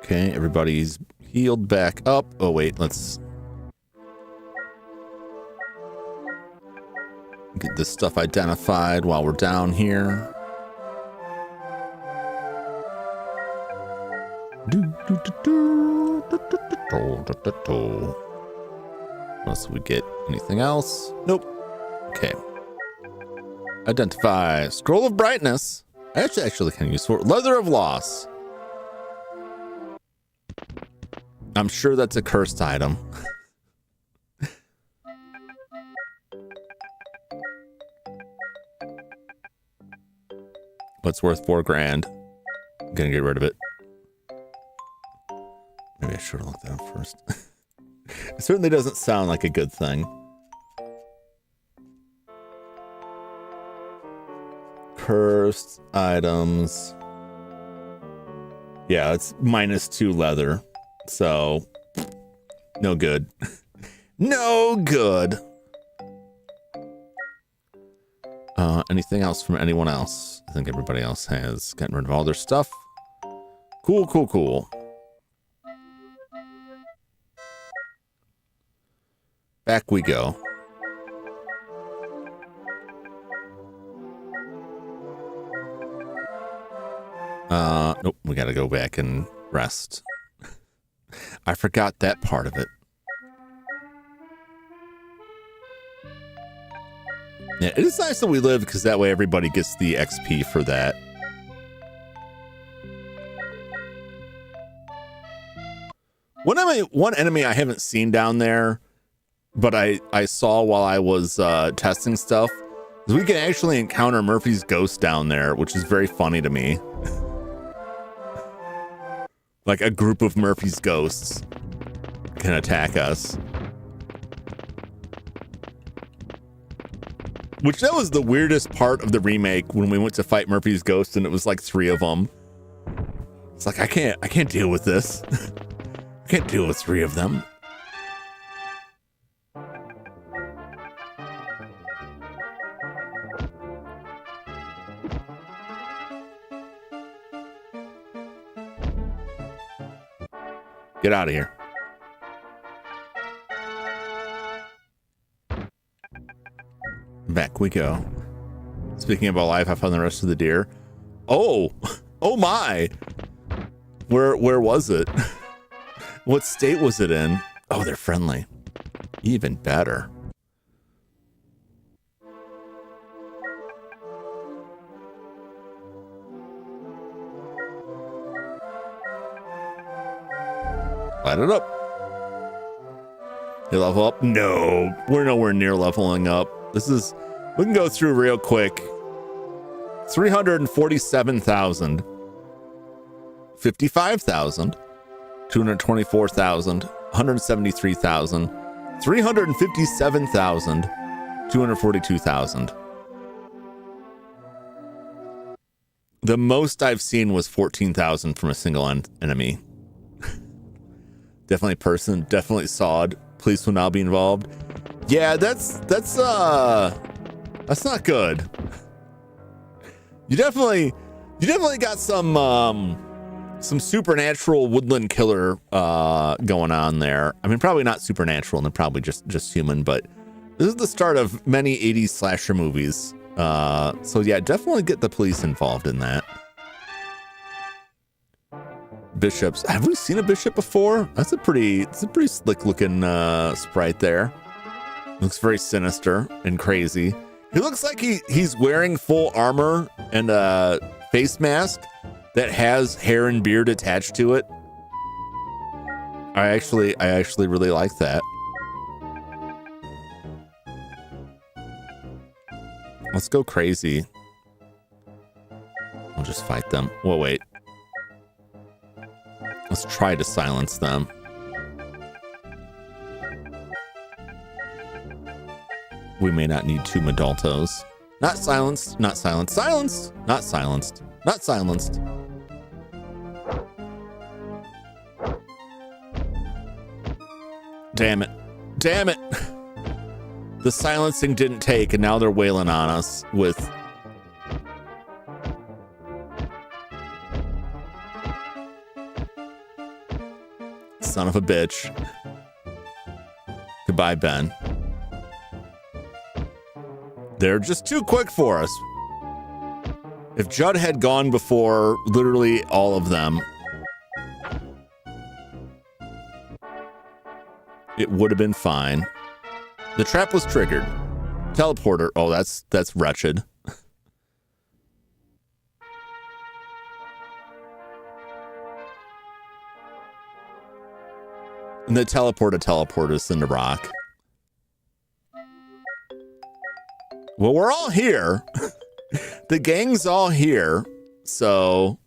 Okay, everybody's healed back up. Oh, wait, let's get this stuff identified while we're down here. Unless we get anything else. Nope. Okay. Identify. Scroll of brightness. Actually can use for leather of loss. I'm sure that's a cursed item. But it's worth $4,000. I'm gonna get rid of it. Maybe I should have looked that up first. It certainly doesn't sound like a good thing. Cursed items. Yeah, it's -2 leather. So, no good. No good. Anything else from anyone else? I think everybody else has gotten rid of all their stuff. Cool. Back we go. Nope, we gotta go back and rest. I forgot that part of it. Yeah, it is nice that we live because that way everybody gets the XP for that. One enemy I haven't seen down there, but I saw while I was testing stuff, is we can actually encounter Murphy's ghost down there, which is very funny to me. Like a group of Murphy's ghosts can attack us. Which that was the weirdest part of the remake when we went to fight Murphy's ghost and it was like 3 of them. It's like I can't deal with this. I can't deal with 3 of them. Get out of here. Back we go. Speaking about life, I found the rest of the deer. Oh my. Where was it? What state was it in? Oh, they're friendly. Even better. Light it up. You level up? No, we're nowhere near leveling up. We can go through real quick. 347,000. 55,000. 224,000. 173,000. 357,000. 242,000. The most I've seen was 14,000 from a single enemy. Definitely person, definitely sawed. Police will now be involved. Yeah, that's not good. You definitely got some some supernatural woodland killer going on there. I mean, probably not supernatural, and they're probably just human, but this is the start of many 80s slasher movies. So yeah, definitely get the police involved in that. Bishops. Have we seen a bishop before? It's a pretty slick looking sprite there. Looks very sinister and crazy. He looks like he's wearing full armor and a face mask that has hair and beard attached to it. I actually really like that. Let's go crazy. I'll just fight them. Whoa, wait. Let's try to silence them. We may not need two Madaltos. Not silenced, not silenced, silenced, not silenced, not silenced. Damn it. Damn it. The silencing didn't take, and now they're wailing on us with... Son of a bitch. Goodbye, Ben. They're just too quick for us. If Judd had gone before literally all of them, it would have been fine. The trap was triggered. Teleporter. Oh, that's wretched. And the teleport us into rock. Well, we're all here. The gang's all here. So,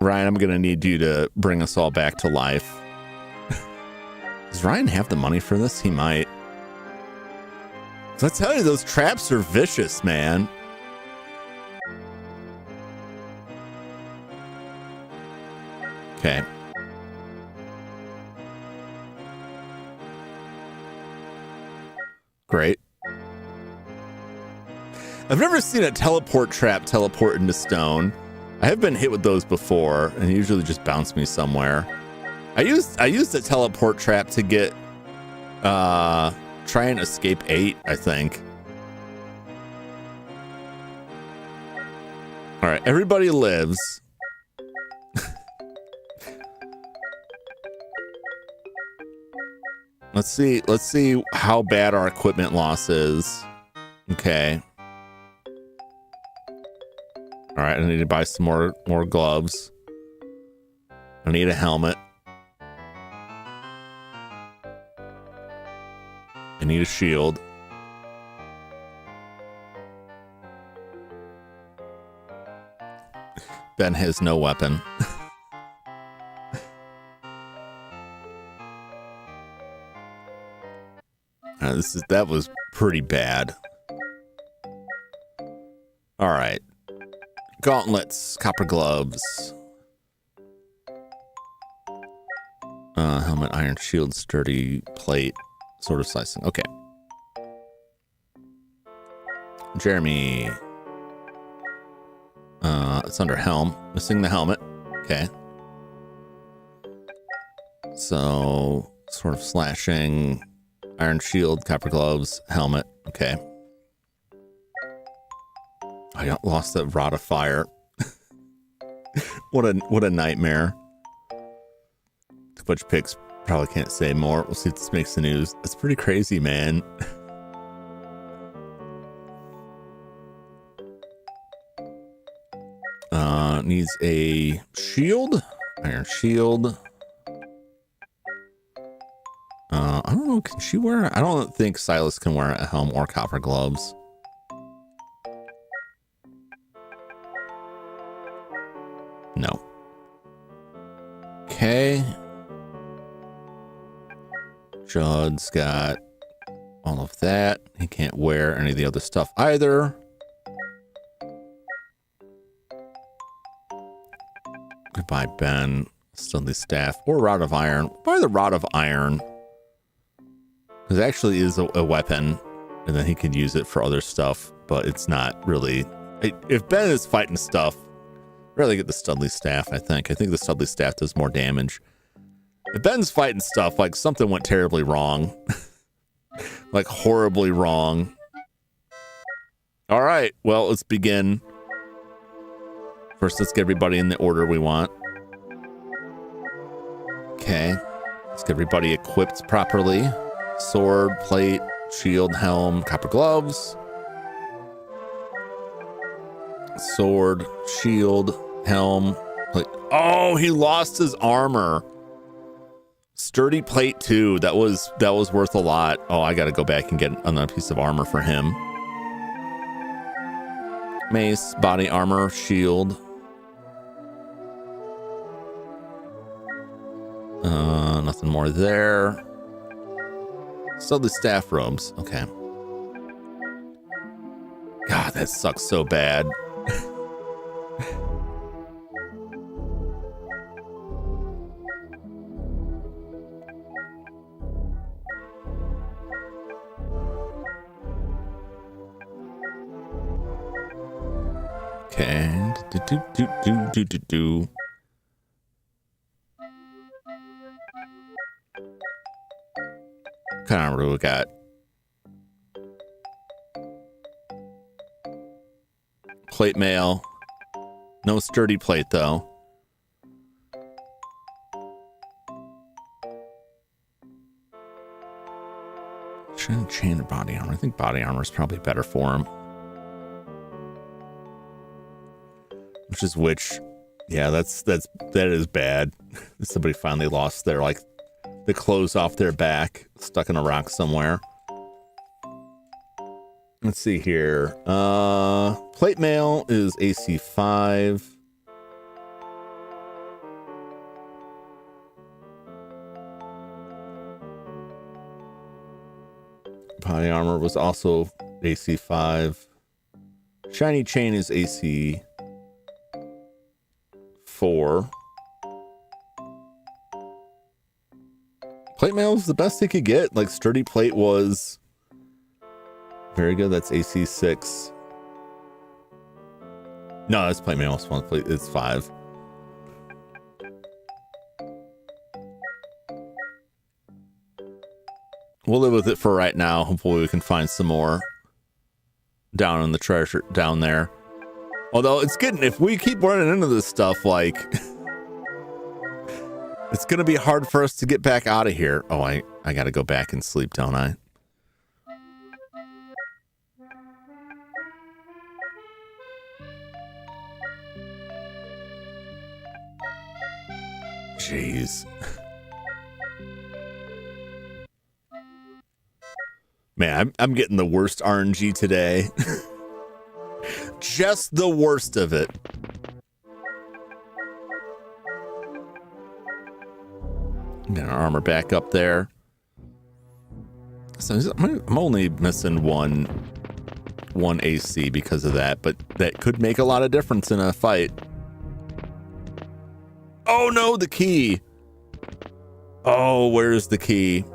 Ryan, I'm going to need you to bring us all back to life. Does Ryan have the money for this? He might. So I tell you, those traps are vicious, man. Okay. Great. I've never seen a teleport trap teleport into stone. I have been hit with those before, and usually just bounce me somewhere. I used the teleport trap to get try and escape 8, I think. All right, everybody lives. Let's see how bad our equipment loss is. Okay. All right, I need to buy some more gloves. I need a helmet. I need a shield. Ben has no weapon. That was pretty bad. All right. Gauntlets, copper gloves. Helmet, iron shield, sturdy plate, sword of slicing. Okay. Jeremy. It's under helm. Missing the helmet. Okay. So, sort of slashing. Iron shield, copper gloves, helmet. Okay. I lost that rod of fire. What a nightmare. Twitch picks probably can't say more. We'll see if this makes the news. It's pretty crazy, man. Needs a shield. Iron shield. I don't know. Can she wear? I don't think Silas can wear a helm or copper gloves. No. Okay. Judd's got all of that. He can't wear any of the other stuff either. Goodbye, Ben. Still the staff or rod of iron. Buy the rod of iron. Because it actually is a weapon, and then he could use it for other stuff, but it's not really If Ben is fighting stuff, rather get the Studley staff, I think. I think the Studley staff does more damage. If Ben's fighting stuff, like something went terribly wrong. Like horribly wrong. All right, well, let's begin. First, let's get everybody in the order we want. Okay, let's get everybody equipped properly. Sword, plate, shield, helm, copper gloves. Sword, shield, helm, plate. Oh, he lost his armor. Sturdy plate too. That was worth a lot. Oh, I got to go back and get another piece of armor for him. Mace, body armor, shield. Nothing more there. Still the staff robes. Okay. God, that sucks so bad. Okay. Do. Kind of we got. Plate mail. No sturdy plate though. Shouldn't chain or body armor. I think body armor is probably better for him. Which, yeah, that is bad. Somebody finally lost their the clothes off their back, stuck in a rock somewhere. Let's see here. Plate mail is AC 5. Body armor was also AC 5. Shiny chain is AC 4. Plate mail is the best he could get. Like sturdy plate was very good. That's AC 6. No, that's plate mail. It's 5. We'll live with it for right now. Hopefully we can find some more down in the treasure down there. Although it's getting, if we keep running into this stuff, like it's going to be hard for us to get back out of here. Oh, I got to go back and sleep, don't I? Jeez. Man, I'm getting the worst RNG today. Just the worst of it. Get our armor back up there. So I'm only missing one AC because of that, but that could make a lot of difference in a fight. Oh no, the key. Oh, where's the key?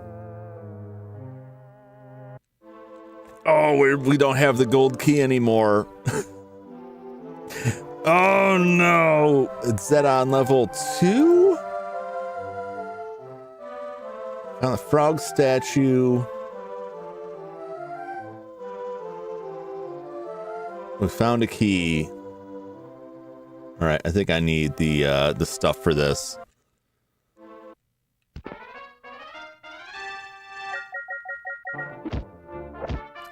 Oh, we don't have the gold key anymore. Oh no. Is that on level 2? Found the frog statue. We found a key. All right, I think I need the stuff for this.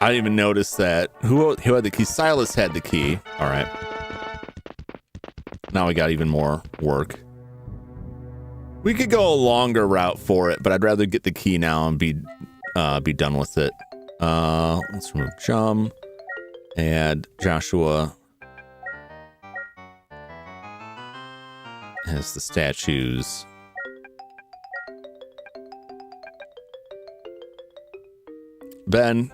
I didn't even notice that. Who had the key? Silas had the key. All right. Now we got even more work. We could go a longer route for it, but I'd rather get the key now and be done with it. Let's remove Jum. Add Joshua. Has the statues. Ben,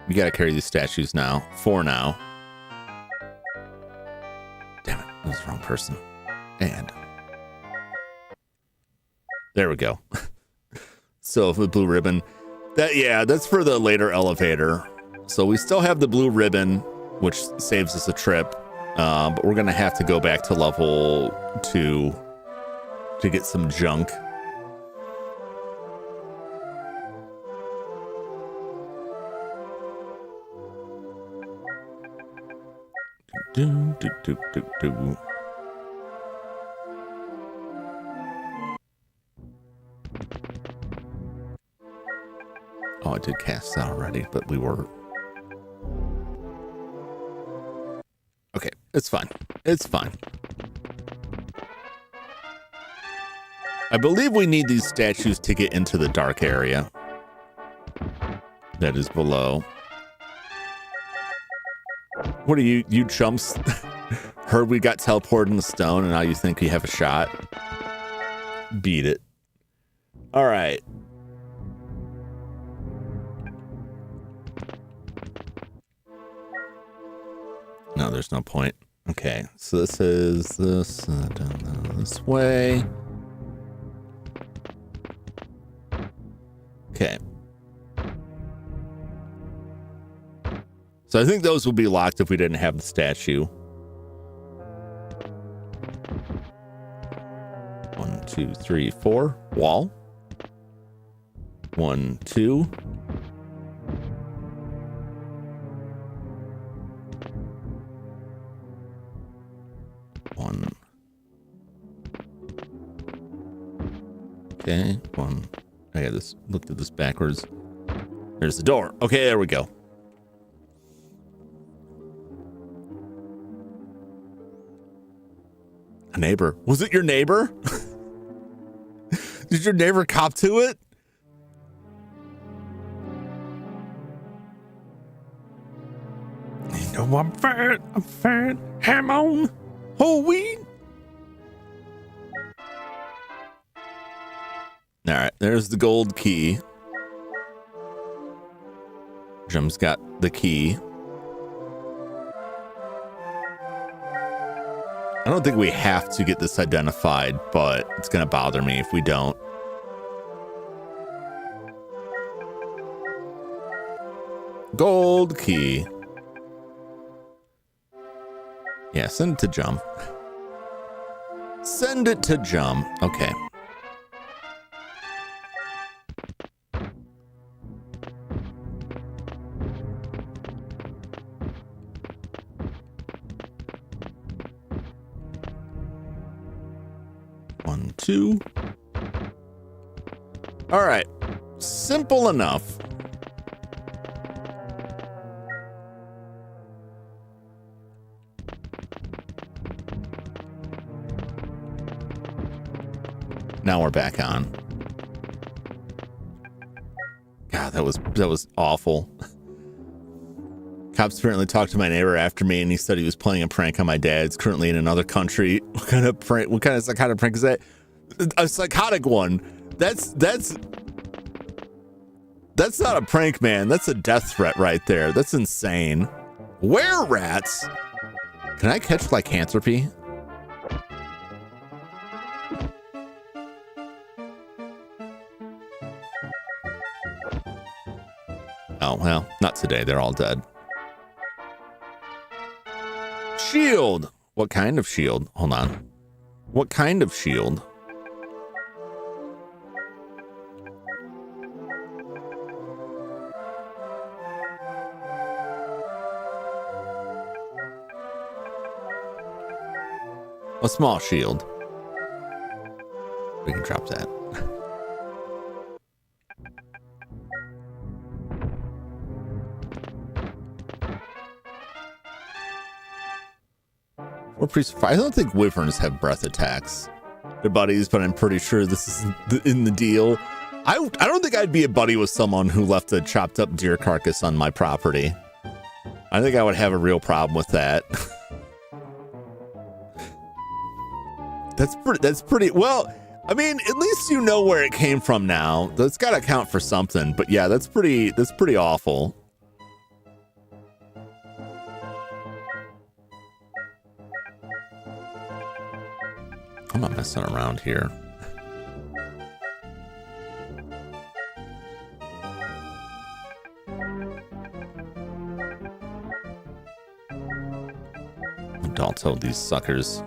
you gotta carry these statues now. 4 now. Damn it, that was the wrong person. And there we go. So the blue ribbon. That's for the later elevator. So we still have the blue ribbon. which saves us a trip. But we're going to have to go back to level 2 to get some junk. Do, do, do, do, do. Oh, I did cast that already, but we were... Okay, it's fine. It's fine. I believe we need these statues to get into the dark area that is below. What are you chumps? Heard we got teleported in the stone and now you think you have a shot? Beat it. All right. No, there's no point. Okay, so this is this down this way. Okay. So I think those would be locked if we didn't have the statue. 1, 2, 3, 4. Wall. 1, 2. 1. Okay, 1. I got this. Looked at this backwards. There's the door. Okay, there we go. A neighbor. Was it your neighbor? Did your neighbor cop to it? You know I'm fat. I'm fat. Ham on. Whole wheat. All right, there's the gold key. Jum's got the key. I don't think we have to get this identified, but it's going to bother me if we don't. Gold key. Yeah, send it to Jum. Send it to Jum. Okay. One, two. All right. Simple enough. Now we're back on. God, that was awful. Cops apparently talked to my neighbor after me, and he said he was playing a prank on my dad. He's currently in another country. What kind of prank? What kind of psychotic prank is that? A psychotic one. That's not a prank, man. That's a death threat right there. That's insane. Where rats? Can I catch lycanthropy? Oh, well, not today. They're all dead. Shield. What kind of shield? Hold on. What kind of shield? A small shield. We can drop that. I don't think wyverns have breath attacks. They're buddies, but I'm pretty sure this is in the deal. I don't think I'd be a buddy with someone who left a chopped up deer carcass on my property. I think I would have a real problem with that. That's pretty well. I mean, at least you know where it came from now. That's got to count for something. But yeah, that's pretty awful. I'm not messing around here. tell these suckers.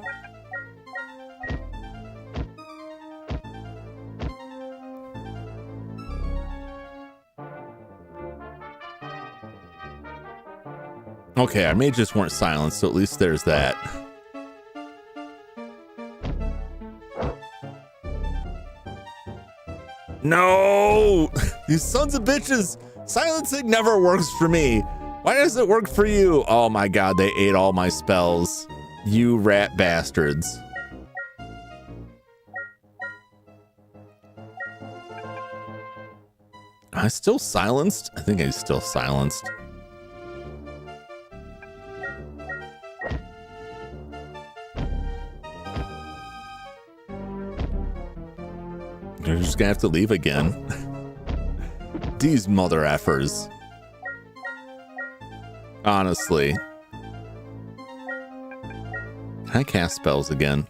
Okay, our mages weren't silenced, so at least there's that. No! These sons of bitches! Silencing never works for me. Why does it work for you? Oh my god, they ate all my spells. You rat bastards. Am I still silenced? I think I'm still silenced. You're just gonna have to leave again. These mother effers. Honestly. Can I cast spells again?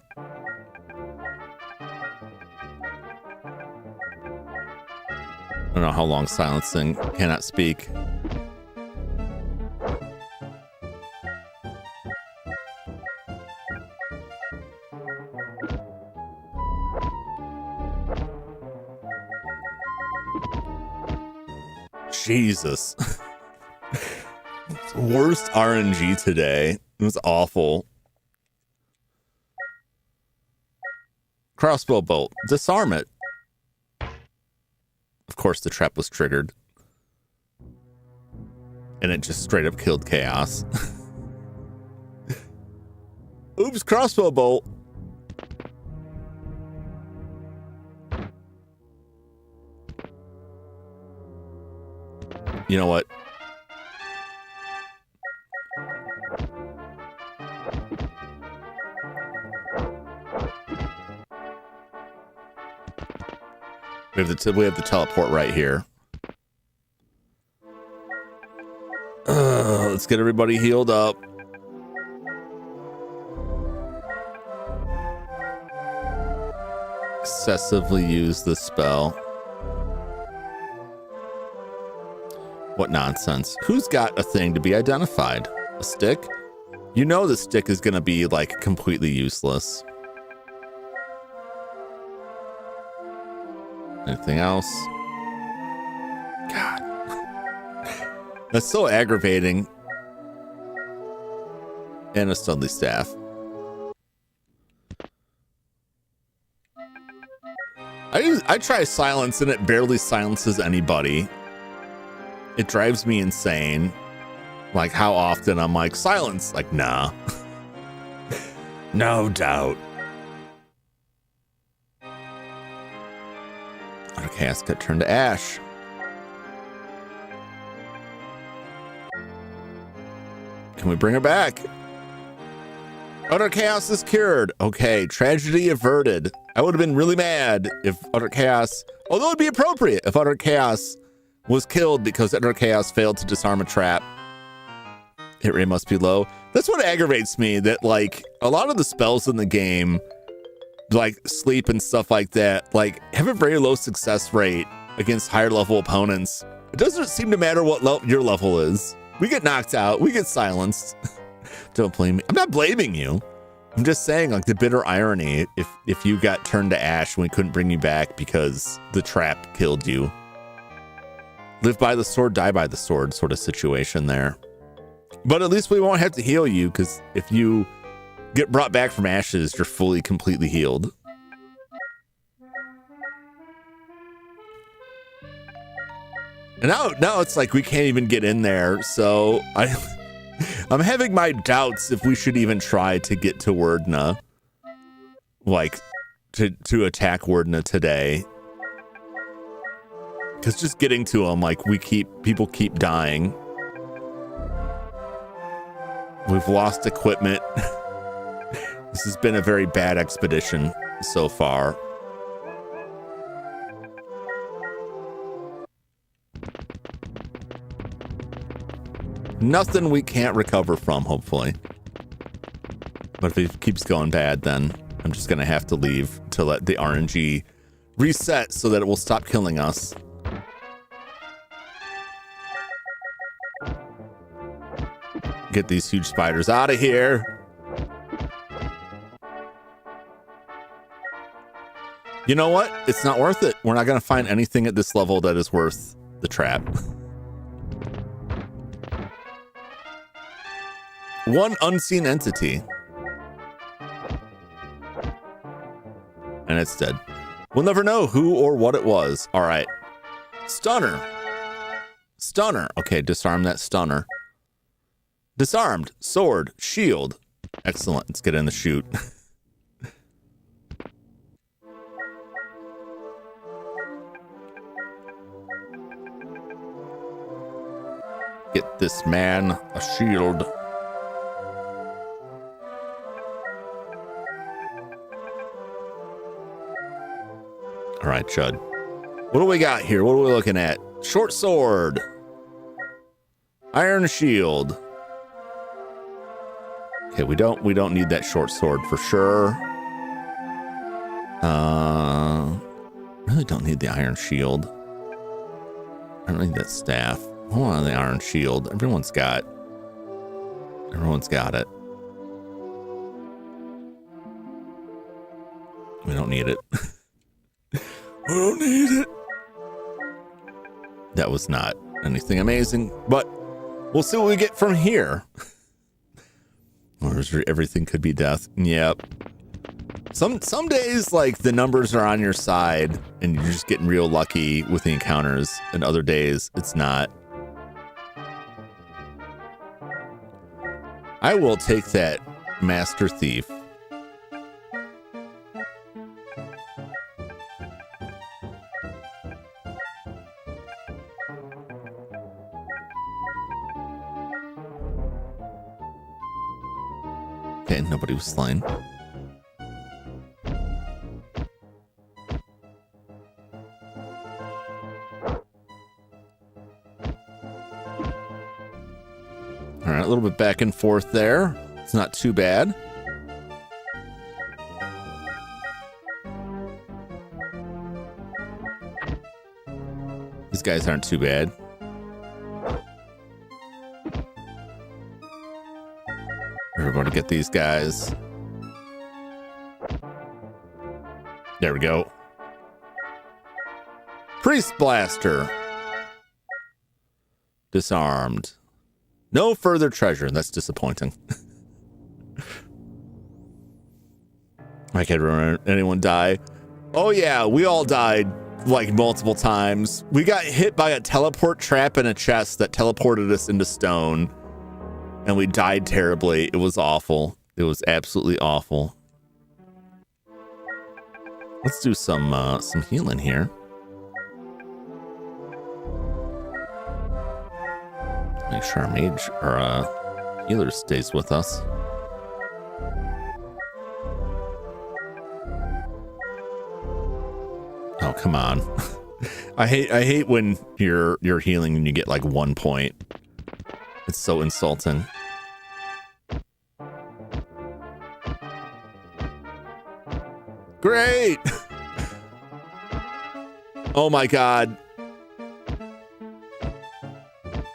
I don't know how long silencing cannot speak. Jesus. Worst RNG today. It was awful. Crossbow bolt. Disarm it. Of course, the trap was triggered. And it just straight up killed Chaos. Oops, crossbow bolt. You know what? We have the teleport right here. Let's get everybody healed up. Excessively use the spell. What nonsense. Who's got a thing to be identified? A stick? You know the stick is going to be, like, completely useless. Anything else? God. That's so aggravating. And a Studley staff. I try silence and it barely silences anybody. It drives me insane. Like how often I'm like, silence. Like, nah. No doubt. Our cast got turned to ash. Can we bring her back? Utter chaos is cured. Okay, tragedy averted. I would have been really mad if utter chaos, although it would be appropriate if utter chaos was killed because utter chaos failed to disarm a trap. Hit rate must be low. That's what aggravates me, that like a lot of the spells in the game, like sleep and stuff like that, like have a very low success rate against higher level opponents. It doesn't seem to matter what your level is. We get knocked out, we get silenced. Don't blame me. I'm not blaming you. I'm just saying, like, the bitter irony if you got turned to ash when we couldn't bring you back because the trap killed you. Live by the sword, die by the sword sort of situation there. But at least we won't have to heal you, because if you get brought back from ashes, you're fully, completely healed. And now it's like we can't even get in there, so I'm having my doubts if we should even try to get to Wordna. Like, to attack Wordna today. Because just getting to them, like, people keep dying. We've lost equipment. This has been a very bad expedition so far. Nothing we can't recover from, hopefully. But if it keeps going bad, then I'm just going to have to leave to let the RNG reset so that it will stop killing us. Get these huge spiders out of here. You know what? It's not worth it. We're not going to find anything at this level that is worth the trap. One unseen entity. And it's dead. We'll never know who or what it was. All right. Stunner. Stunner. Okay, disarm that stunner. Disarmed. Sword. Shield. Excellent. Let's get in the chute. Get this man a shield. All right, Chud. What do we got here? What are we looking at? Short sword. Iron shield. Okay, we don't need that short sword for sure. Really don't need the iron shield. I don't need that staff. Hold on, the iron shield. Everyone's got it. We don't need it. We don't need it. That was not anything amazing, but we'll see what we get from here. Or everything could be death. Yep. Some days, like, the numbers are on your side and you're just getting real lucky with the encounters, and other days it's not. I will take that Master Thief. Okay, nobody was slain. All right, a little bit back and forth there. It's not too bad. These guys aren't too bad. Everybody get these guys. There we go. Priest Blaster. Disarmed. No further treasure. That's disappointing. I can't remember anyone die. Oh yeah, we all died like multiple times. We got hit by a teleport trap in a chest that teleported us into stone. And we died terribly. It was awful. It was absolutely awful. Let's do some healing here. Make sure our mage or healer stays with us. Oh, come on. I hate when you're healing and you get like 1 point. It's so insulting. Great. Oh my God.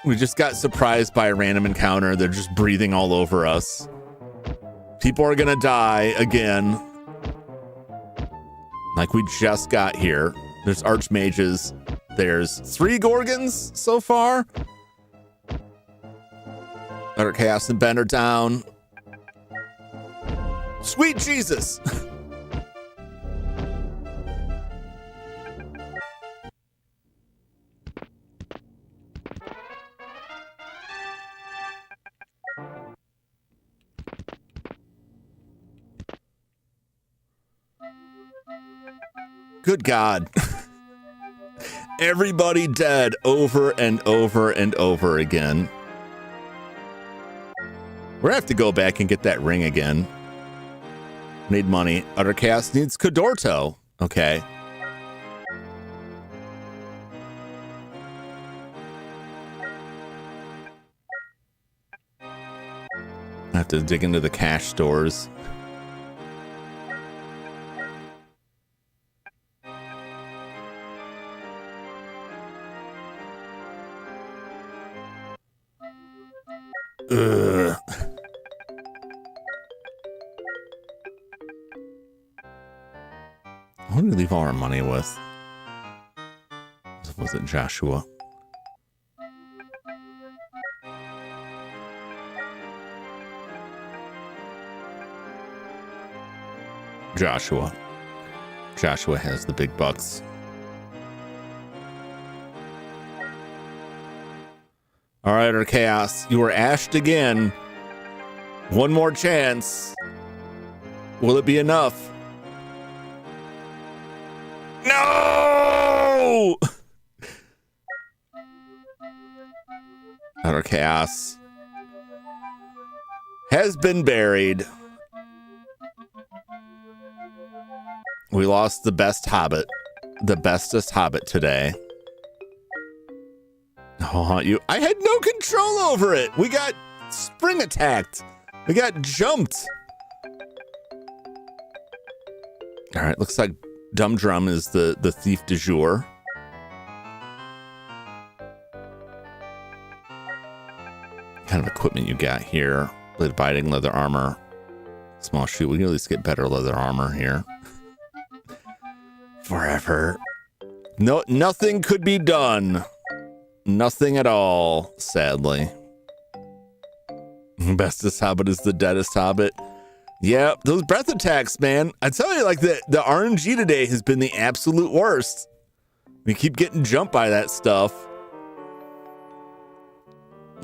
We just got surprised by a random encounter. They're just breathing all over us. People are gonna die again. Like we just got here. There's archmages. There's 3 Gorgons so far. Utter Chaos and Bender down. Sweet Jesus. Good God. Everybody dead over and over and over again. We're gonna have to go back and get that ring again. Need money. Utter Chaos needs Cadorto. Okay. I have to dig into the cash stores. Ugh. Who did we leave all our money with? Was it Joshua? Joshua. Joshua has the big bucks. All right, or Chaos, you were ashed again. One more chance. Will it be enough? No! Outer Chaos has been buried. We lost the best hobbit, the bestest hobbit today. Oh, I had no control over it. We got spring attacked. We got jumped. All right, looks like Dum Drum is the thief du jour. What kind of equipment you got here? Blade biting, leather armor, small shoe. We can at least get better leather armor here. Forever. No, nothing could be done. Nothing at all, sadly. Bestest hobbit is the deadest hobbit. Yeah, those breath attacks, man. I tell you, like, the RNG today has been the absolute worst. We keep getting jumped by that stuff.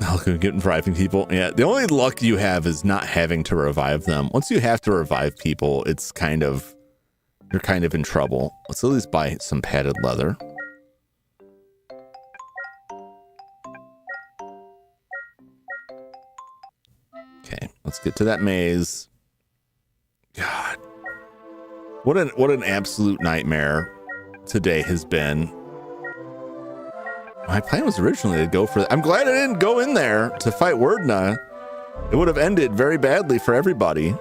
Oh, getting reviving people. Yeah, the only luck you have is not having to revive them. Once you have to revive people, it's kind of, you're kind of in trouble. Let's at least buy some padded leather. Okay, let's get to that maze. God, what an absolute nightmare today has been. My plan was originally to go for. I'm glad I didn't go in there to fight Wordna. It would have ended very badly for everybody.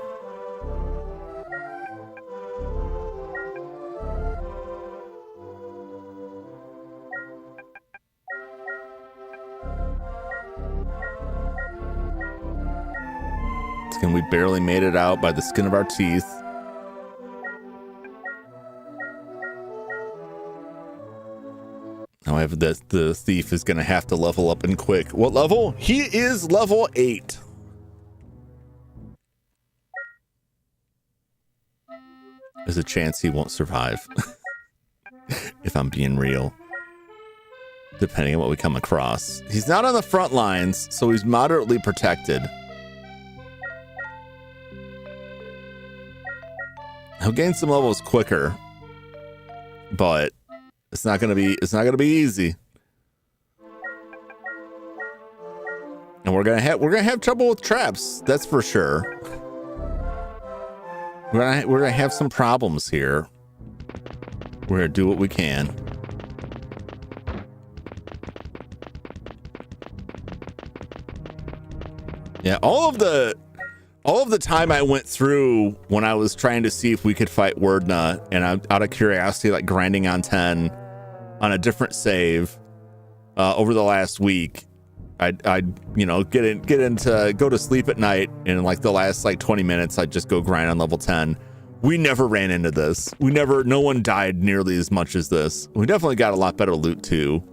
And we barely made it out by the skin of our teeth. Now I have the thief is gonna have to level up and quick. What level? He is level 8. There's a chance he won't survive. If I'm being real. Depending on what we come across. He's not on the front lines, so he's moderately protected. He'll gain some levels quicker, but it's not gonna be easy. And we're gonna have trouble with traps, that's for sure. We're gonna have some problems here. We're gonna do what we can. Yeah, all of the time I went through when I was trying to see if we could fight Wordna, and I'm out of curiosity, like grinding on 10 on a different save over the last week. I'd you know, go to sleep at night, and in like the last like 20 minutes, I'd just go grind on level 10. We never ran into this. No one died nearly as much as this. We definitely got a lot better loot too.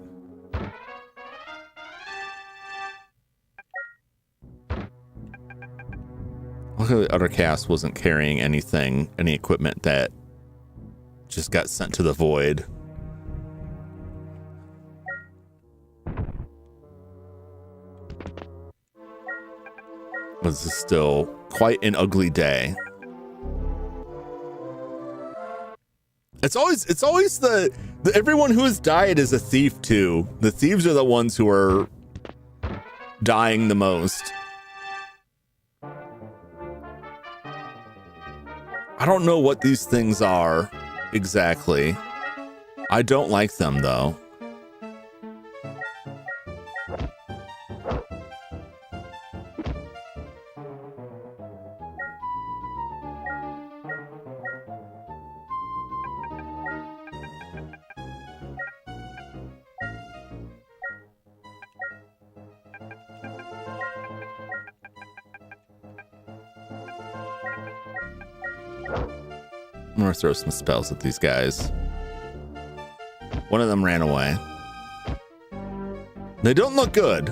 Luckily, Utter Cast wasn't carrying any equipment that just got sent to the void. But this is still quite an ugly day. It's always the everyone who has died is a thief too. The thieves are the ones who are dying the most. I don't know what these things are exactly. I don't like them though. I'm gonna throw some spells at these guys. One of them ran away. They don't look good.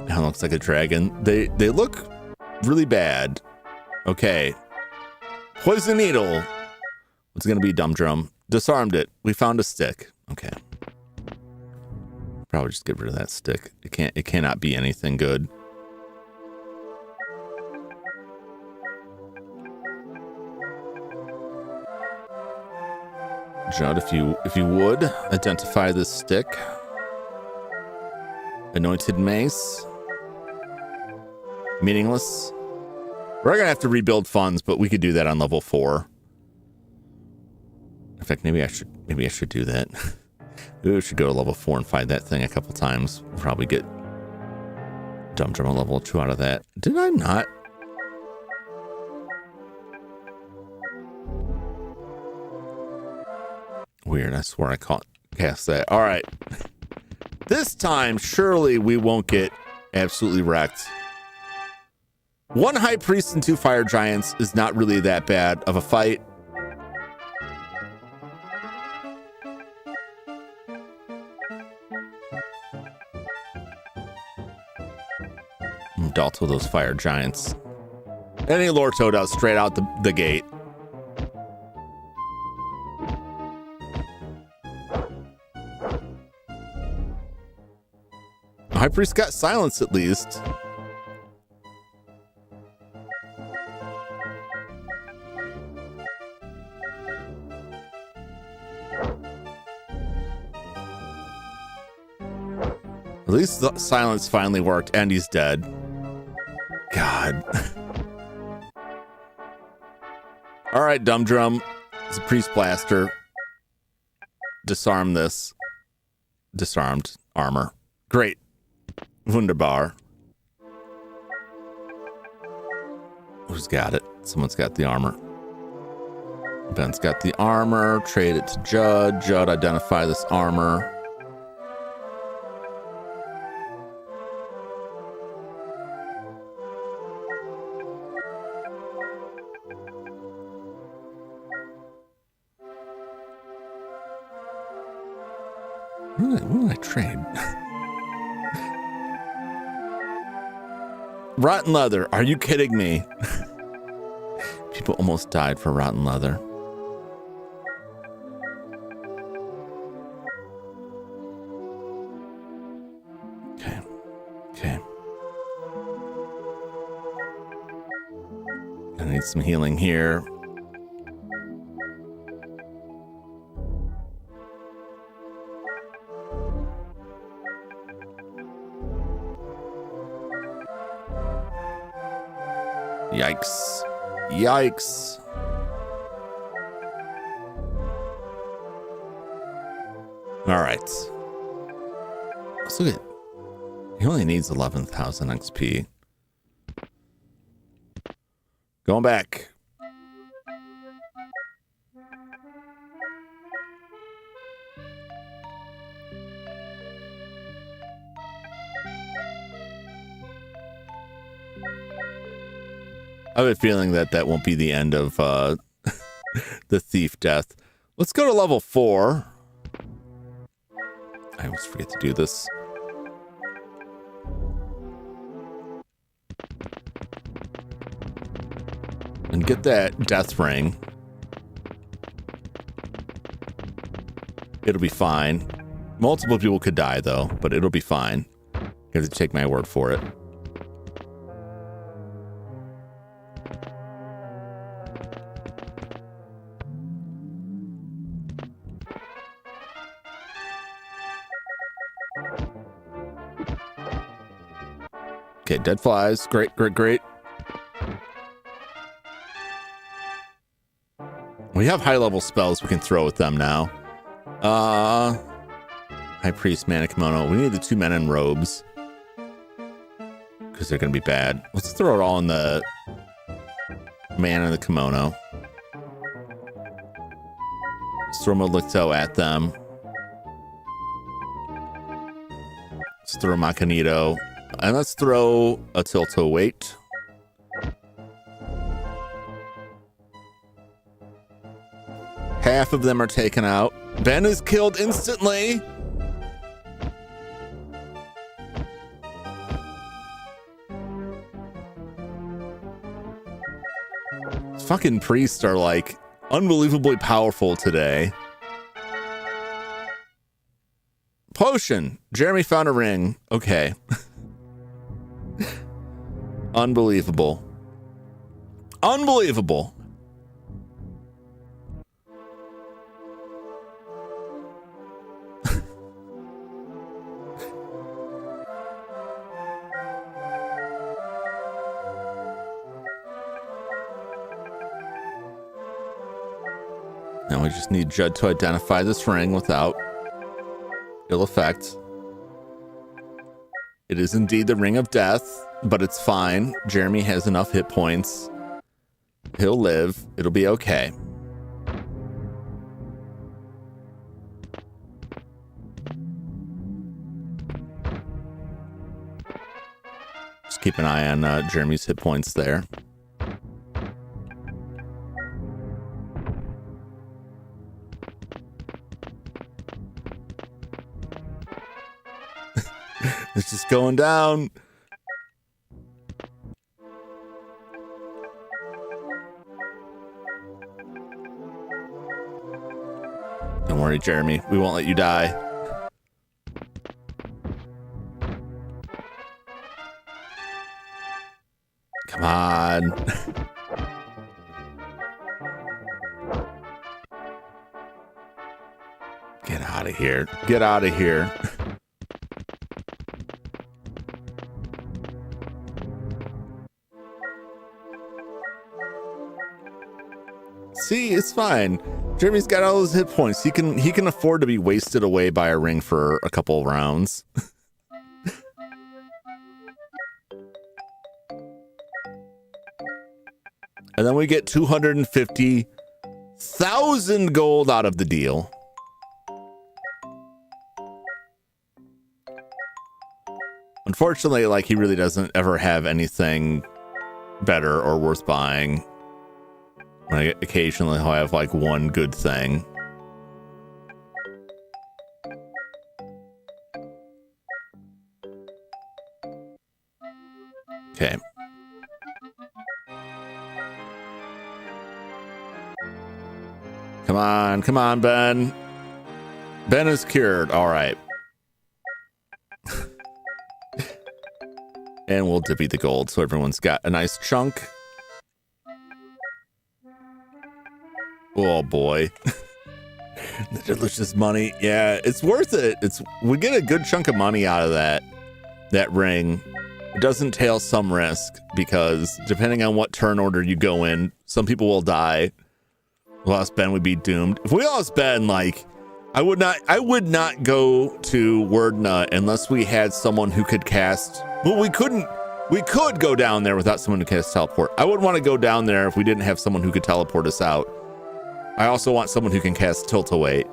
That looks like a dragon. They look really bad. Okay. Poison needle. What's gonna be Dum Drum? Disarmed it. We found a stick. Okay. Probably just get rid of that stick. It cannot be anything good. Judd, if you would identify this stick. Anointed mace. Meaningless. We're gonna have to rebuild funds, but we could do that on level 4. In fact, maybe I should do that. Maybe we should go to level 4 and find that thing a couple times. We'll probably get Dum Drum on level 2 out of that. Did I not? Weird. I swear I cast that. All right. This time, surely we won't get absolutely wrecked. 1 high priest and 2 fire giants is not really that bad of a fight. Dealt with those fire giants. And he lore toad out straight out the gate. High priest got silence at least. At least the silence finally worked, and he's dead. God. All right, Dum Drum. It's a priest blaster. Disarm this. Disarmed armor. Great. Wunderbar. Who's got it? Someone's got the armor. Ben's got the armor. Trade it to Judd. Judd, identify this armor. What did I trade? Rotten leather. Are you kidding me? People almost died for rotten leather. Okay. Okay. I need some healing here. Yikes. Yikes. All right. Let's look at... He only needs 11,000 XP. Going back. I have a feeling that won't be the end of the thief death. Let's go to level 4. I always forget to do this. And get that death ring. It'll be fine. Multiple people could die though, but it'll be fine. You have to take my word for it. Okay, dead flies. Great, great, great. We have high level spells we can throw at them now. High Priest, Mana Kimono. We need the 2 men in robes. Because they're going to be bad. Let's throw it all in the man in the kimono. Let's throw Malicto at them. Let's throw Macanito. And let's throw a Tilto Weight. Half of them are taken out. Ben is killed instantly. Fucking priests are like unbelievably powerful today. Potion. Jeremy found a ring. Okay. Unbelievable. Unbelievable. Now we just need Judd to identify this ring without ill effect. It is indeed the Ring of Death, but it's fine. Jeremy has enough hit points. He'll live. It'll be okay. Just keep an eye on Jeremy's hit points there. It's just going down. Don't worry, Jeremy. We won't let you die. Come on. Get out of here. Get out of here. See, it's fine. Jeremy's got all his hit points. He can afford to be wasted away by a ring for a couple rounds. And then we get 250,000 gold out of the deal. Unfortunately, like, he really doesn't ever have anything better or worth buying. Like, occasionally he'll have like one good thing. Okay. Come on, Ben. Ben is cured. All right. And we'll divvy the gold so everyone's got a nice chunk. Oh boy. The delicious money. Yeah, it's worth it. We get a good chunk of money out of that ring. It does entail some risk because depending on what turn order you go in, some people will die. Lost Ben would be doomed. If we lost Ben, like, I would not go to Wordna unless we had someone who could cast. Well, we could go down there without someone who can cast teleport. I wouldn't want to go down there if we didn't have someone who could teleport us out. I also want someone who can cast Tilt-A-Wait.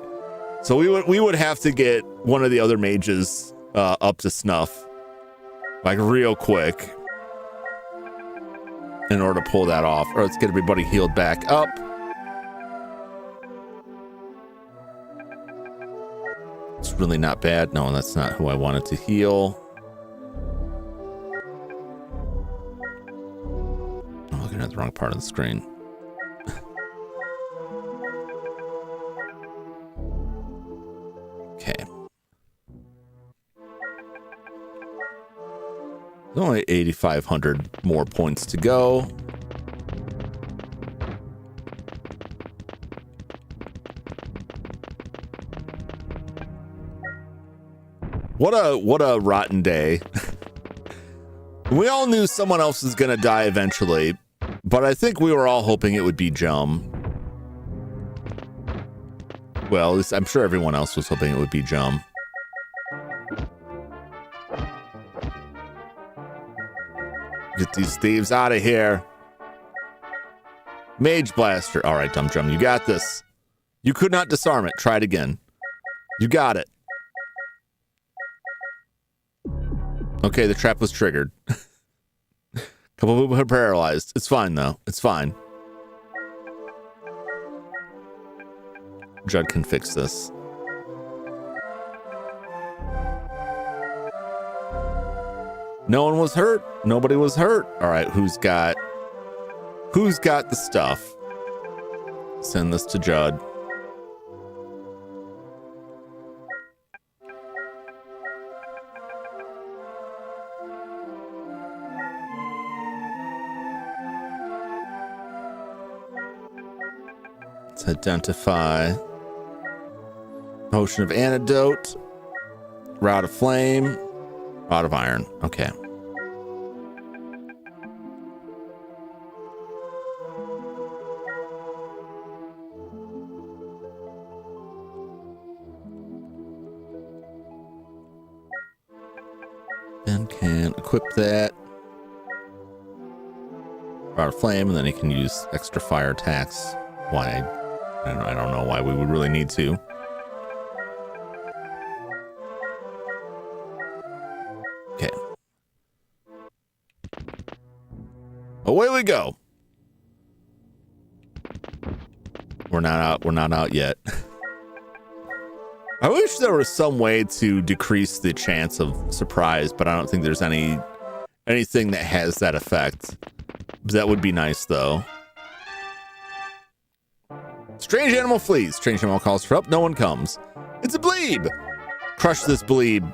So we would have to get one of the other mages up to snuff, like real quick, in order to pull that off. Or let's get everybody healed back up. It's really not bad. No, that's not who I wanted to heal. I'm looking at the wrong part of the screen. Okay. There's only 8,500 more points to go. What a rotten day. We all knew someone else was gonna die eventually, but I think we were all hoping it would be Jum. Well, at least I'm sure everyone else was hoping it would be Jum. Get these thieves out of here. Mage Blaster. All right, Dumb Jum, you got this. You could not disarm it. Try it again. You got it. Okay, the trap was triggered. Couple people are paralyzed. It's fine, though. It's fine. Judd can fix this. No one was hurt. Nobody was hurt. All right, who's got the stuff? Send this to Judd. Let's identify potion of antidote, rod of flame, rod of iron. Okay. Ben can equip that. Rod of flame, and then he can use extra fire attacks. Why? I don't know why we would really need to. Okay. Away we go. We're not out yet. I wish there was some way to decrease the chance of surprise, but I don't think there's anything that has that effect. That would be nice though. Strange animal flees. Strange animal calls for help. No one comes. It's a bleeb. Crush this bleeb.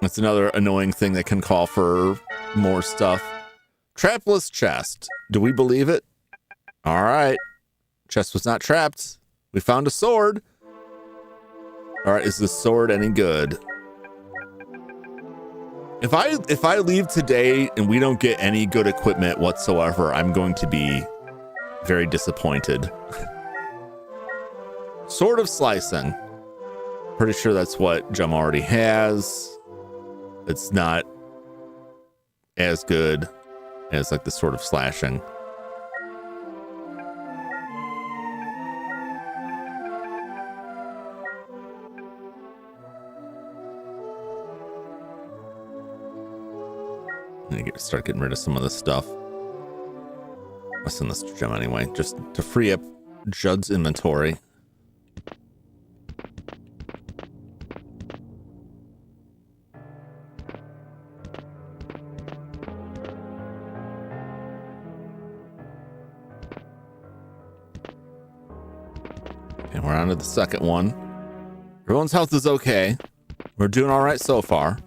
That's another annoying thing that can call for more stuff. Trapless chest. Do we believe it? All right. Chest was not trapped. We found a sword. All right. Is the sword any good? If I leave today and we don't get any good equipment whatsoever, I'm going to be very disappointed. Sword of slicing. Pretty sure that's what Jum already has. It's not as good as like the sword of slashing. I'm gonna start getting rid of some of this stuff. I'll send this to Jum anyway, just to free up Judd's inventory. Okay, we're on to the second one. Everyone's health is okay. We're doing all right so far.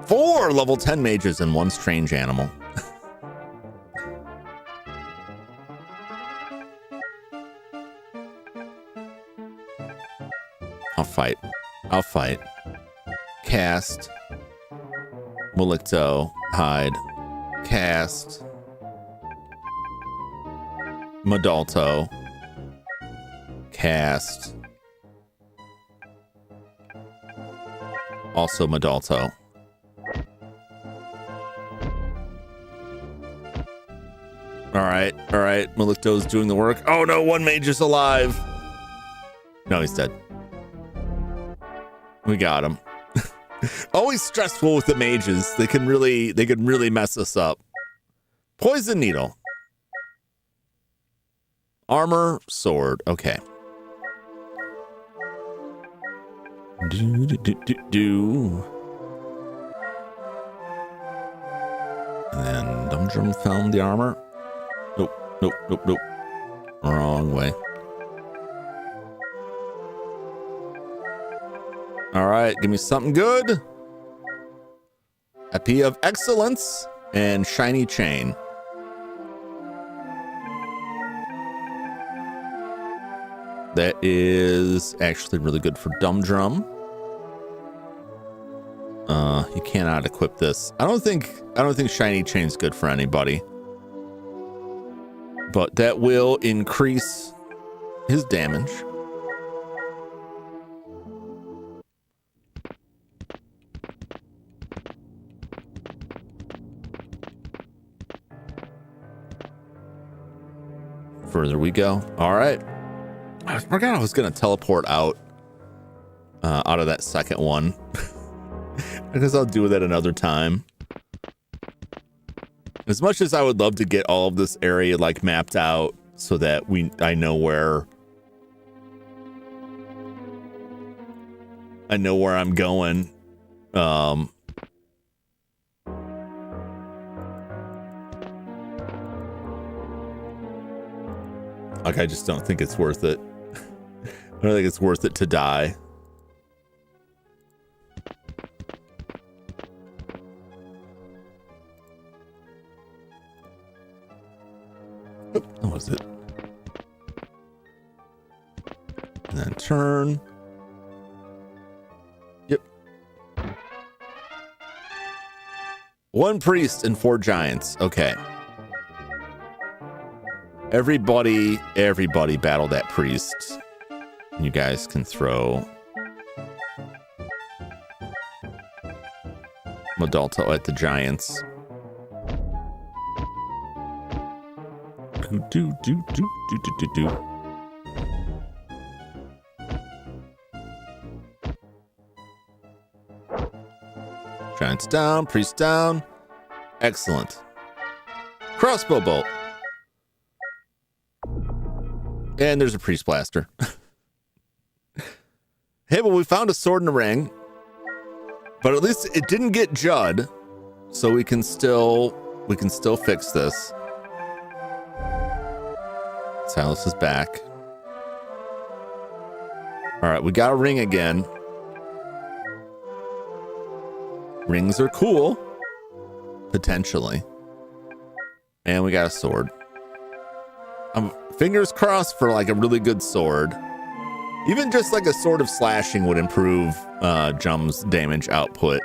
Four level 10 mages and one strange animal. I'll fight. Cast. Mulicto. Hide. Cast. Modalto. Cast. Also Modalto. All right. Malicto's doing the work. Oh no, one mage is alive. No, he's dead. We got him. Always stressful with the mages. They can really mess us up. Poison needle. Armor, sword. Okay. Do. And then Jum Jum found the armor. Nope. Wrong way. All right, give me something good. Epee of Excellence and Shiny Chain. That is actually really good for Jum Jum. You cannot equip this. I don't think Shiny Chain's good for anybody. But that will increase his damage. Further we go. All right. I forgot I was going to teleport out of that second one. I guess I'll do that another time. As much as I would love to get all of this area like mapped out so that I know where I'm going. Like I just don't think it's worth it. I don't think it's worth it to die. What was it? And then turn. Yep. 1 priest and 4 giants. Okay. Everybody battle that priest. You guys can throw Modalto at the giants. Do. Giants down, priest down. Excellent. Crossbow bolt. And there's a priest blaster. Hey, well, we found a sword and a ring. But at least it didn't get Judd. So we can still fix this. Silas is back. All right, we got a ring again. Rings are cool. Potentially. And we got a sword. Fingers crossed for like a really good sword. Even just like a sword of slashing would improve Jum's damage output.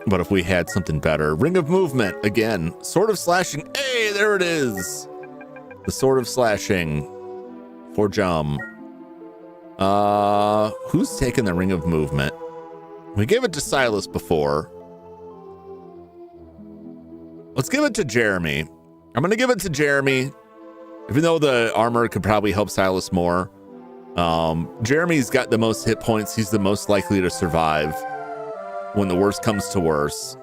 But if we had something better. Ring of movement, again. Sword of slashing. Hey, there it is. The sword of slashing for Jum. Who's taking the ring of movement? We gave it to Silas before. Let's give it to Jeremy. I'm going to give it to Jeremy. Even though the armor could probably help Silas more. Jeremy's got the most hit points. He's the most likely to survive when the worst comes to worst.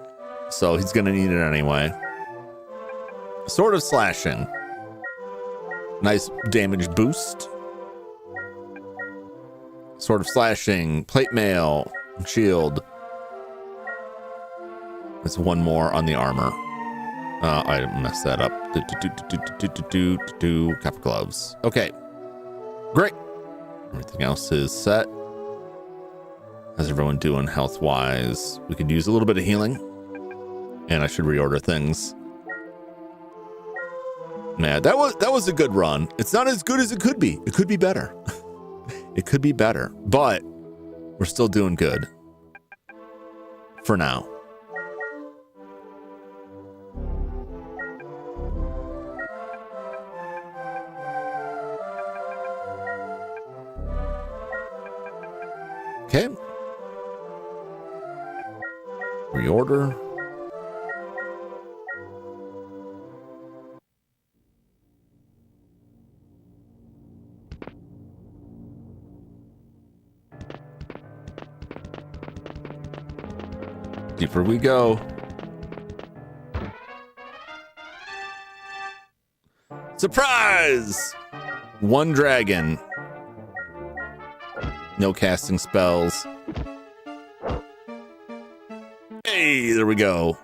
So he's going to need it anyway. Sword of slashing. Nice damage boost. Sword of slashing. Plate mail. Shield. There's one more on the armor. I messed that up. Copper gloves. Okay. Great. Everything else is set. How's everyone doing health-wise? We could use a little bit of healing. And I should reorder things. Man, that was a good run. It's not as good as it could be. It could be better. It could be better. But we're still doing good. For now. Okay. Reorder. Deeper we go. Surprise! 1 dragon. No casting spells. Hey, there we go.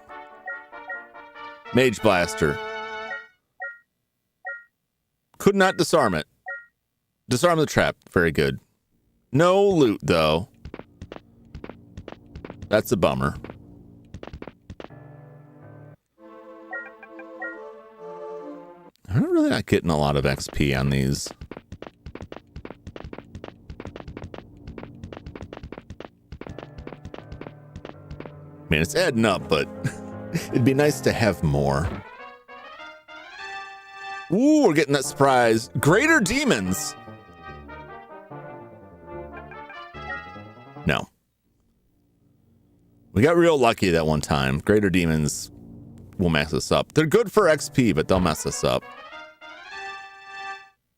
Mage Blaster. Could not disarm it. Disarm the trap. Very good. No loot, though. That's a bummer. I'm really not getting a lot of XP on these. I mean, it's adding up, but it'd be nice to have more. Ooh, we're getting that surprise. Greater demons. No. We got real lucky that one time. Greater demons will mess us up. They're good for XP, but they'll mess us up.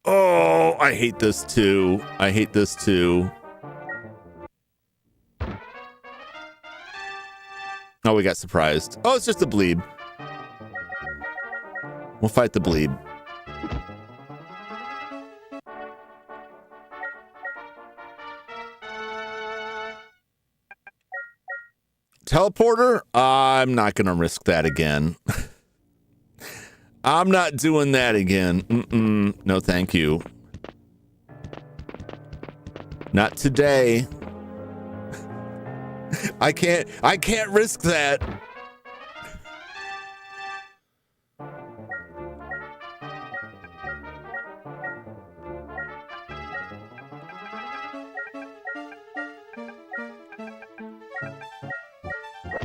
Oh, I hate this too. I hate this too. Oh, we got surprised. Oh, it's just a bleed. We'll fight the bleed. Teleporter? I'm not going to risk that again. I'm not doing that again. No, thank you. Not today. I can't risk that.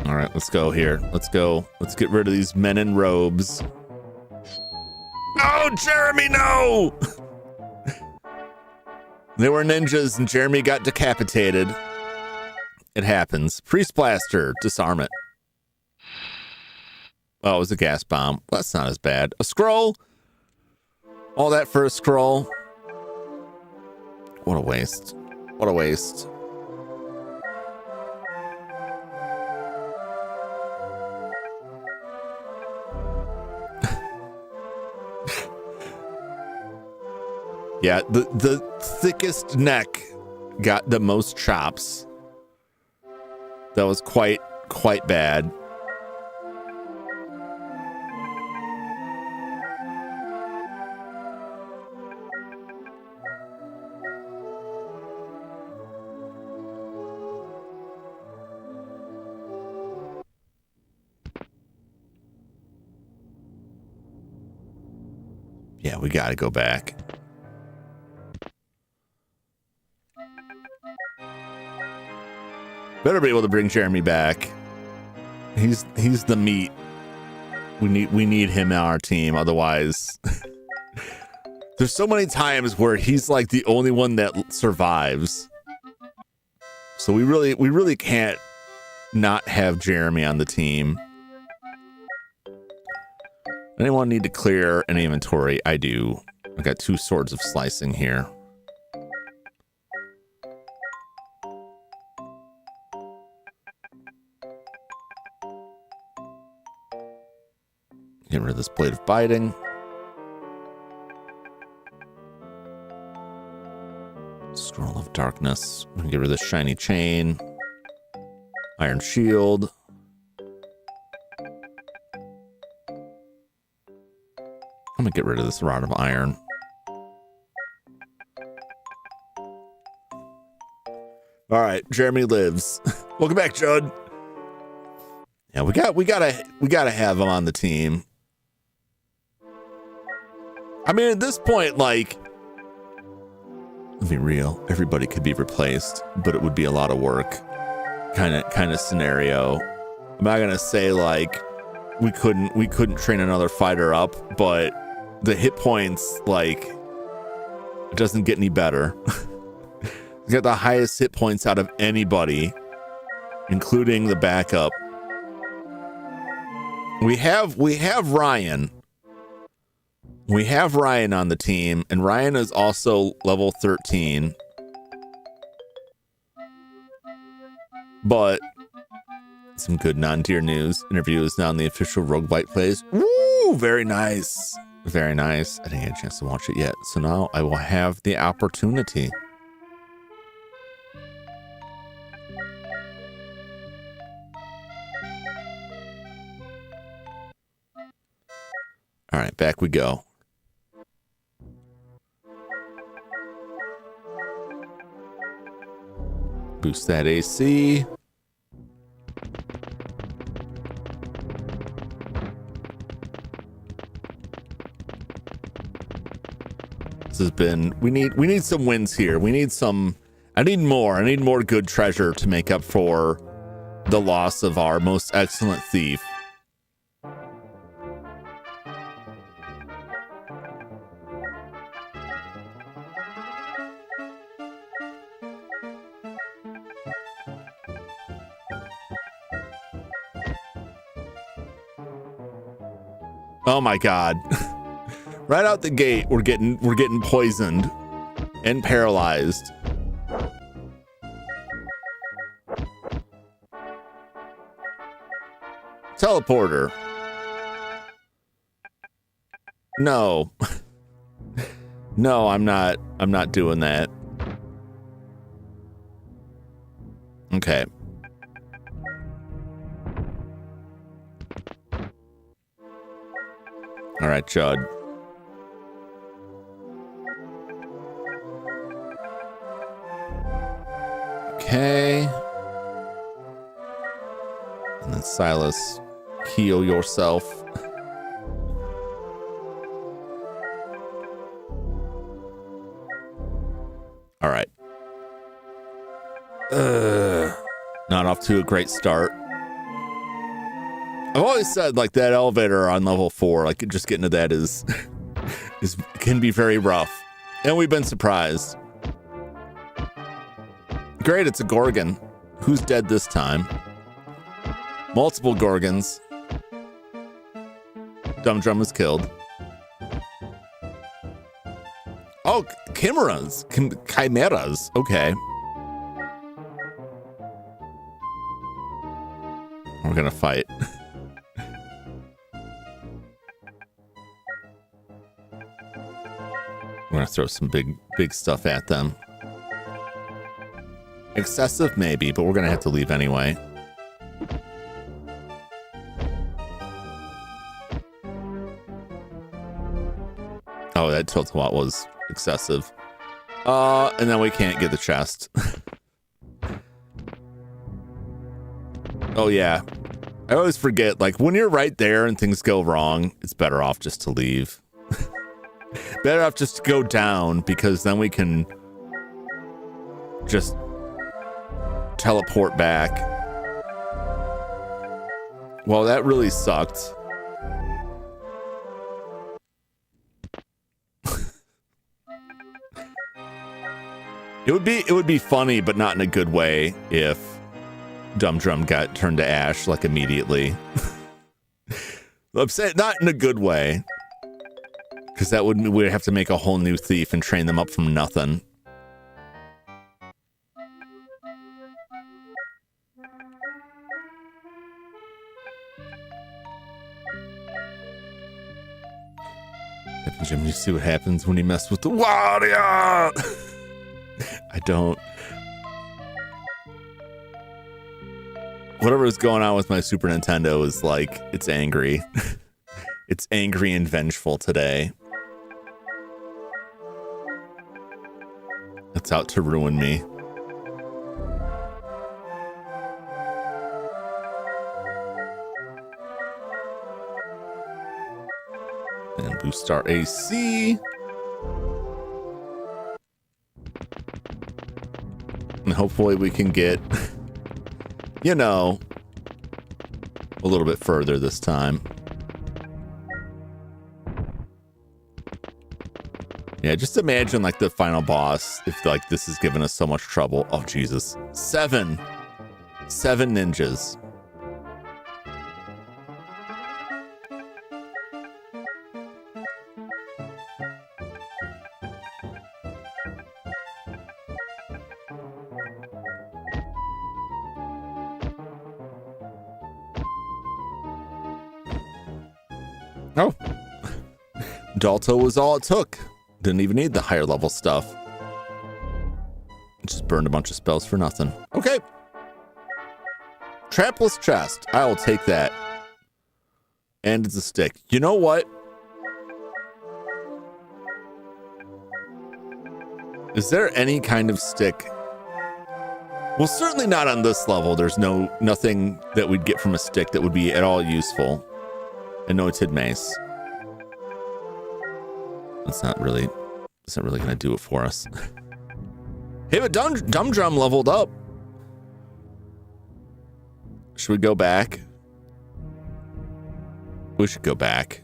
All right, let's go here. Let's go. Let's get rid of these men in robes. Oh, Jeremy, no! They were ninjas and Jeremy got decapitated. It happens. Priest blaster, disarm it. Oh, it was a gas bomb. Well, that's not as bad. A scroll? All that for a scroll? What a waste. What a waste. Yeah, the thickest neck got the most chops. That was quite bad. Yeah, we gotta go back. Better be able to bring Jeremy back. He's the meat. We need him on our team. Otherwise, there's so many times where he's like the only one that survives. So we really can't not have Jeremy on the team. Anyone need to clear an inventory? I do. I got 2 swords of slicing here. Get rid of this blade of biting. Scroll of darkness. We can get rid of this shiny chain. Iron shield. I'm gonna get rid of this rod of iron. All right, Jeremy lives. Welcome back, Judd. Yeah, we gotta have him on the team. I mean, at this point, like, let's be real. Everybody could be replaced, but it would be a lot of work. Kind of scenario. I'm not gonna say like we couldn't train another fighter up, but the hit points, like, it doesn't get any better. He's got the highest hit points out of anybody, including the backup. We have Ryan. We have Ryan on the team, and Ryan is also level 13. But some good non-tier news. Interview is now in the official Roguelite plays. Woo! Very nice. Very nice. I didn't get a chance to watch it yet, so now I will have the opportunity. All right, back we go. Boost that AC. This has been, we need some wins here. I need more good treasure to make up for the loss of our most excellent thief. Oh my God. Right out the gate, we're getting poisoned and paralyzed. Teleporter. No. No, I'm not doing that. Okay. All right, Judd. Okay. And then Silas, heal yourself. All right. Not off to a great start. I've always said like that elevator on level 4, like just getting to that is can be very rough. And we've been surprised. Great, it's a Gorgon. Who's dead this time? Multiple Gorgons. Jum was killed. Oh, chimeras. Chimeras. Okay. We're gonna fight. We're gonna throw some big stuff at them. Excessive, maybe, but we're gonna have to leave anyway. Oh, that tilt-a-lot was excessive. And then we can't get the chest. Oh, yeah. I always forget, like, when you're right there and things go wrong, it's better off just to leave. Better off just to go down, because then we can just teleport back. Well, that really sucked. It would be funny, but not in a good way if Jum got turned to ash like immediately. I'm saying not in a good way, because that would we'd have to make a whole new thief and train them up from nothing. Jim, you see what happens when you mess with the warrior. I don't. Whatever is going on with my Super Nintendo is like, it's angry. It's angry and vengeful today. It's out to ruin me. And boost our AC. And hopefully we can get, you know, a little bit further this time. Yeah, just imagine like the final boss, if like this is giving us so much trouble. Oh, Jesus. 7 ninjas. Oh, Dalto was all it took. Didn't even need the higher level stuff. Just burned a bunch of spells for nothing. Okay. Trapless chest. I will take that. And it's a stick. You know what? Is there any kind of stick? Well, certainly not on this level. There's nothing that we'd get from a stick that would be at all useful. Anointed mace. That's not really gonna do it for us. Hey, but Jum leveled up. Should we go back? We should go back.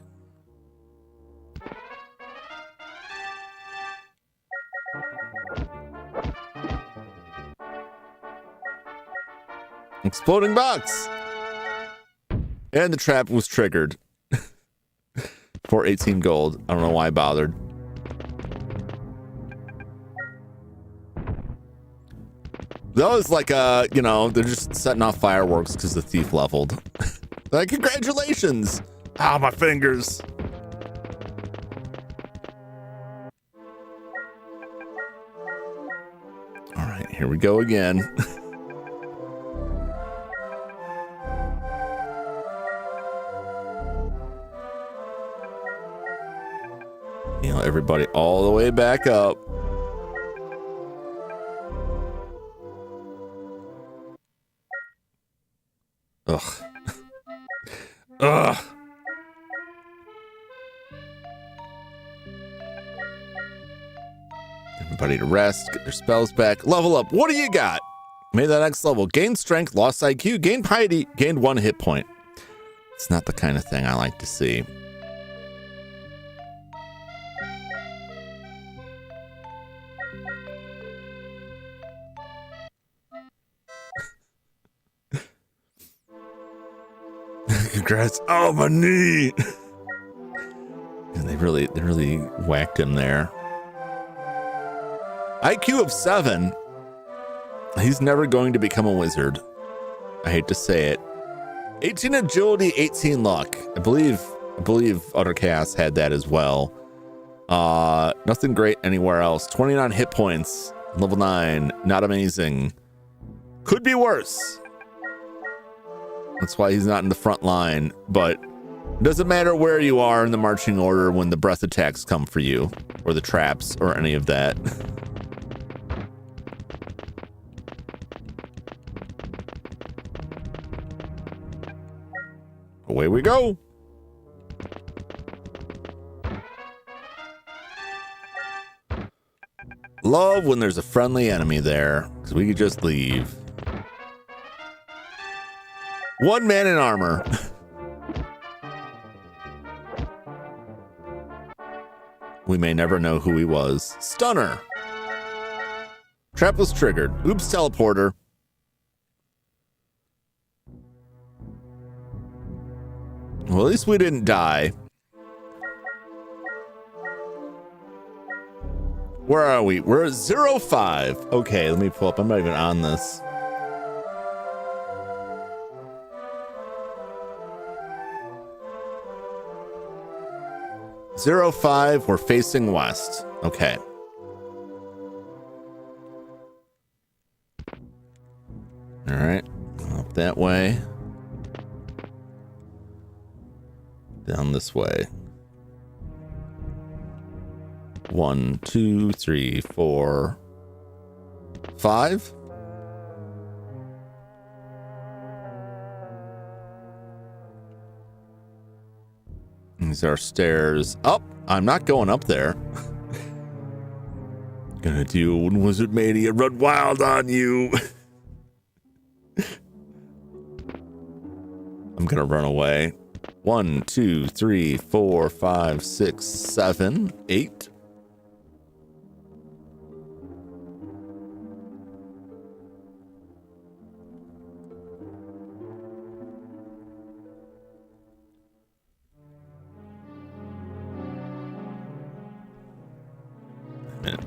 Exploding box. And the trap was triggered. For 18 gold. I don't know why I bothered. That was like, you know, they're just setting off fireworks because the thief leveled. Like, congratulations. Ah, my fingers. here we go again. You know, everybody all the way back up. Ugh. Ugh. Everybody to rest, get their spells back, level up. What do you got? Made that next level. Gain strength, lost IQ, gained piety, gained 1 hit point. It's not the kind of thing I like to see. Congrats. Oh, my knee. And they really whacked him there. IQ of 7. He's never going to become a wizard. I hate to say it. 18 agility, 18 luck. I believe Utter Chaos had that as well. Nothing great anywhere else. 29 hit points. Level 9. Not amazing. Could be worse. That's why he's not in the front line, but it doesn't matter where you are in the marching order when the breath attacks come for you, or the traps, or any of that. Away we go. Love when there's a friendly enemy there, because we could just leave. 1 man in armor. We may never know who he was. Stunner. Trap was triggered. Oops, teleporter. Well, at least we didn't die. Where are we? We're at 05. Okay, let me pull up. I'm not even on this. Zero 05, we're facing west. Okay. All right, up that way. Down this way. 1, 2, 3, 4, 5. These are stairs up. I'm not going up there. Gonna do when Wizard Mania run wild on you. I'm gonna run away. 1, 2, 3, 4, 5, 6, 7, 8. Minute.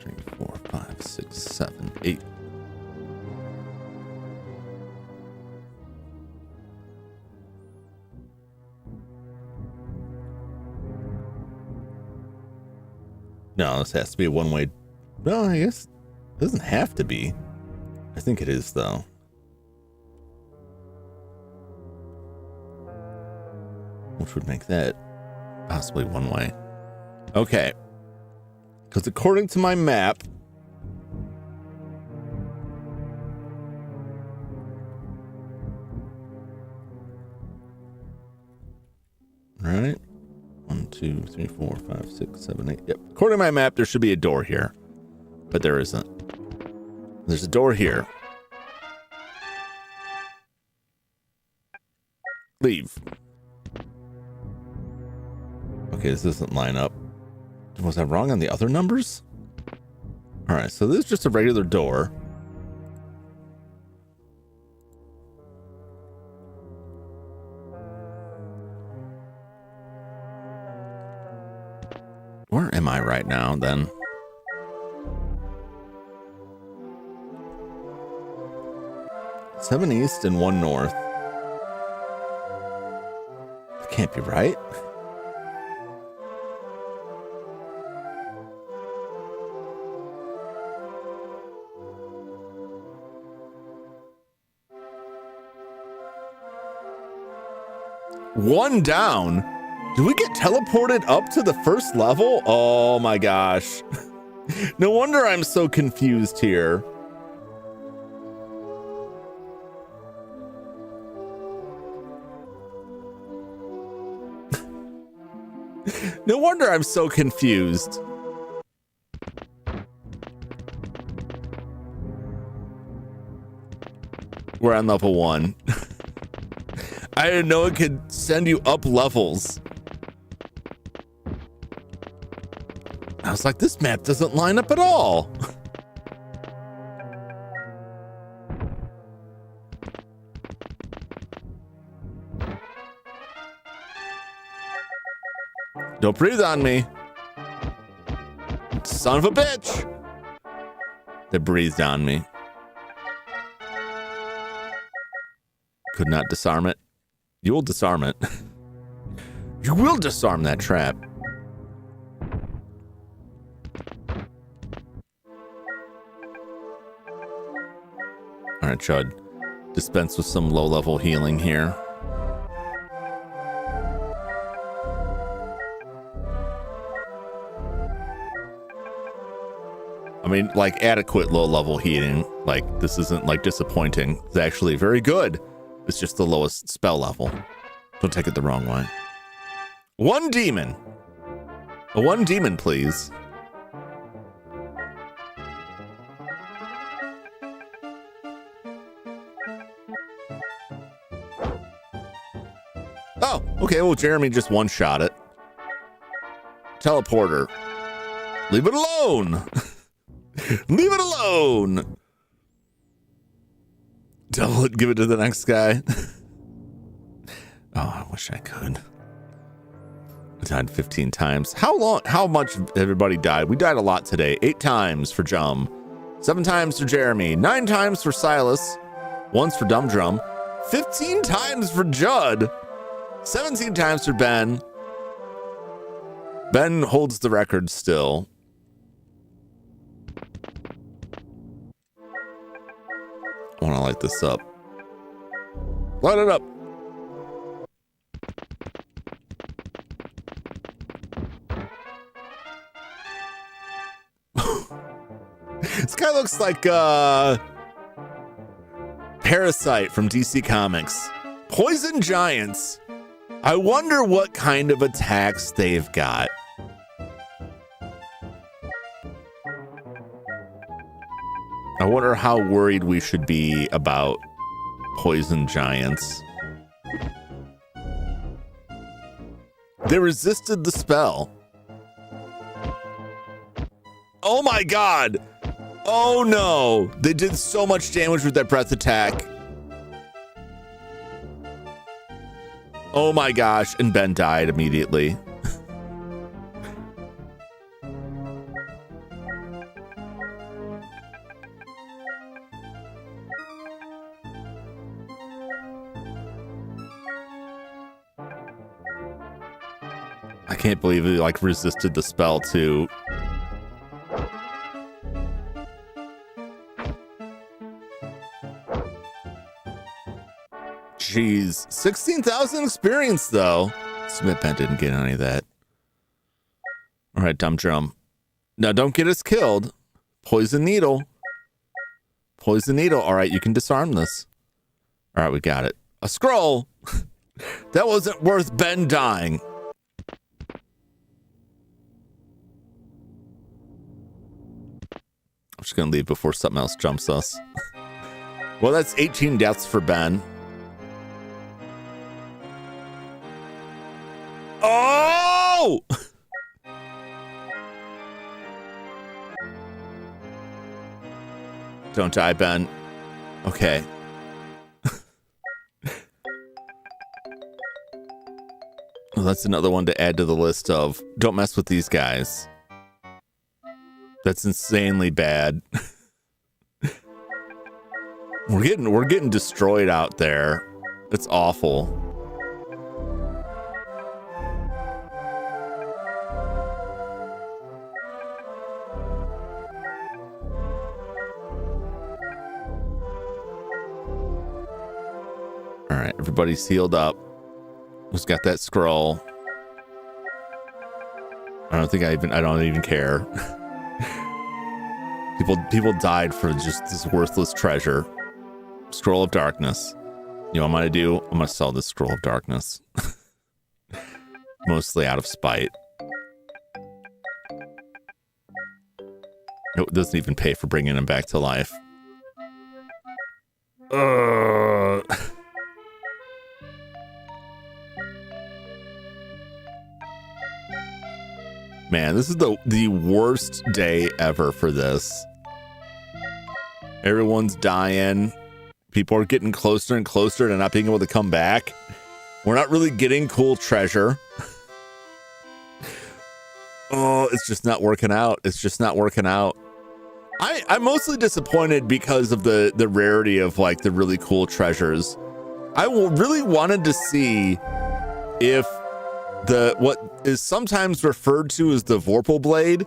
3, 4, 5, 6, 7, 8. No, this has to be a one-way. Well, I guess it doesn't have to be. I think it is, though. Which would make that possibly one way. Okay. Because according to my map, right? 1, 2, 3, 4, 5, 6, 7, 8. Yep. According to my map, there should be a door here, but there isn't. There's a door here. Leave. Okay, this doesn't line up. Was I wrong on the other numbers? All right, so this is just a regular door. Where am I right now, then? Seven east and 1 north. That can't be right. One down. Did we get teleported up to the first level? Oh my gosh. No wonder I'm so confused here. No wonder I'm so confused. We're on level 1. I didn't know it could send you up levels. I was like, this map doesn't line up at all. Don't breathe on me. Son of a bitch. They breathed on me. Could not disarm it. You will disarm it. You will disarm that trap. All right, Chud. Dispense with some low-level healing here. I mean, like, adequate low-level healing. Like, this isn't, like, disappointing. It's actually very good. It's just the lowest spell level. Don't take it the wrong way. One demon. One demon, please. Oh, okay. Well, Jeremy just one-shot it. Teleporter. Leave it alone. Leave it alone. Double it, give it to the next guy. Oh, I wish I could. I died 15 times. How much everybody died? We died a lot today. 8 times for Jum. 7 times for Jeremy. 9 times for Silas. Once for Dumb Drum. 15 times for Judd. 17 times for Ben. Ben holds the record still. I want to light this up. Light it up. This guy looks like Parasite from DC Comics. Poison giants. I wonder what kind of attacks they've got. I wonder how worried we should be about poison giants. They resisted the spell. Oh my god! Oh no! They did so much damage with that breath attack. Oh my gosh, and Ben died immediately. I can't believe he like resisted the spell too. Jeez, 16,000 experience though. Smith Ben didn't get any of that. All right, Dumb Drum. Now don't get us killed. Poison needle. Poison needle. All right, you can disarm this. All right, we got it. A scroll. That wasn't worth Ben dying. I'm just gonna leave before something else jumps us. Well, that's 18 deaths for Ben. Oh! Don't die, Ben. Okay. Well, that's another one to add to the list of don't mess with these guys. That's insanely bad. We're getting destroyed out there. It's awful. All right, everybody's healed up. Who's got that scroll? I don't even care. People died for just this worthless treasure. Scroll of Darkness. You know what I'm gonna do? I'm gonna sell this Scroll of Darkness. Mostly out of spite. It doesn't even pay for bringing him back to life. Man, this is the worst day ever for this. Everyone's dying. People are getting closer and closer to not being able to come back. We're not really getting cool treasure. Oh, it's just not working out. It's just not working out. I'm mostly disappointed because of the rarity of like the really cool treasures. I really wanted to see if what is sometimes referred to as the Vorpal Blade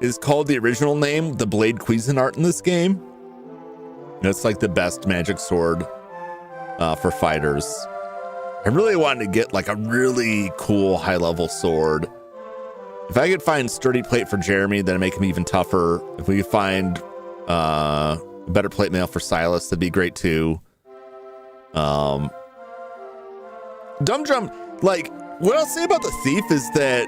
is called the original name, the Blade Cuisinart in this game. It's like the best magic sword for fighters. I really wanted to get like a really cool high level sword. If I could find Sturdy Plate for Jeremy, that'd make him even tougher. If we could find a better plate mail for Silas, that'd be great too. Jum, like, what I'll say about the Thief is that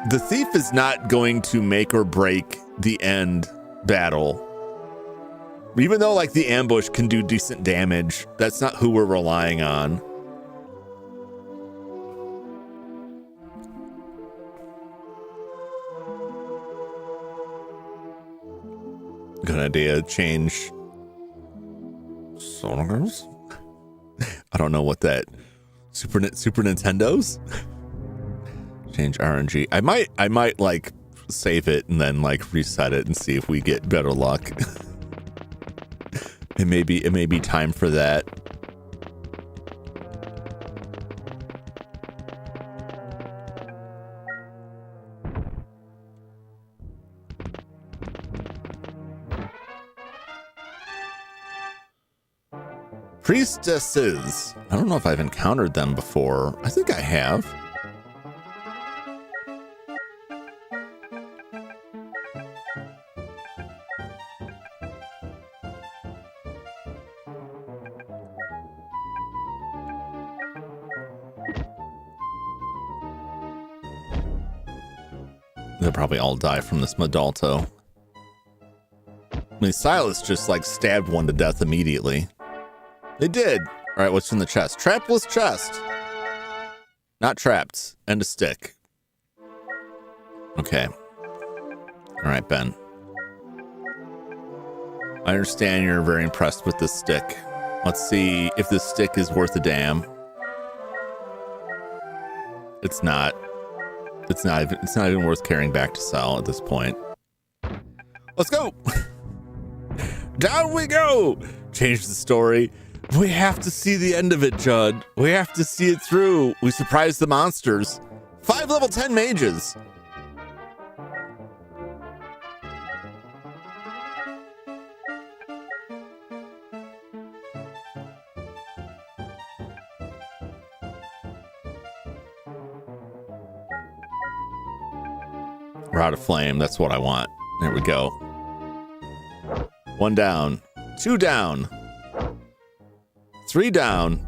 the Thief is not going to make or break the end battle. Even though, like, the ambush can do decent damage, that's not who we're relying on. Good idea. Change sonars. I don't know what that Super Nintendo's. Change RNG. I might like save it and then like reset it and see if we get better luck. It may be time for that. Priestesses. I don't know if I've encountered them before. I think I have. They'll probably all die from this Madalto. I mean, Silas just like stabbed one to death immediately. They did. All right, what's in the chest? Trapless chest. Not trapped. And a stick. Okay. All right, Ben. I understand you're very impressed with this stick. Let's see if this stick is worth a damn. It's not. It's not even worth carrying back to sell at this point. Let's go. Down we go. Change the story. We have to see the end of it, Judd. We have to see it through. We surprised the monsters. 5 level 10 mages. Rod of Flame, that's what I want. There we go. 1 down. 2 down. 3 down.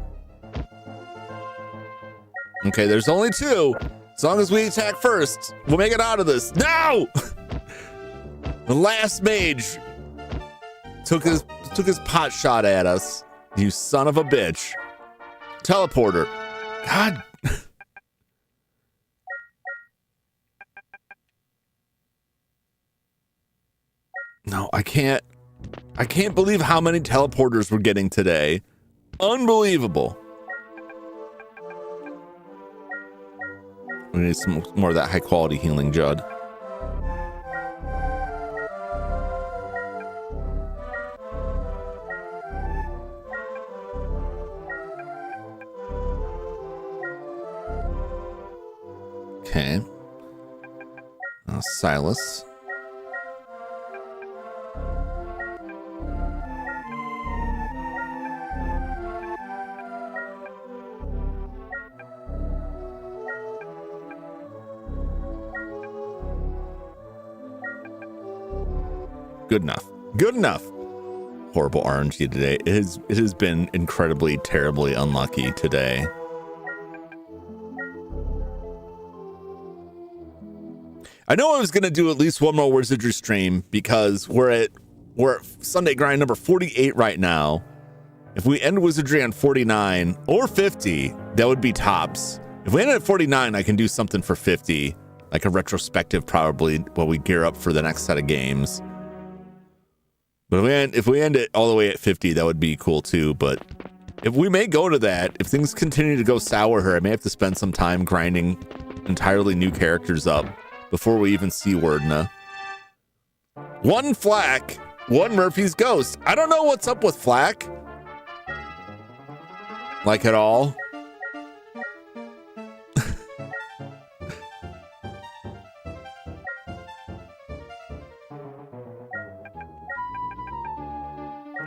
Okay, there's only 2. As long as we attack first, we'll make it out of this. No! The last mage took his pot shot at us. You son of a bitch. Teleporter. God. No, I can't believe how many teleporters we're getting today. Unbelievable. We need some more of that high quality healing, Judd. Okay. Silas. Good enough. Good enough. Horrible RNG today. It has been incredibly, terribly unlucky today. I know I was gonna do at least one more Wizardry stream because we're at Sunday grind number 48 right now. If we end Wizardry on 49 or 50, that would be tops. If we end at 49, I can do something for 50, like a retrospective probably while we gear up for the next set of games. But if we end it all the way at 50, that would be cool too. But if we may go to that, if things continue to go sour here, I may have to spend some time grinding entirely new characters up before we even see Wordna. One Flack, one Murphy's Ghost. I don't know what's up with Flack. Like at all.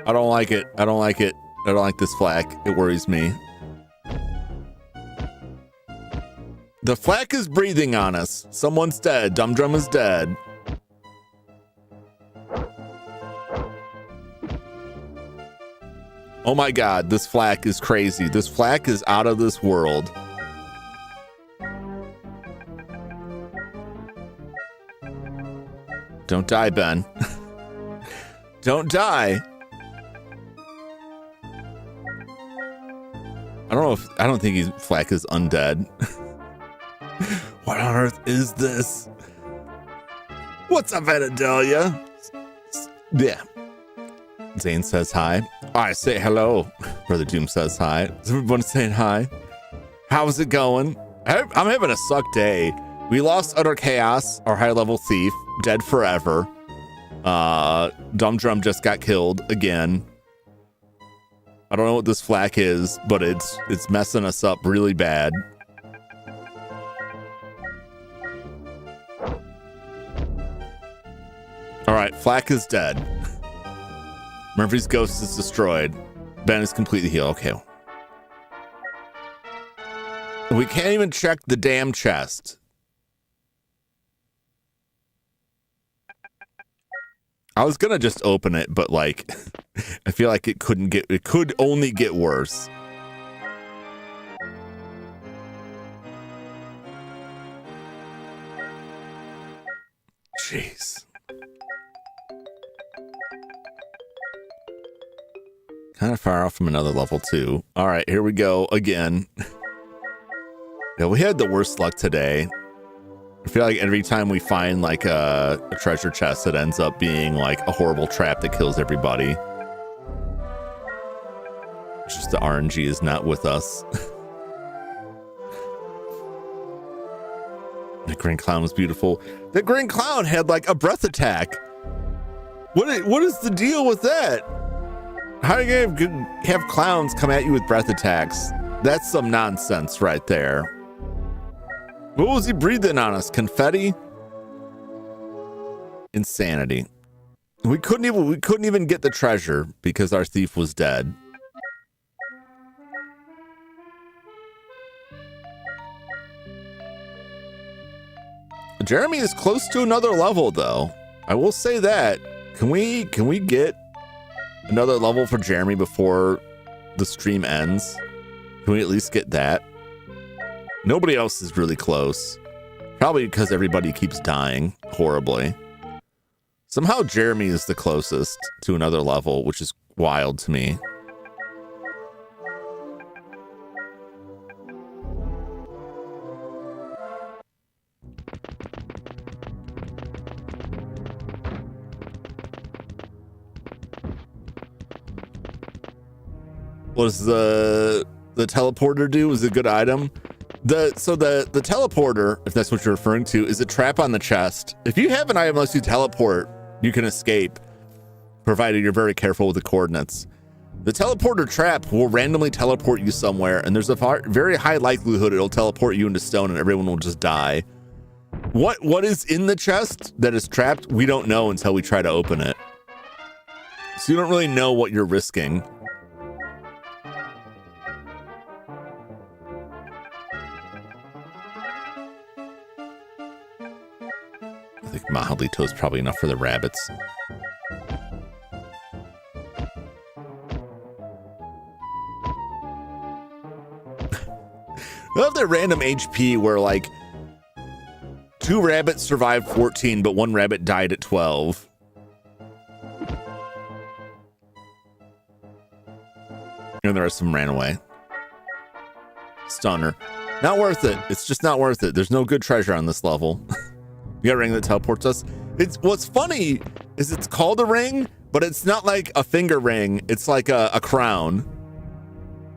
I don't like it. I don't like it. I don't like this Flack. It worries me. The Flack is breathing on us. Someone's dead. Dum Drum is dead. Oh my God, this Flack is crazy. This Flack is out of this world. Don't die, Ben. Don't die. I don't think Flack is undead. What on earth is this? What's up, Anadelia? Yeah. Zane says hi. I say hello. Brother Doom says hi. Is everyone saying hi? How's it going? I'm having a suck day. We lost Utter Chaos, our high level thief, dead forever. Dum Drum just got killed again. I don't know what this Flack is, but it's messing us up really bad. All right, Flack is dead. Murphy's Ghost is destroyed. Ben is completely healed. Okay. We can't even check the damn chest. I was gonna just open it, but like, I feel like it could only get worse. Jeez. Kind of far off from another level too. All right, here we go again. Yeah, we had the worst luck today. I feel like every time we find like a treasure chest, it ends up being like a horrible trap that kills everybody. It's just the RNG is not with us. The green clown was beautiful. The green clown had like a breath attack. What is the deal with that? How are you gonna have clowns come at you with breath attacks? That's some nonsense right there. What was he breathing on us? Confetti? Insanity. We couldn't even get the treasure because our thief was dead. Jeremy is close to another level though. I will say that. Can we get another level for Jeremy before the stream ends? Can we at least get that? Nobody else is really close. Probably because everybody keeps dying horribly. Somehow Jeremy is the closest to another level, which is wild to me. What does the teleporter do? Is it a good item? The teleporter, if that's what you're referring to, is a trap on the chest. If you have an item unless you teleport, you can escape, provided you're very careful with the coordinates. The teleporter trap will randomly teleport you somewhere, and there's a very high likelihood it'll teleport you into stone and everyone will just die. What is in the chest that is trapped, we don't know until we try to open it. So you don't really know what you're risking. I think mildly toast probably enough for the rabbits. I love that random HP where like 2 rabbits survived 14, but 1 rabbit died at 12. And the rest of them ran away. Stunner. Not worth it. It's just not worth it. There's no good treasure on this level. We got a ring that teleports us. What's funny is it's called a ring, but it's not like a finger ring. It's like a crown.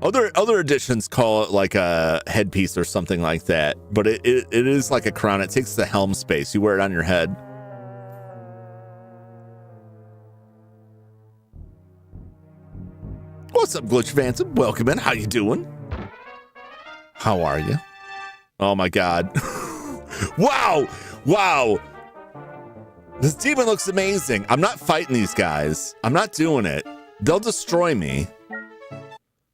Other editions call it like a headpiece or something like that, but it is like a crown. It takes the helm space. You wear it on your head. What's up, Glitch Vanson? Welcome in. How you doing? How are you? Oh my God. Wow. Wow. This demon looks amazing. I'm not fighting these guys. I'm not doing it. They'll destroy me.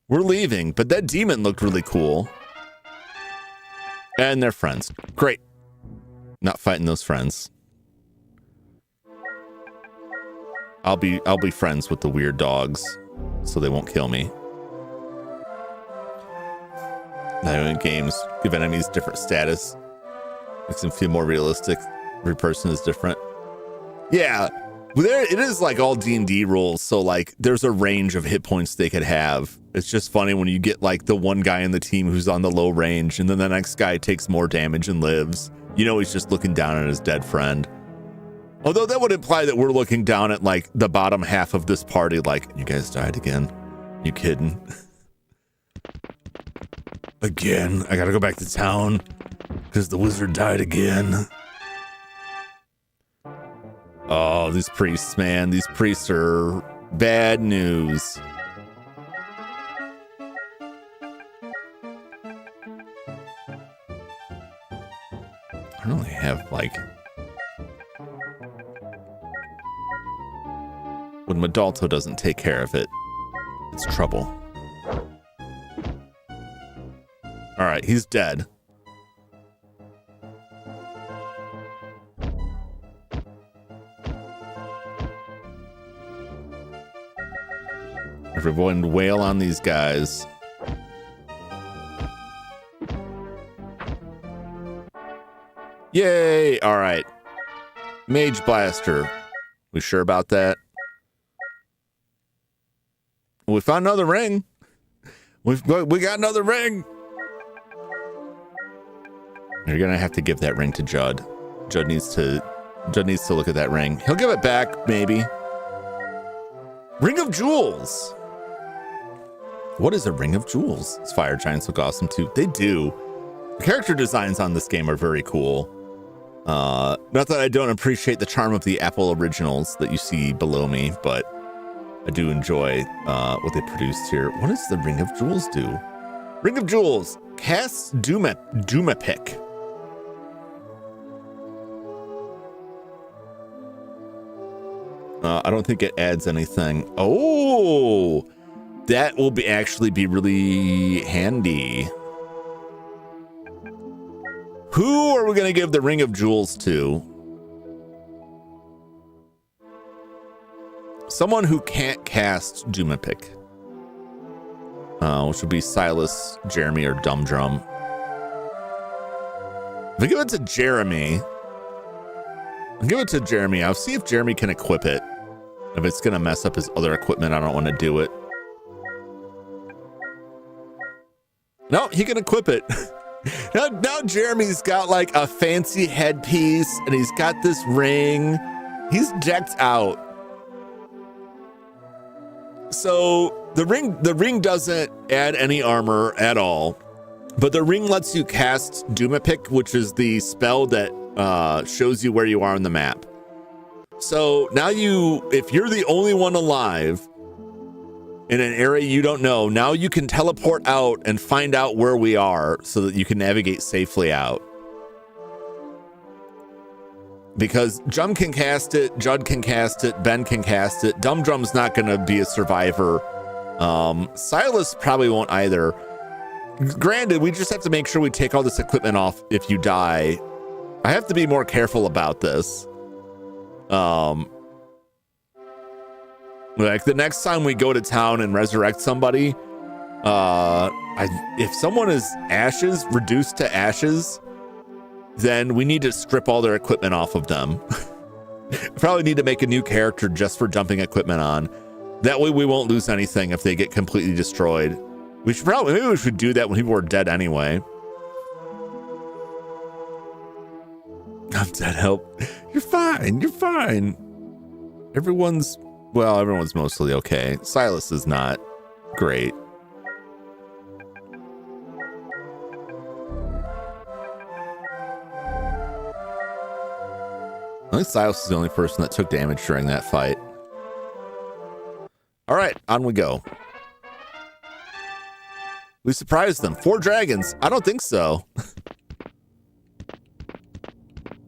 We're leaving, but that demon looked really cool. And they're friends. Great. Not fighting those friends. I'll be friends with the weird dogs so they won't kill me. Now in games, give enemies different status. Makes them feel more realistic. Every person is different. Yeah, it is like all D&D rules. So like there's a range of hit points they could have. It's just funny when you get like the one guy in the team who's on the low range and then the next guy takes more damage and lives. You know, he's just looking down at his dead friend. Although that would imply that we're looking down at like the bottom half of this party. Like, you guys died again. You kidding? Again, I gotta go back to town because the wizard died again. Oh, these priests, man. These priests are bad news. I don't really have, like... When Madalto doesn't take care of it, it's trouble. Alright, he's dead. Everyone wail on these guys. Yay! Alright. Mage Blaster. We sure about that? We found another ring. We got another ring. You're gonna have to give that ring to Judd. Judd needs to look at that ring. He'll give it back, maybe. Ring of Jewels. What is a Ring of Jewels? These fire giants look awesome too. They do. The character designs on this game are very cool. Not that I don't appreciate the charm of the Apple originals that you see below me, but I do enjoy what they produced here. What does the Ring of Jewels do? Ring of Jewels casts Dumapic. I don't think it adds anything. Oh, that will actually be really handy. Who are we going to give the Ring of Jewels to? Someone who can't cast Dumapic. Which would be Silas, Jeremy, or Dum Drum. If I give it to Jeremy, I'll give it to Jeremy. I'll see if Jeremy can equip it. If it's going to mess up his other equipment, I don't want to do it. No, he can equip it. Now Jeremy's got like a fancy headpiece and he's got this ring. He's decked out. So the ring doesn't add any armor at all, but the ring lets you cast Dumapic, which is the spell that shows you where you are on the map. So now if you're the only one alive in an area you don't know, now you can teleport out and find out where we are so that you can navigate safely out. Because Jum can cast it, Judd can cast it, Ben can cast it. Dum Drum's not going to be a survivor. Silas probably won't either. Granted, we just have to make sure we take all this equipment off if you die. I have to be more careful about this. Like the next time we go to town and resurrect somebody, If someone is ashes, reduced to ashes, then we need to strip all their equipment off of them. Probably need to make a new character just for jumping equipment on. That way we won't lose anything if they get completely destroyed. Maybe we should do that when people are dead anyway. I'm dead, help. You're fine, you're fine. Everyone's mostly okay. Silas is not great. I think Silas is the only person that took damage during that fight. All right, on we go. We surprised them. 4 dragons. I don't think so.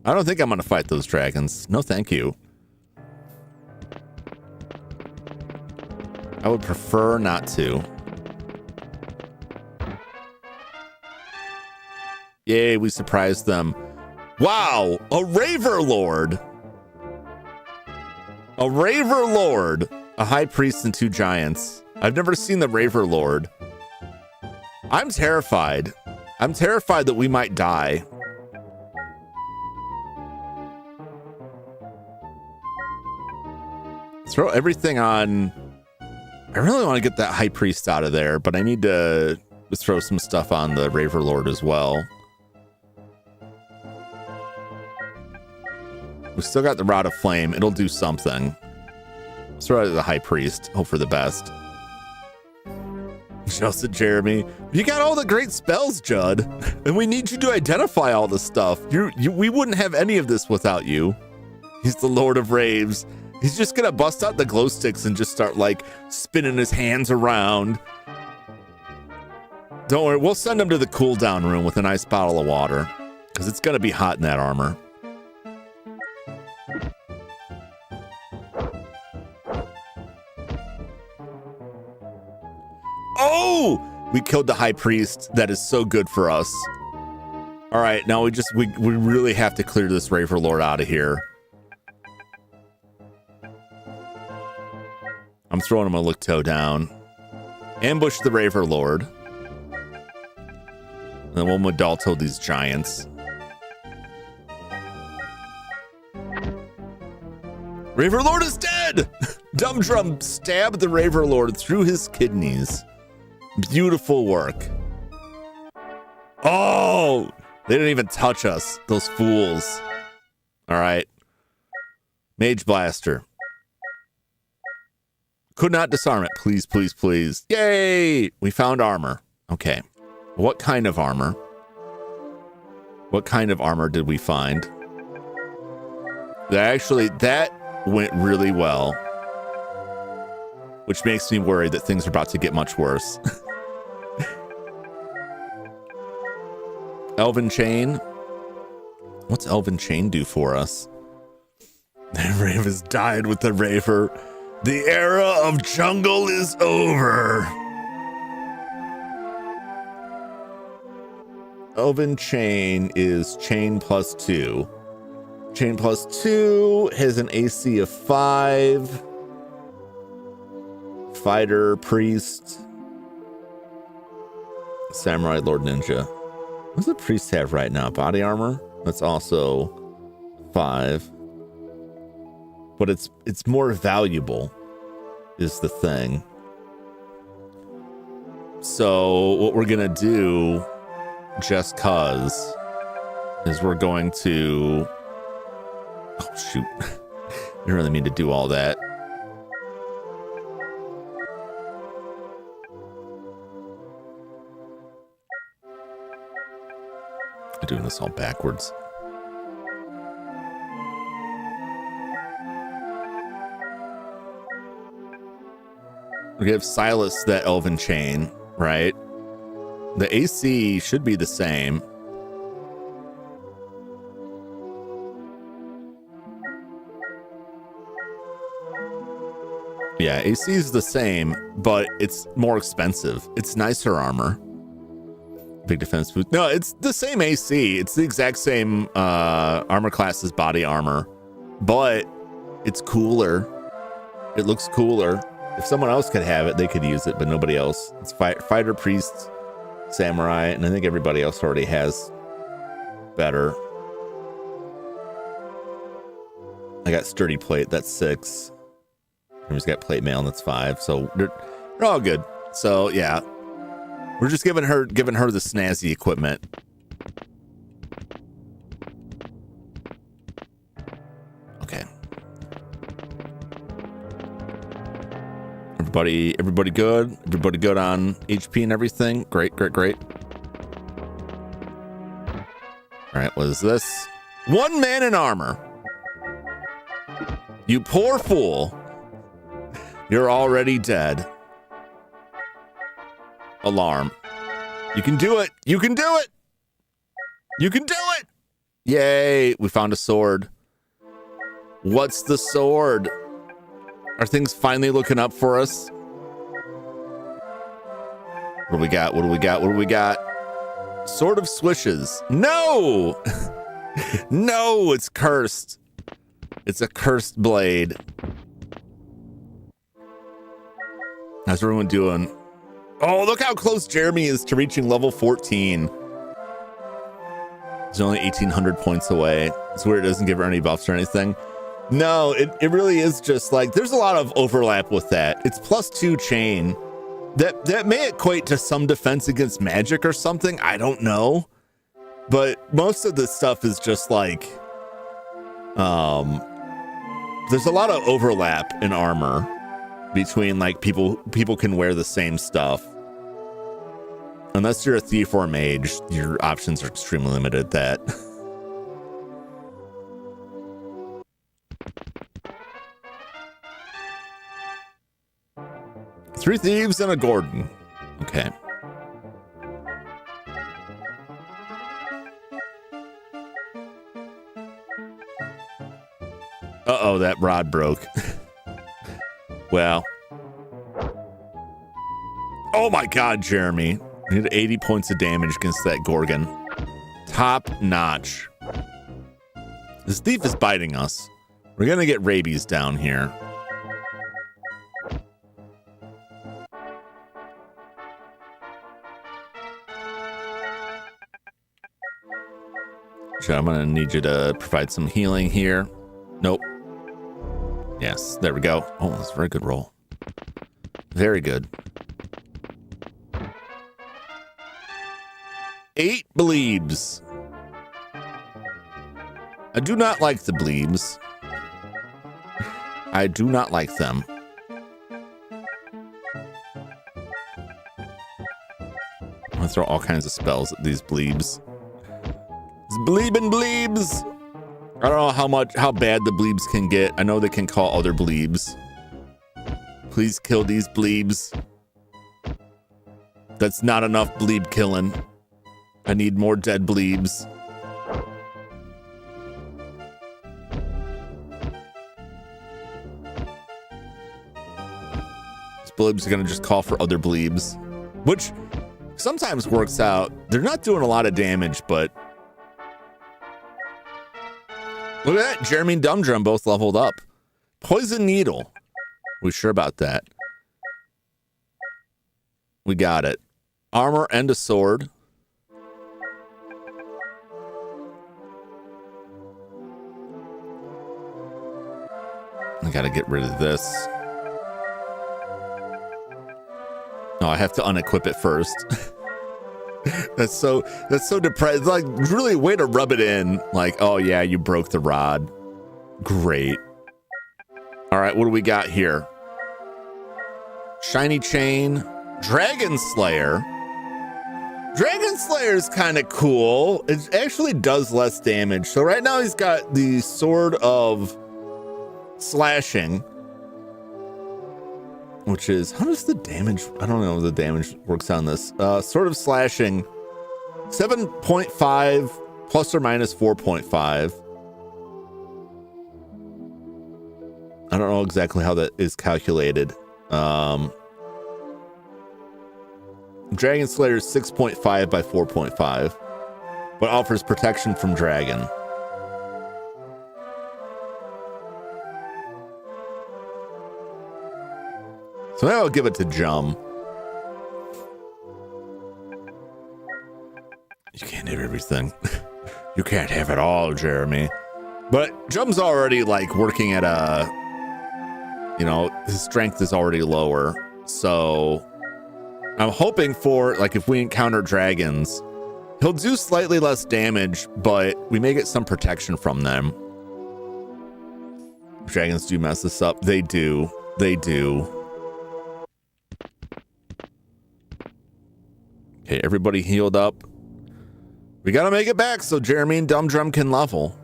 I don't think I'm going to fight those dragons. No, thank you. I would prefer not to. Yay, we surprised them. Wow, a Raver Lord. A Raver Lord. A High Priest and 2 giants. I've never seen the Raver Lord. I'm terrified. I'm terrified that we might die. Throw everything on. I really want to get that High Priest out of there, but I need to throw some stuff on the Raver Lord as well. We still got the Rod of Flame. It'll do something. Let's throw it at the High Priest. Hope for the best. Just Jeremy. You got all the great spells, Judd. And we need you to identify all the stuff. We wouldn't have any of this without you. He's the Lord of Raves. He's just gonna bust out the glow sticks and just start like spinning his hands around. Don't worry, we'll send him to the cooldown room with a nice bottle of water because it's gonna be hot in that armor. Oh, we killed the High Priest. That is so good for us. All right, now we really have to clear this Raver Lord out of here. I'm throwing him a Licto down. Ambush the Raver Lord. And then we'll Modalto these giants. Raver Lord is dead! Dum Drum stabbed the Raver Lord through his kidneys. Beautiful work. Oh! They didn't even touch us, those fools. All right. Mage Blaster. Could not disarm it. Please, please, please. Yay! We found armor. Okay. What kind of armor? What kind of armor did we find? That went really well. Which makes me worried that things are about to get much worse. Elven Chain. What's Elven Chain do for us? The Rave has died with the Raver. The era of jungle is over. Elven Chain is chain +2. Chain +2 has an AC of 5. Fighter, Priest, Samurai, Lord Ninja. What does the Priest have right now? Body armor? That's also 5. But it's more valuable is the thing. So what we're gonna do, just cause, is we're going to... Oh, shoot. I didn't really mean to do all that. I'm doing this all backwards. We give Silas that Elven Chain, right? The AC should be the same. Yeah, AC is the same, but it's more expensive. It's nicer armor. Big defense boost. No, it's the same AC. It's the exact same armor class as body armor, but it's cooler. It looks cooler. If someone else could have it, they could use it, but nobody else. It's fighter, priest, samurai, and I think everybody else already has better. I got sturdy plate, that's 6. He's got plate mail, and that's 5. So they're all good. So yeah, we're just giving her the snazzy equipment. Okay. Everybody good? Everybody good on HP and everything? Great. All right, what is this? 1 man in armor. You poor fool. You're already dead. Alarm. You can do it. You can do it. You can do it. Yay. We found a sword. What's the sword? Are things finally looking up for us? What do we got? What do we got? What do we got? Sword of Swishes. No! No, it's cursed. It's a cursed blade. How's everyone doing? Oh, look how close Jeremy is to reaching level 14. He's only 1,800 points away. It's weird it doesn't give her any buffs or anything. No, it really is just like, there's a lot of overlap with that. It's +2 chain. That may equate to some defense against magic or something. I don't know. But most of this stuff is just like, there's a lot of overlap in armor between like people can wear the same stuff. Unless you're a thief or a mage, your options are extremely limited at that. Three thieves and a Gordon. Okay. Uh-oh, that rod broke. Well. Oh my god, Jeremy. You did 80 points of damage against that Gorgon. Top notch. This thief is biting us. We're gonna get rabies down here. So I'm gonna need you to provide some healing here. Nope. Yes, there we go. Oh, that's a very good roll. Very good. 8 bleebs. I do not like the bleebs. I do not like them. I'm gonna throw all kinds of spells at these bleebs. Bleebin' bleebs. I don't know how bad the bleebs can get. I know they can call other bleebs. Please kill these bleebs. That's not enough bleeb killing. I need more dead bleebs. These bleebs are gonna just call for other bleebs, which sometimes works out. They're not doing a lot of damage, but look at that. Jeremy and Dumdrum both leveled up. Poison Needle. We sure about that? We got it. Armor and a sword. I gotta get rid of this. No, I have to unequip it first. That's so depressed. Like, really way to rub it in. Like, oh yeah, you broke the rod. Great. All right, what do we got here? Shiny chain. Dragon Slayer. Dragon Slayer is kind of cool. It actually does less damage. So right now he's got the Sword of Slashing, which is, how does the damage, I don't know if the damage works on this. Sword of Slashing, 7.5 plus or minus 4.5. I don't know exactly how that is calculated. Dragon Slayer is 6.5 by 4.5, but offers protection from dragon. So now I'll give it to Jum. You can't have everything. You can't have it all, Jeremy. But Jum's already like working at a, you know, his strength is already lower. So I'm hoping for, like, if we encounter dragons, he'll do slightly less damage, but we may get some protection from them. Dragons do mess this up. They do. They do. Okay, everybody healed up. We gotta make it back so Jeremy and Dumb Drum can level.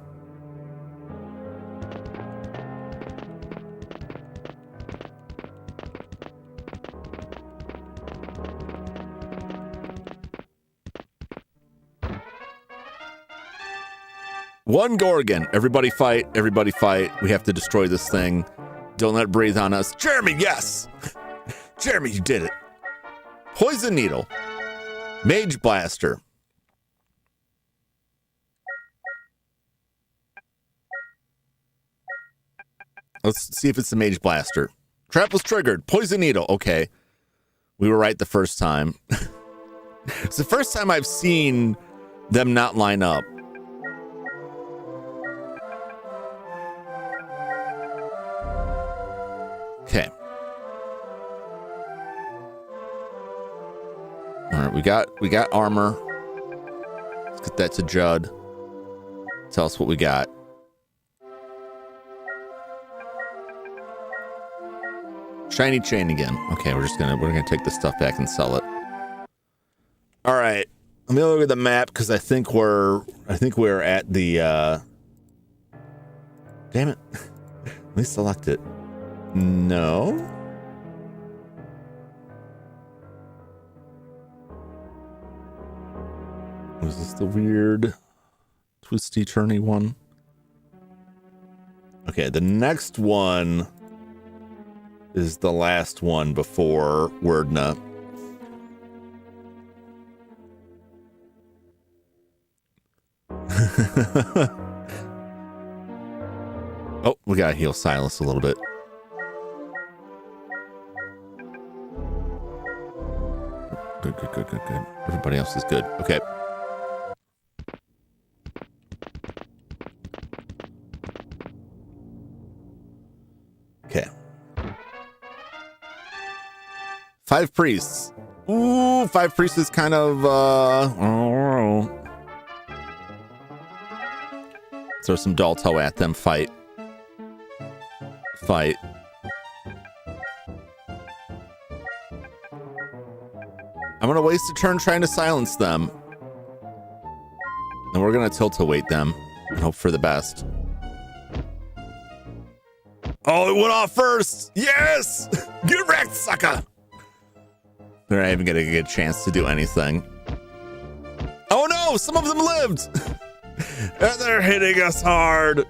One Gorgon. Everybody fight. Everybody fight. We have to destroy this thing. Don't let it breathe on us. Jeremy, yes! Jeremy, you did it. Poison Needle. Mage Blaster. Let's see if it's the Mage Blaster. Trap was triggered. Poison Needle. Okay. We were right the first time. It's the first time I've seen them not line up. Okay. All right, we got armor. Let's get that to Judd. Tell us what we got. Shiny chain again. Okay, we're gonna take this stuff back and sell it. All right. Let me look at the map because I think we're at the damn it. Let me select it. No. Was this the weird twisty turny one? Okay, the next one is the last one before Wordna. Oh, we gotta heal Silas a little bit. Good. Everybody else is good. Okay. Okay. 5 priests. Ooh, 5 priests is kind of, throw some Dalto at them. Fight. I'm gonna waste a turn trying to silence them. And we're gonna tilt-await them and hope for the best. Oh, it went off first! Yes! Get wrecked, sucker! They're not even gonna get a chance to do anything. Oh no! Some of them lived! And they're hitting us hard!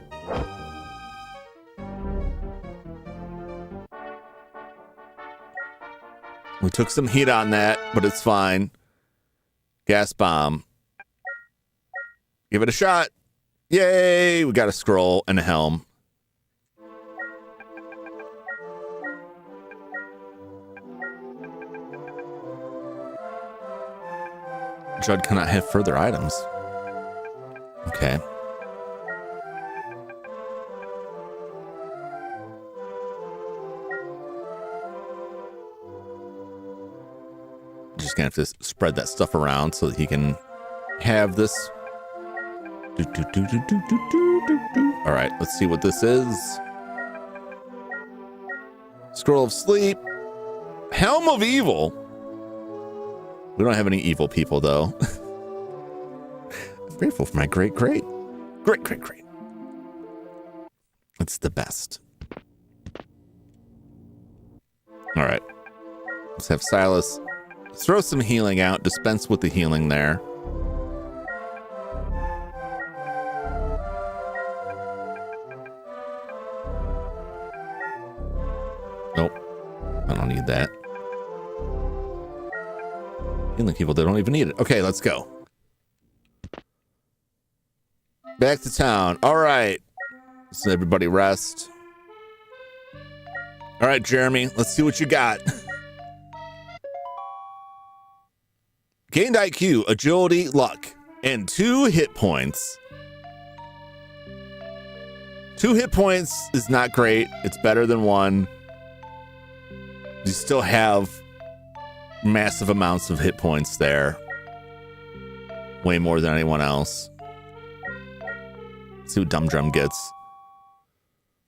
We took some heat on that, but it's fine. Gas bomb. Give it a shot. Yay! We got a scroll and a helm. Judd cannot have further items. Okay. Just gonna have to spread that stuff around so that he can have this. All right, let's see what this is. Scroll of Sleep. Helm of Evil. We don't have any evil people, though. I'm grateful for my great. It's the best. All right. Let's have Silas throw some healing out. Dispense with the healing there. Nope. I don't need that. Healing people, they don't even need it. Okay, let's go. Back to town. All right. So everybody rest. All right, Jeremy, let's see what you got. Gained IQ, agility, luck, and 2 hit points. 2 hit points is not great. It's better than 1. You still have massive amounts of hit points there. Way more than anyone else. Let's see what Jum Jum gets.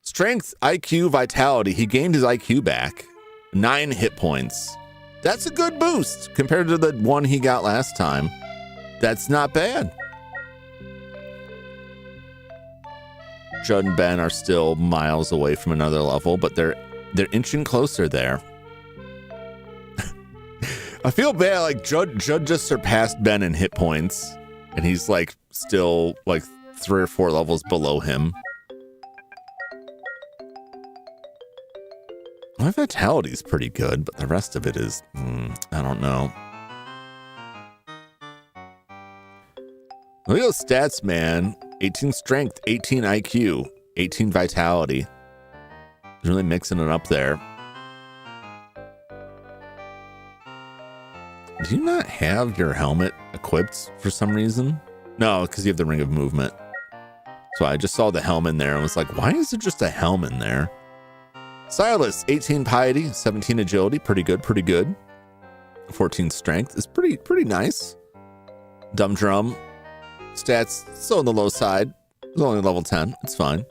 Strength, IQ, vitality. He gained his IQ back. 9 hit points. That's a good boost compared to the 1 he got last time. That's not bad. Judd and Ben are still miles away from another level, but they're inching closer there. I feel bad, like Judd just surpassed Ben in hit points, and he's like still like 3 or 4 levels below him. My vitality is pretty good, but the rest of it is, I don't know. Look at those stats, man. 18 strength, 18 IQ, 18 vitality. He's really mixing it up there. Do you not have your helmet equipped for some reason? No, because you have the ring of movement. So I just saw the helm in there and was like, why is it just a helm in there? Silas, 18 piety, 17 agility, pretty good, pretty good. 14 strength is pretty nice. Jum Jum, stats still on the low side. It's only level 10, it's fine.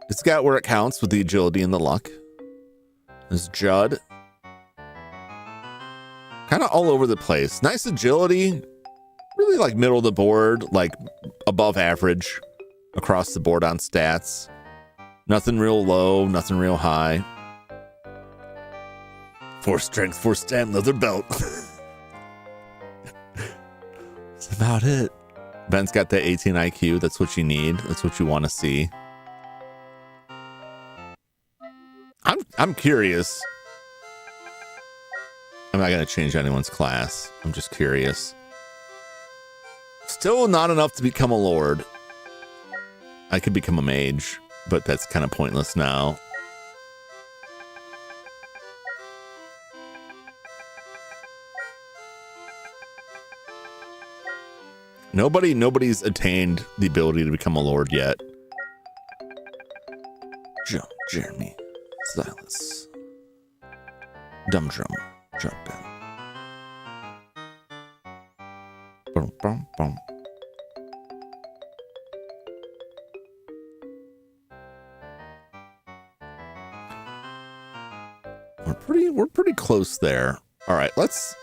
It's got where it counts with the agility and the luck. There's Judd. Kind of all over the place. Nice agility, really like middle of the board, like above average across the board on stats. Nothing real low, nothing real high. 4 strength, 4 stamina, leather belt. That's about it. Ben's got the 18 IQ. That's what you need. That's what you want to see. I'm curious. I'm not going to change anyone's class. I'm just curious. Still not enough to become a lord. I could become a mage, but that's kind of pointless now. Nobody's attained the ability to become a lord yet. Jum, Jeremy, Silas, Jum Jum, Jum Ben. Boom, boom, boom. We're pretty close there. All right, let's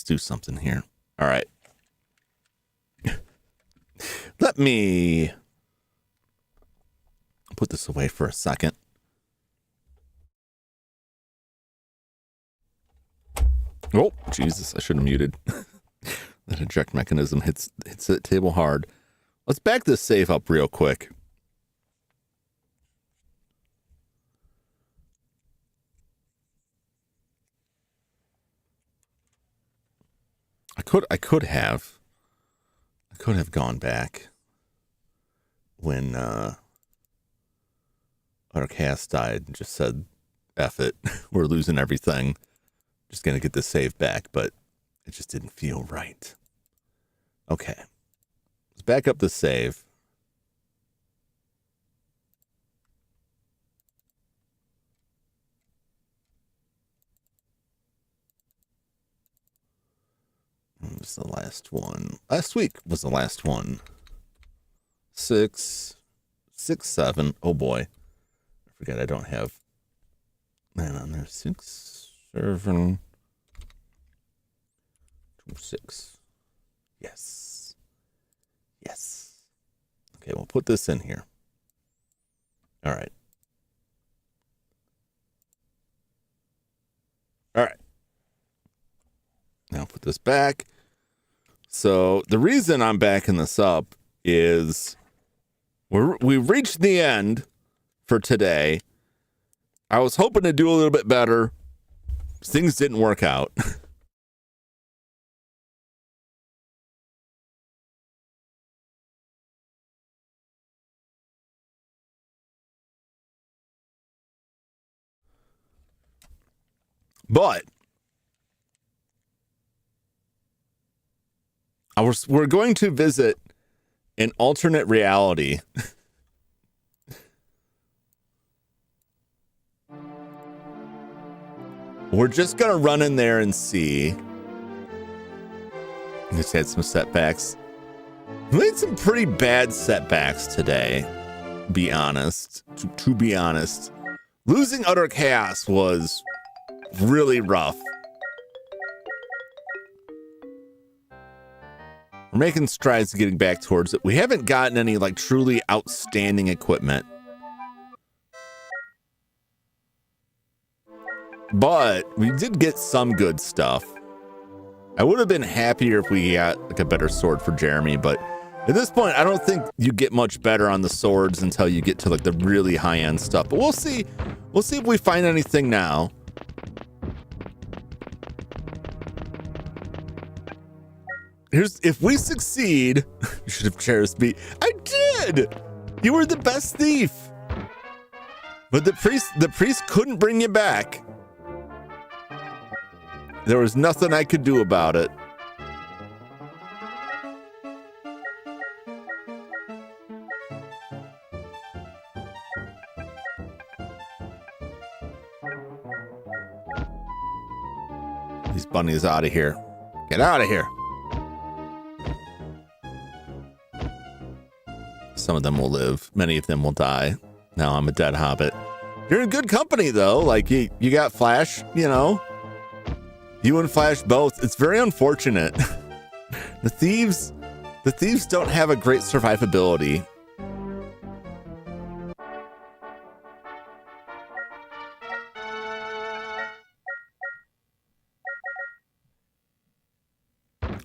do something here. All right. Let me put this away for a second. Oh, Jesus, I should have muted. That eject mechanism hits the table hard. Let's back this save up real quick. I could have gone back when our cast died and just said, F it, we're losing everything. Just gonna get this save back, but it just didn't feel right. Okay. Let's back up the save. What was the last one? Last week was the last one. 6, 7. Oh boy. I forget I don't have that on there. 6, 7, 2, 6. Yes. Yes. Okay, we'll put this in here. All right. All right. Now put this back. So the reason I'm backing this up is we've reached the end for today. I was hoping to do a little bit better. Things didn't work out. But we're going to visit an alternate reality. We're just going to run in there and see. Just had some setbacks. We had some pretty bad setbacks today, be honest. To be honest. Losing Utter Chaos was really rough. We're making strides to getting back towards it. We haven't gotten any like truly outstanding equipment. But we did get some good stuff. I would have been happier if we got like a better sword for Jeremy, but at this point, I don't think you get much better on the swords until you get to like the really high-end stuff. But we'll see. We'll see if we find anything now. If we succeed, you should have cherished me. I did. You were the best thief. But the priest couldn't bring you back. There was nothing I could do about it. These bunnies out of here. Get out of here. Some of them will live. Many of them will die. Now I'm a dead hobbit. You're in good company, though. Like, you got Flash, you know. You and Flash both. It's very unfortunate. The thieves don't have a great survivability.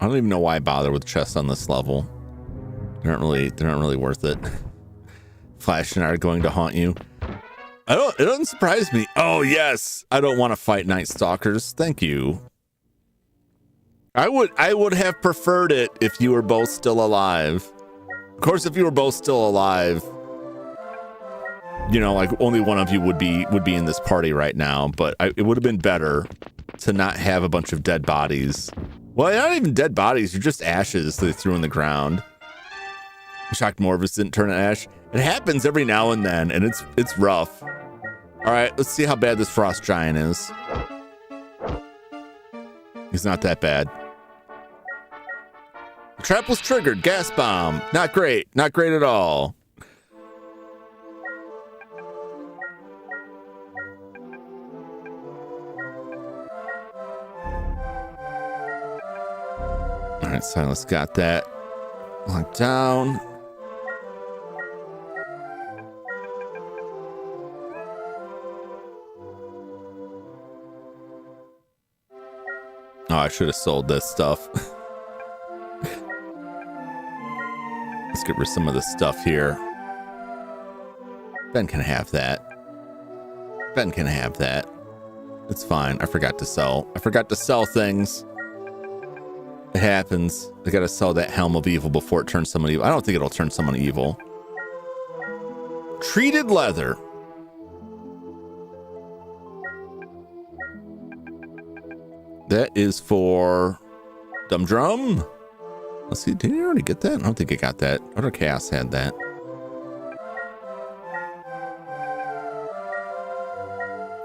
I don't even know why I bother with chests on this level. They're not really worth it. Flash and I are going to haunt you. It doesn't surprise me. Oh yes, I don't want to fight Night Stalkers. Thank you. I would have preferred it if you were both still alive. Of course, if you were both still alive, you know, like only one of you would be in this party right now. But it would have been better to not have a bunch of dead bodies. Well, not even dead bodies. You're just ashes they threw in the ground. I'm shocked more of us didn't turn to ash. It happens every now and then, and it's rough. All right, let's see how bad this frost giant is. He's not that bad. The trap was triggered. Gas bomb. Not great. Not great at all. All right, Silas got that. Locked down. Oh, I should have sold this stuff. Let's get rid of some of this stuff here. Ben can have that. Ben can have that. It's fine. I forgot to sell. I forgot to sell things. It happens. I gotta sell that Helm of Evil before it turns someone evil. I don't think it'll turn someone evil. Treated leather. That is for Dum Drum. Let's see, did you already get that? I don't think I got that. Utter Chaos had that.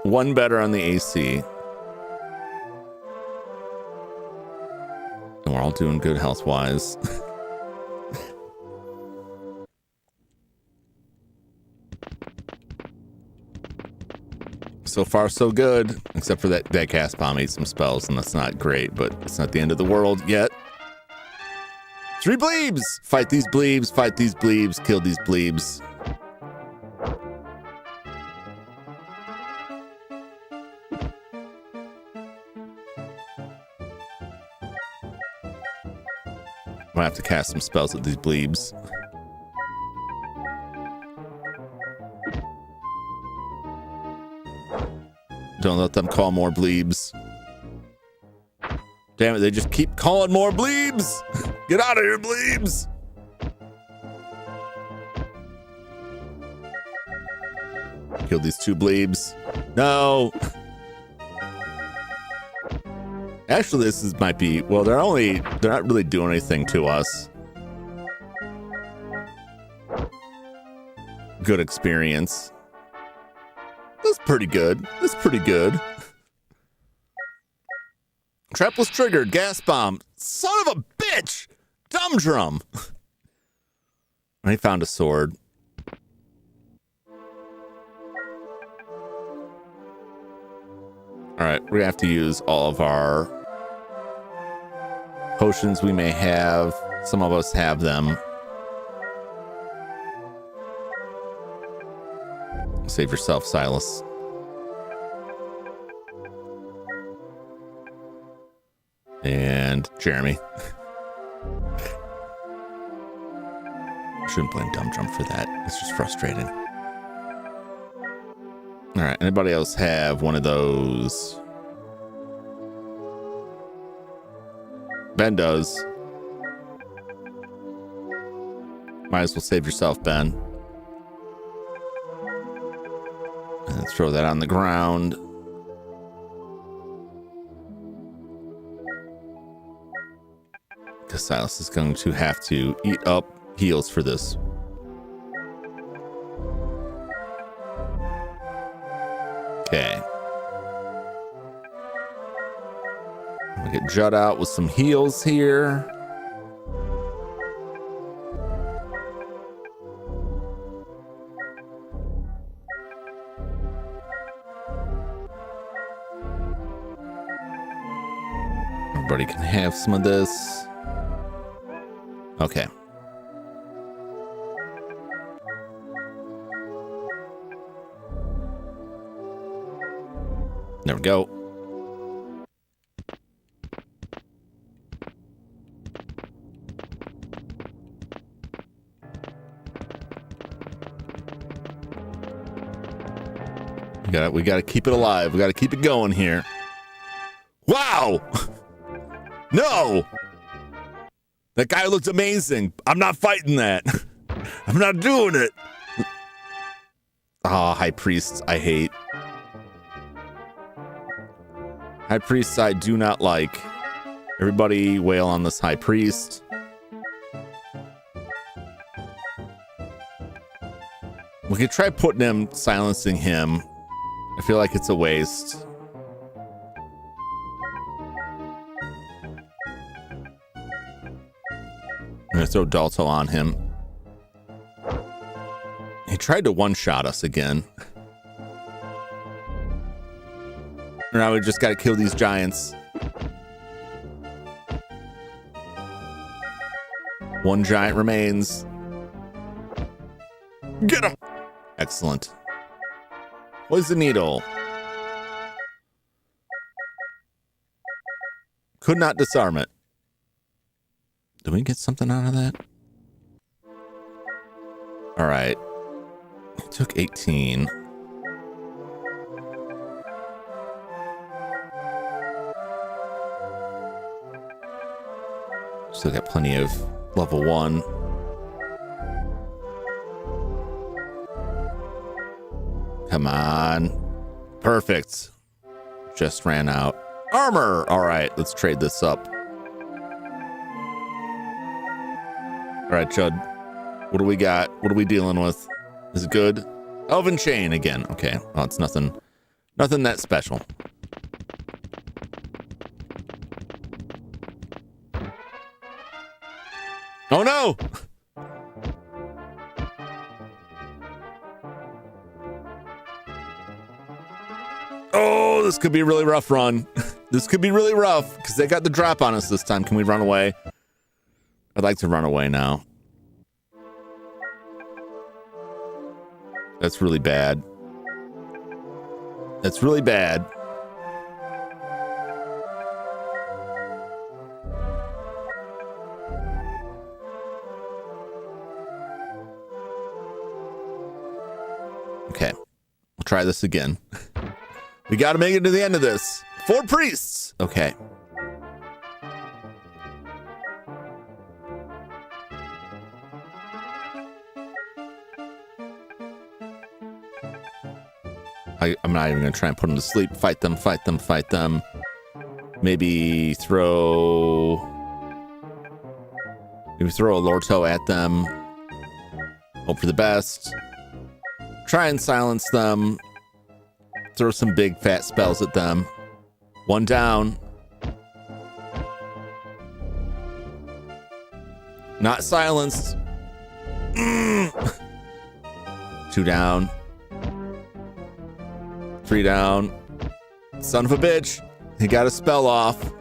One better on the AC. And we're all doing good health-wise. So far, so good. Except for that cast bomb ate some spells, and that's not great, but it's not the end of the world yet. 3 bleebs! Fight these bleebs, fight these bleebs, kill these bleebs. I'm gonna have to cast some spells at these bleebs. Don't let them call more bleebs. Damn it, they just keep calling more bleebs! Get out of here, bleebs! Kill these 2 bleebs. No! Actually, might be, well, they're not really doing anything to us. Good experience. That's pretty good. That's pretty good. Trap was triggered. Gas bomb. Son of a bitch. Dumb drum. I found a sword. All right, we're gonna have to use all of our potions we may have. Some of us have them. Save yourself, Silas. And Jeremy. Shouldn't blame Dumb Drum for that. It's just frustrating. All right, anybody else have one of those? Ben does. Might as well save yourself, Ben. And throw that on the ground. Because Silas is going to have to eat up heals for this. Okay. We get Judd out with some heals here. Everybody can have some of this. Okay. There we go. We gotta keep it alive. We gotta keep it going here. Wow! No! That guy looks amazing. I'm not fighting that. I'm not doing it. Ah, High Priests, I hate. High Priests, I do not like. Everybody wail on this High Priest. We could try putting him, silencing him. I feel like it's a waste. I'm gonna throw Dalto on him. He tried to one-shot us again. Now we just gotta kill these giants. One giant remains. Get him! Excellent. Poison needle. Could not disarm it. Did we get something out of that? All right. It took 18. Still got plenty of level 1. Come on. Perfect. Just ran out. Armor. All right, let's trade this up. All right, Chud. What do we got? What are we dealing with? Is it good? Elven Chain again. Okay. Well, it's nothing that special. Oh no! Oh, this could be a really rough run. This could be really rough because they got the drop on us this time. Can we run away? I'd like to run away now. That's really bad. That's really bad. Okay, we'll try this again. We got to make it to the end of this. 4 priests. Okay. I'm not even going to try and put them to sleep. Fight them, fight them, fight them. Maybe throw a Lorto at them. Hope for the best. Try and silence them. Throw some big fat spells at them. One down. Not silenced. Two down. Three down. Son of a bitch. He got a spell off.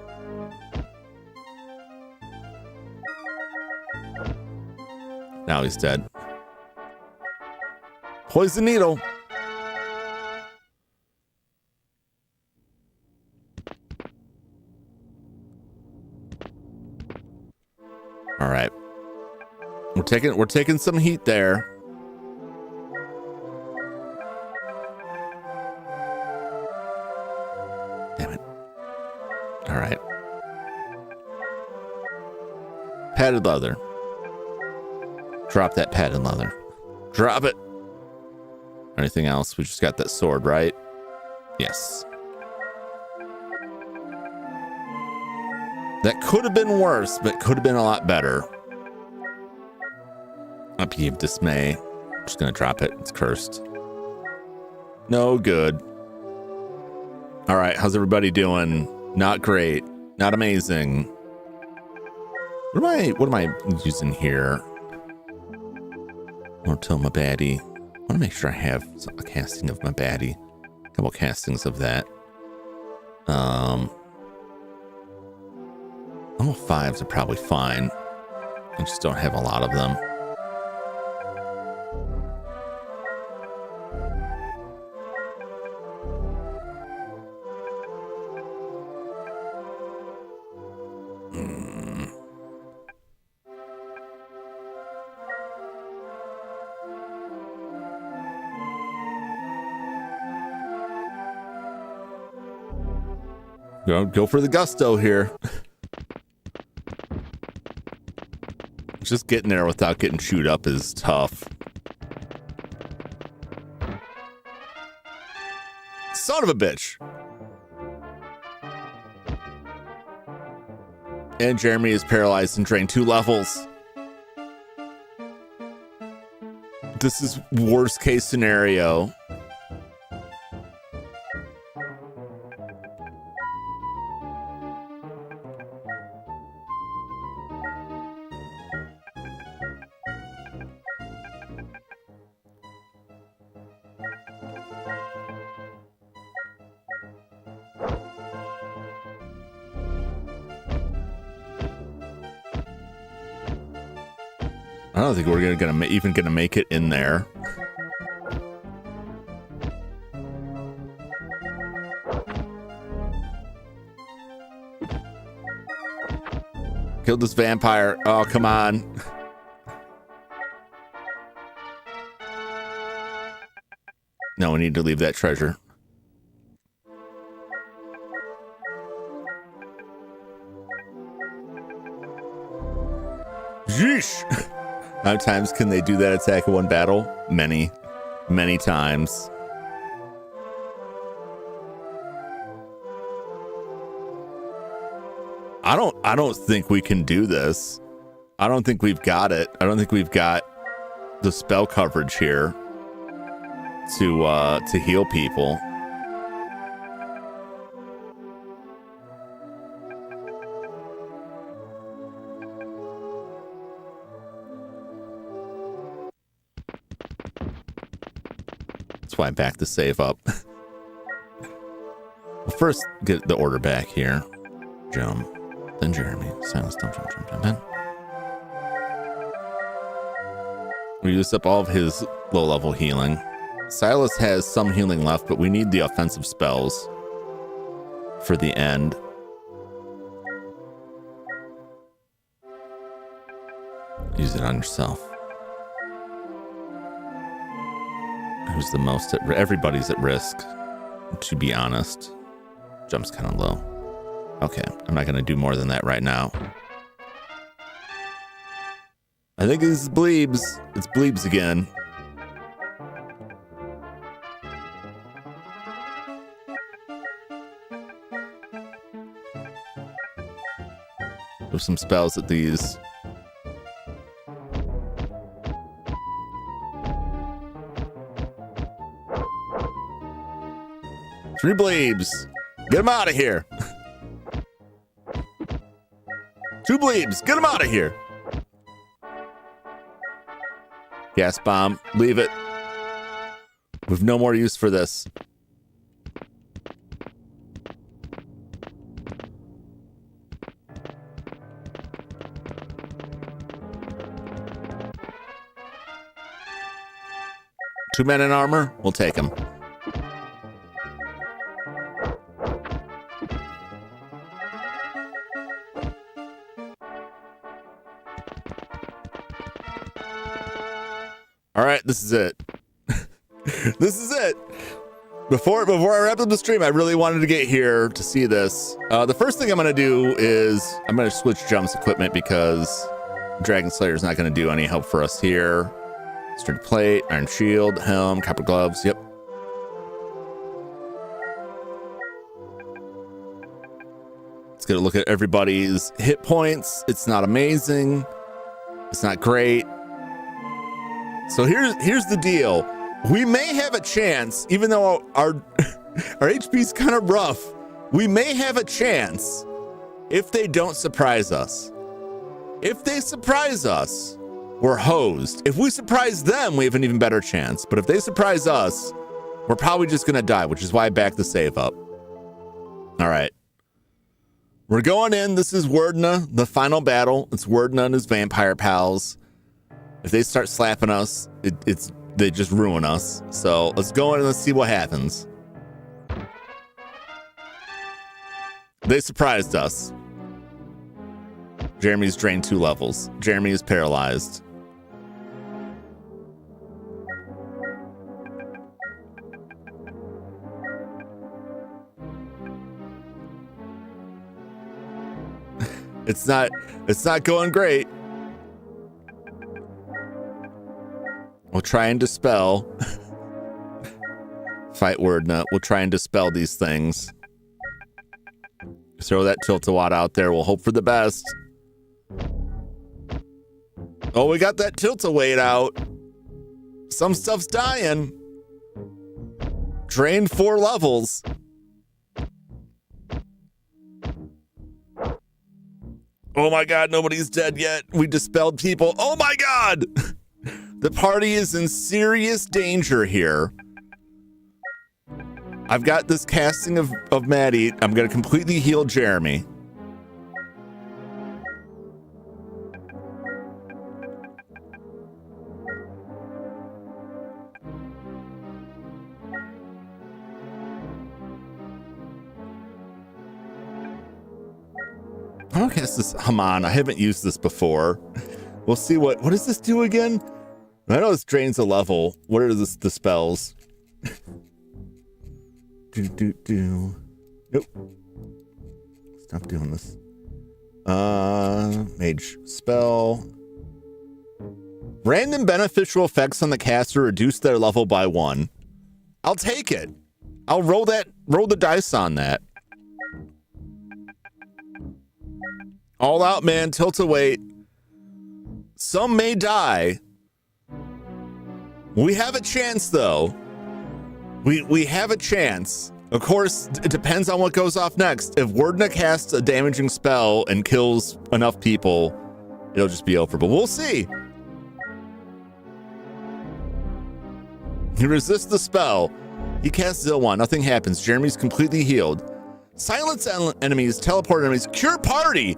Now he's dead. Poison needle. All right. We're taking some heat there. Damn it. All right. Padded leather. Drop that padded leather. Drop it. Anything else? We just got that sword, right? Yes. That could have been worse, but could have been a lot better. Upheave dismay. I'm just gonna drop it. It's cursed. No good. All right, how's everybody doing? Not great. Not amazing. What am I using here? I'll tell my baddie. I want to make sure I have a casting of my baddie. A couple castings of that. Level 5s are probably fine. I just don't have a lot of them. Go for the gusto here. Just getting there without getting chewed up is tough. Son of a bitch. And Jeremy is paralyzed and drained 2 levels. This is worst case scenario. I don't think we're even gonna make it in there. Killed this vampire. Oh, come on. No, we need to leave that treasure. Yeesh. How many times can they do that attack in one battle? Many, many times. I don't think we can do this. I don't think we've got it. I don't think we've got the spell coverage here to heal people. That's why I backed the save up. Well, first get the order back here. Jum, then Jeremy. Silence, jump. We used up all of his low-level healing. Silas has some healing left, but we need the offensive spells for the end. Use it on yourself. Who's the most at risk? Everybody's at risk, to be honest. Jump's kind of low. Okay, I'm not going to do more than that right now. I think it's Bleebs. It's Bleebs again. There's some spells at these. Three bleebs. Get them out of here. Two bleebs. Get them out of here. Gas bomb. Leave it. We've no more use for this. Two men in armor. We'll take them. All right, this is it. This is it. Before I wrap up the stream, I really wanted to get here to see this. The first thing I'm going to do is I'm going to switch Jum's equipment because Dragon Slayer is not going to do any help for us here. Sturdy plate, iron shield, helm, copper gloves. Yep. Let's get a look at everybody's hit points. It's not amazing. It's not great. So here's the deal. We may have a chance, even though our HP is kind of rough, we may have a chance if they don't surprise us. If they surprise us, we're hosed. If we surprise them, we have an even better chance. But if they surprise us, we're probably just going to die, which is why I backed the save up. All right. We're going in. This is Werdna, the final battle. It's Werdna and his vampire pals. If they start slapping us, they just ruin us. So let's go in and let's see what happens. They surprised us. Jeremy's drained 2 levels. Jeremy is paralyzed. It's not going great. We'll try and dispel. Fight Werdna. We'll try and dispel these things. Throw that tilt-a-watt out there. We'll hope for the best. Oh, we got that tilt-a-weight out. Some stuff's dying. Drained 4 levels. Oh my God, nobody's dead yet. We dispelled people. Oh my God! The party is in serious danger here. I've got this casting of Maddie. I'm going to completely heal Jeremy. I don't cast this Haman. I haven't used this before. We'll see what does this do again? I know this drains a level. What are the spells? Nope. Stop doing this. Mage spell. Random beneficial effects on the caster reduce their level by 1. I'll take it. I'll roll the dice on that. All out, man. Tilt-a-weight. Some may die. We have a chance, though. We have a chance. Of course, it depends on what goes off next. If Werdna casts a damaging spell and kills enough people, it'll just be over. But we'll see. He resists the spell. He casts Zilwan. Nothing happens. Jeremy's completely healed. Silence enemies. Teleport enemies. Cure party.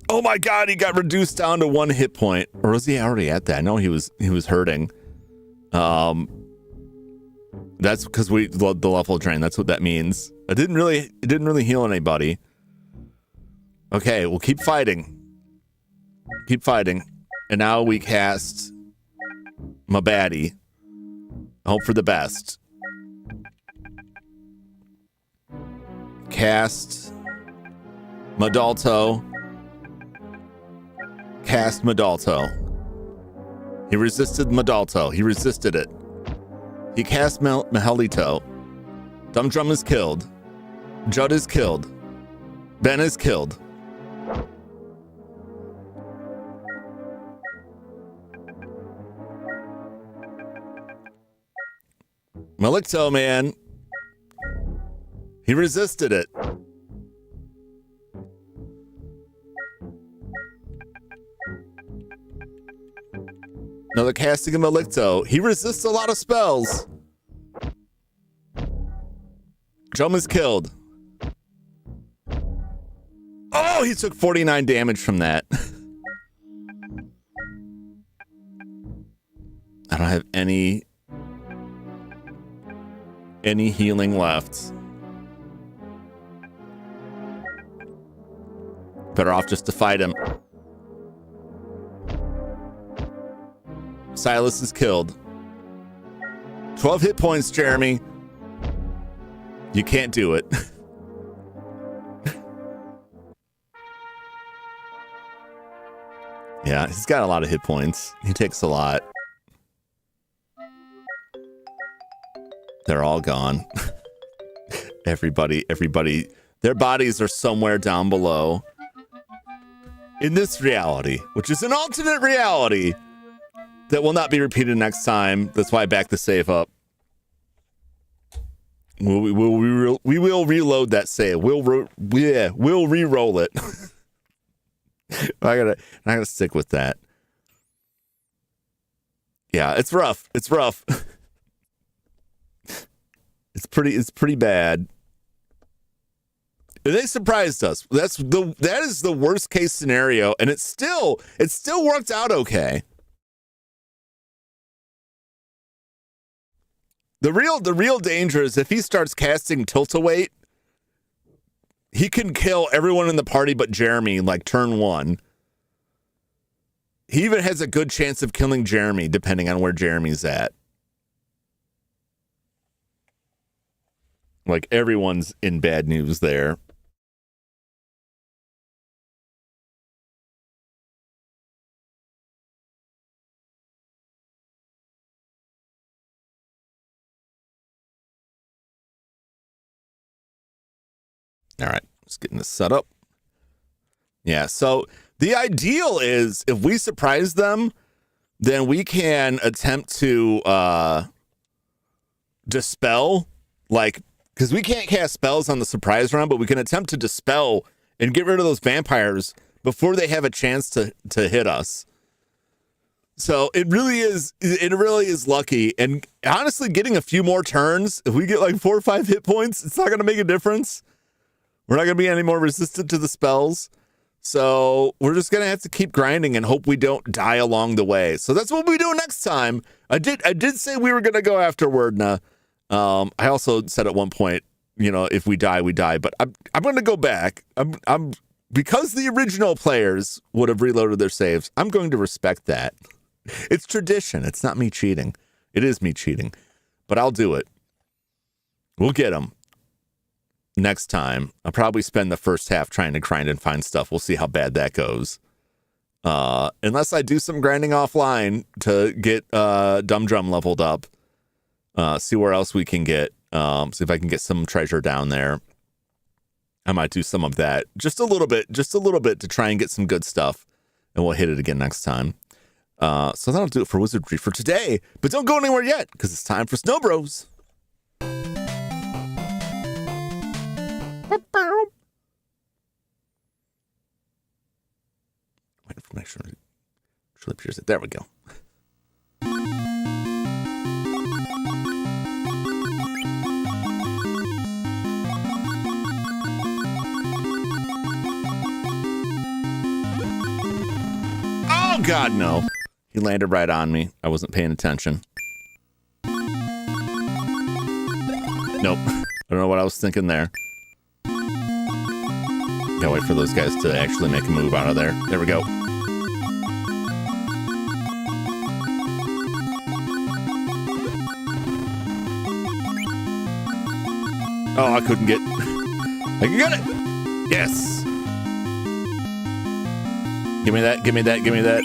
Oh my God, he got reduced down to 1 hit point. Or was he already at that? I know he was hurting. That's because the level drain. That's what that means. It didn't really heal anybody. Okay, we'll keep fighting. Keep fighting. And now we cast my baddie. Hope for the best. Cast Madalto. Cast Madalto. He resisted Madalto. He resisted it. He cast Mahelito. Dum Drum is killed. Judd is killed. Ben is killed. Malikto, man. He resisted it. Another casting of Malikto. He resists a lot of spells. Jum is killed. Oh, he took 49 damage from that. I don't have any healing left. Better off just to fight him. Silas is killed. 12 hit points, Jeremy. You can't do it. Yeah, he's got a lot of hit points. He takes a lot. They're all gone. Everybody, their bodies are somewhere down below. In this reality, which is an alternate reality that will not be repeated next time. That's why I backed the save up. We will reload that save. We'll re-roll it. I gotta stick with that. Yeah, it's rough. It's rough. It's pretty bad. They surprised us. That is the worst case scenario, and it still worked out okay. The real danger is if he starts casting Tilt-A-Weight, he can kill everyone in the party but Jeremy, like turn 1. He even has a good chance of killing Jeremy, depending on where Jeremy's at. Like, everyone's in bad news there. All right, just getting this set up. Yeah, so the ideal is if we surprise them, then we can attempt to dispel, like, because we can't cast spells on the surprise round, but we can attempt to dispel and get rid of those vampires before they have a chance to hit us. So it really is lucky. And honestly, getting a few more turns, if we get like 4 or 5 hit points, it's not going to make a difference. We're not going to be any more resistant to the spells. So we're just going to have to keep grinding and hope we don't die along the way. So that's what we do next time. I did say we were going to go after Wordna. I also said at one point, you know, if we die, we die. But I'm going to go back. I'm because the original players would have reloaded their saves. I'm going to respect that. It's tradition. It's not me cheating. It is me cheating. But I'll do it. We'll get them. Next time, I'll probably spend the first half trying to grind and find stuff. We'll see how bad that goes. Unless I do some grinding offline to get Jum leveled up. See where else we can get. See if I can get some treasure down there. I might do some of that. Just a little bit to try and get some good stuff. And we'll hit it again next time. So that'll do it for Wizardry for today. But don't go anywhere yet, because it's time for Snow Bros. Wait for make sure it truly appears it. There we go. Oh God, no. He landed right on me. I wasn't paying attention. Nope. I don't know what I was thinking there. Gotta wait for those guys to actually make a move out of there. There we go. Oh, I couldn't get... I can get it! Yes! Give me that, give me that, give me that.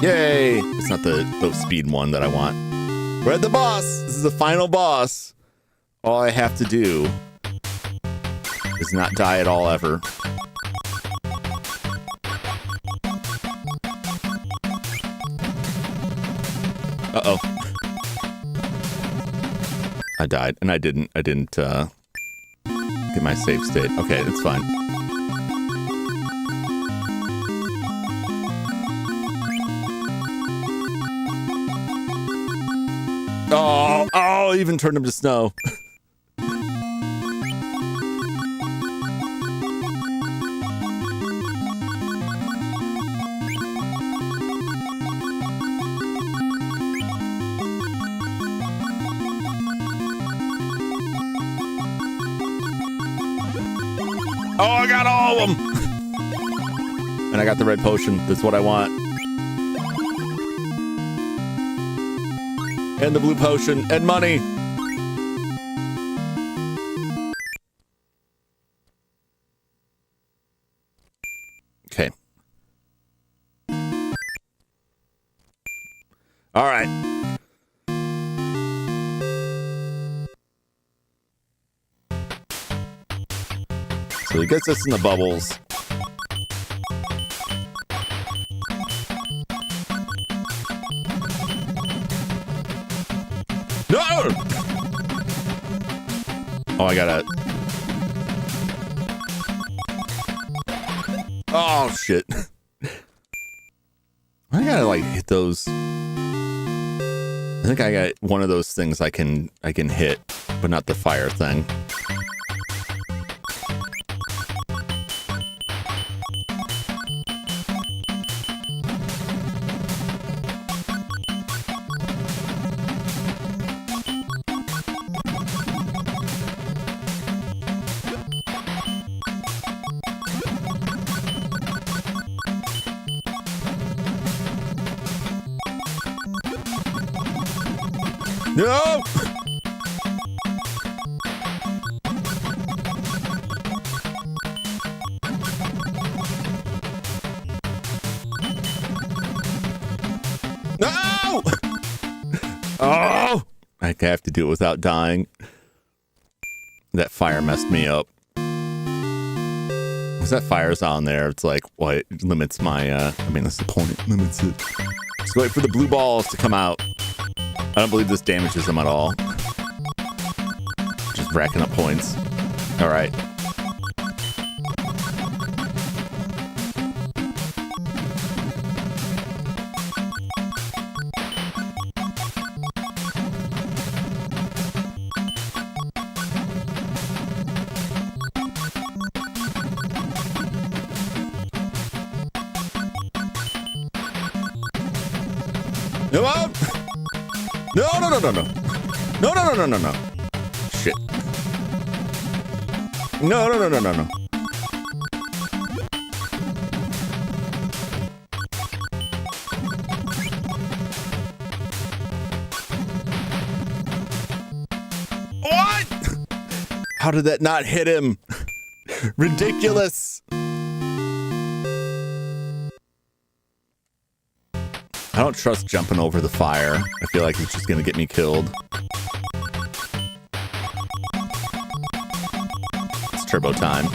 Yay! It's not the speed one that I want. We're at the boss! This is the final boss. All I have to do Does not die at all ever. Uh-oh. I died, and I didn't get my save state. Okay, it's fine. Oh, even turned him to snow. Oh, I got all of them. And I got the red potion. That's what I want. And the blue potion. And money. Okay. All right. So he gets us in the bubbles. No! Oh, I gotta... Oh, shit. I gotta, like, hit those... I think I got one of those things I can hit, but not the fire thing. No! No! Oh! I have to do it without dying. That fire messed me up. Because that fire's on there, it's like, well, it limits my, I mean, that's the point, it limits it. Just wait for the blue balls to come out. I don't believe this damages them at all. Just racking up points. All right. No! No, no, no, no, no. No, no, no, no, no, no. Shit. No, no, no, no, no, no. What? How did that not hit him? Ridiculous. I don't trust jumping over the fire. I feel like it's just gonna get me killed. It's turbo time.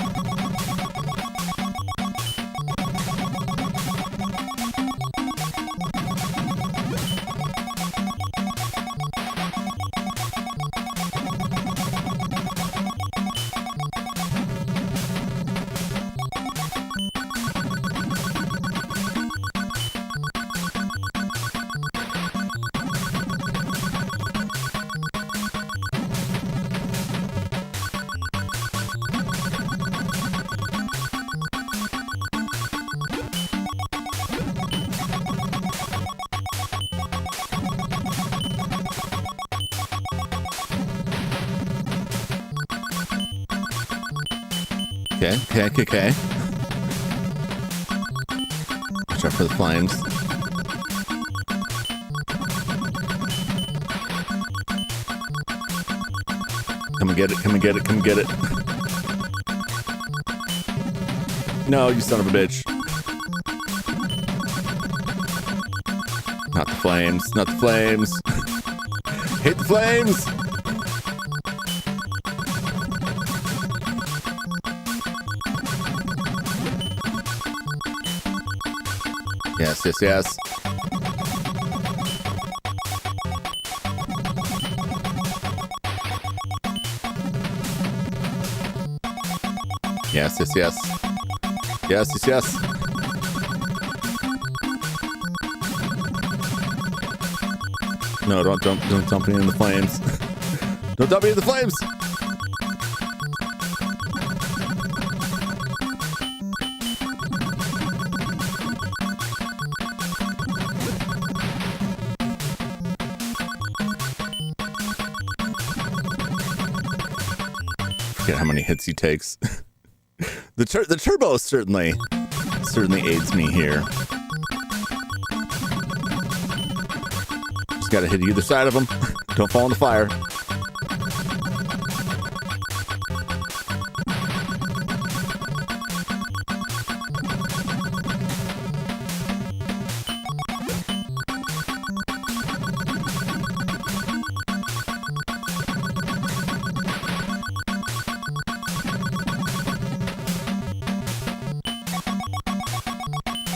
Okay. Watch out for the flames. Come and get it, come and get it, come and get it. No, you son of a bitch. Not the flames, not the flames. Hit the flames! Yes, yes, yes. Yes, yes, yes. Yes, yes, yes. No, don't dump me in the flames. Don't dump me in the flames! Forget how many hits he takes. The turbo certainly aids me here. Just gotta hit either side of him. Don't fall in the fire.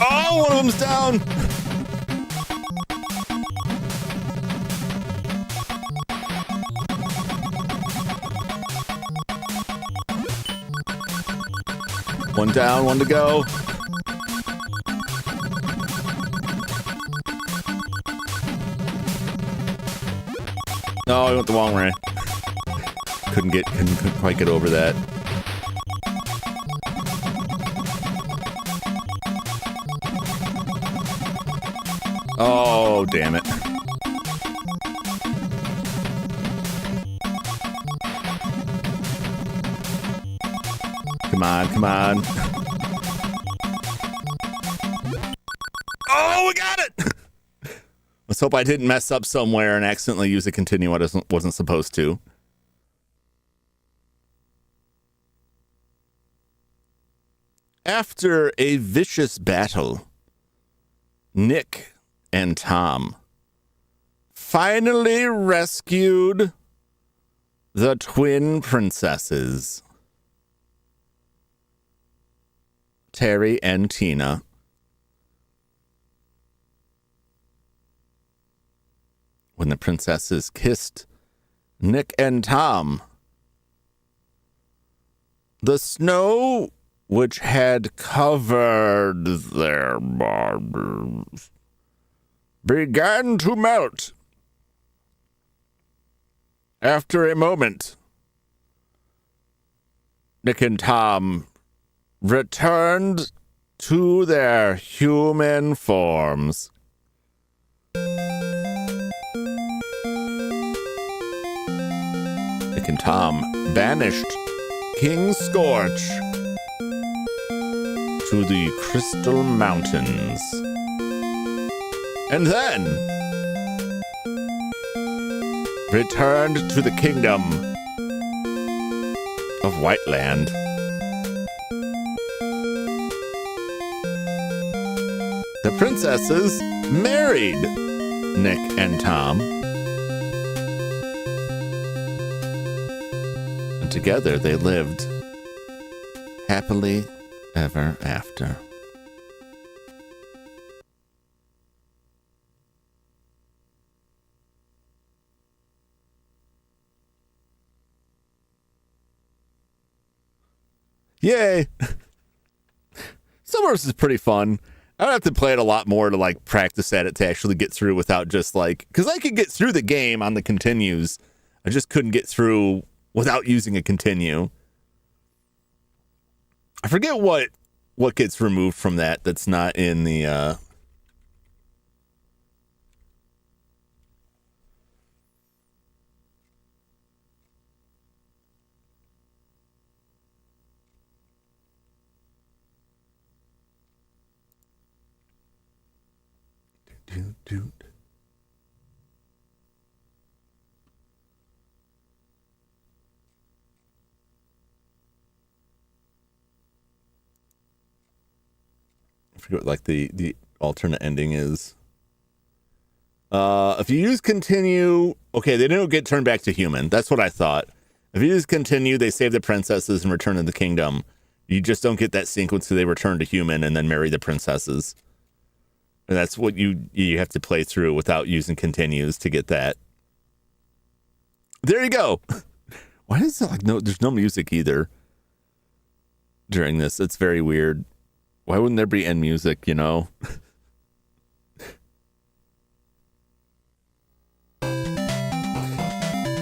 Oh, one of them's down. One down, one to go. No, I went the wrong way. Couldn't quite get over that. Oh, damn it. Come on, come on. Oh, we got it! Let's hope I didn't mess up somewhere and accidentally use a continue I wasn't supposed to. After a vicious battle, Nick and Tom finally rescued the twin princesses, Terry and Tina. When the princesses kissed Nick and Tom, the snow which had covered their bodies began to melt. After a moment, Nick and Tom returned to their human forms. Nick and Tom banished King Scorch to the Crystal Mountains. And then returned to the kingdom of Whiteland. The princesses married Nick and Tom. And together they lived happily ever after. Yay! Summers is pretty fun. I'd have to play it a lot more to like practice at it to actually get through without just like, because I could get through the game on the continues. I just couldn't get through without using a continue. I forget what gets removed from that's not in the Dude. I forget what like the alternate ending is. If you use continue, okay, they don't get turned back to human. That's what I thought. If you use continue, they save the princesses and return to the kingdom. You just don't get that sequence where they return to human and then marry the princesses. And that's what you have to play through without using continues to get that. There you go. Why is it like there's no music either during this? It's very weird. Why wouldn't there be end music, you know?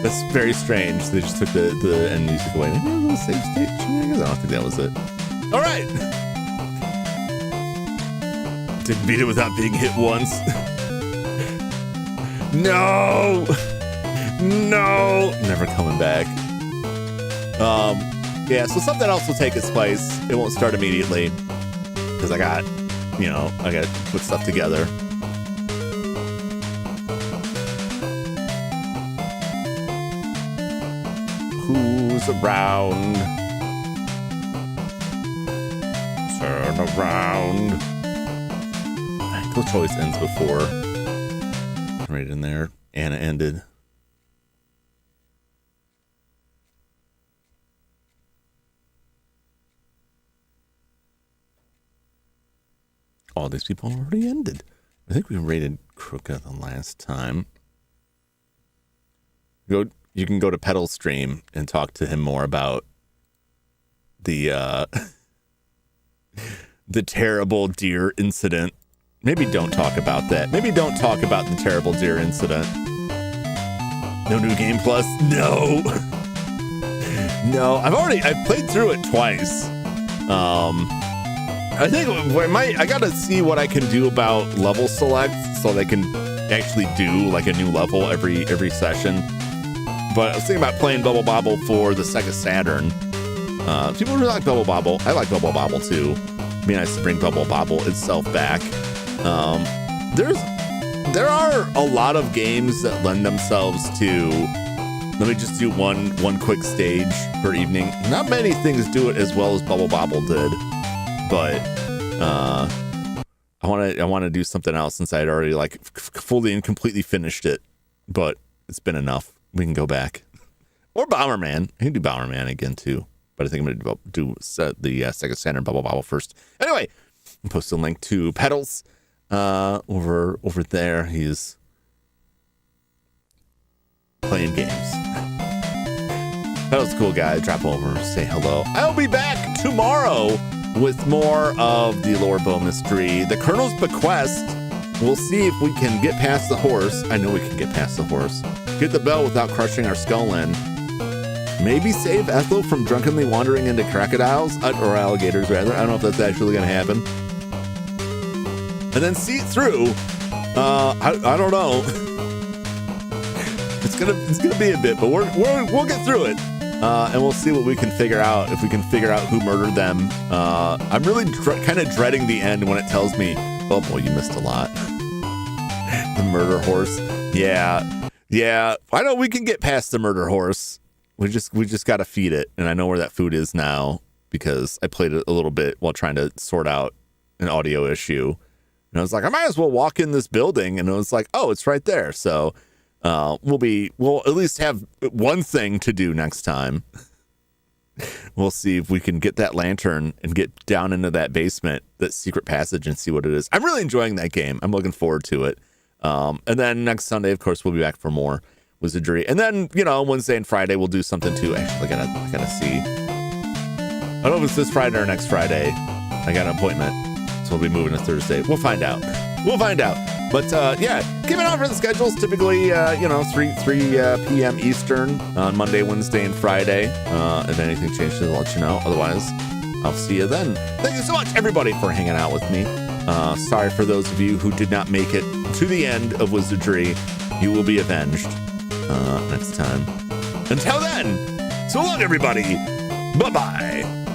That's very strange. They just took the end music away. Maybe a little save state. I don't think that was it. All right. Didn't beat it without being hit once. No. Never coming back. Yeah, so something else will take its place. It won't start immediately because I got to put stuff together. Who's around? Turn around. Glitch always ends before. Right in there. Anna ended. All these people already ended. I think we rated Krooka the last time. You can go to Pedal's stream and talk to him more about the terrible deer incident. Maybe don't talk about that. Maybe don't talk about the terrible deer incident. No new game plus? No. No, I've played through it twice. I think I gotta see what I can do about level select so they can actually do like a new level every session. But I was thinking about playing Bubble Bobble for the Sega Saturn. People really like Bubble Bobble. I like Bubble Bobble too. It'd be nice to bring Bubble Bobble itself back. There are a lot of games that lend themselves to, let me just do one quick stage per evening. Not many things do it as well as Bubble Bobble did, but I want to do something else since I had already like fully and completely finished it, but it's been enough. We can go back. Or Bomberman. I can do Bomberman again too, but I think I'm going to do the Sega Saturn Bubble Bobble first. Anyway, I'll post a link to Pedals over there. He's playing games. Pedals cool guy. Drop over, say hello. I'll be back tomorrow with more of the Lorbo mystery. The Colonel's Bequest. We'll see if we can get past the horse. I know we can get past the horse. Get the bell without crushing our skull in. Maybe save Ethel from drunkenly wandering into crocodiles, or alligators rather. I don't know if that's actually going to happen. And then see it through. I don't know. It's gonna be a bit, but we'll get through it. And we'll see what we can figure out, if we can figure out who murdered them. I'm really kind of dreading the end when it tells me, oh boy, you missed a lot. The murder horse. Yeah. I know we can get past the murder horse. We just got to feed it. And I know where that food is now because I played it a little bit while trying to sort out an audio issue. And I was like, I might as well walk in this building. And it was like, oh, it's right there. So we'll at least have one thing to do next time. We'll see if we can get that lantern and get down into that basement, that secret passage, and see what it is. I'm really enjoying that game. I'm looking forward to it. And then next Sunday, of course, we'll be back for more Wizardry. And then, Wednesday and Friday, we'll do something too. Actually, I gotta see. I don't know if it's this Friday or next Friday. I got an appointment, so we'll be moving to Thursday. We'll find out. But keep an eye for the schedules. Typically, 3 p.m. Eastern on Monday, Wednesday, and Friday. If anything changes, I'll let you know. Otherwise, I'll see you then. Thank you so much, everybody, for hanging out with me. Sorry for those of you who did not make it to the end of Wizardry. You will be avenged next time. Until then, so long, everybody. Bye-bye.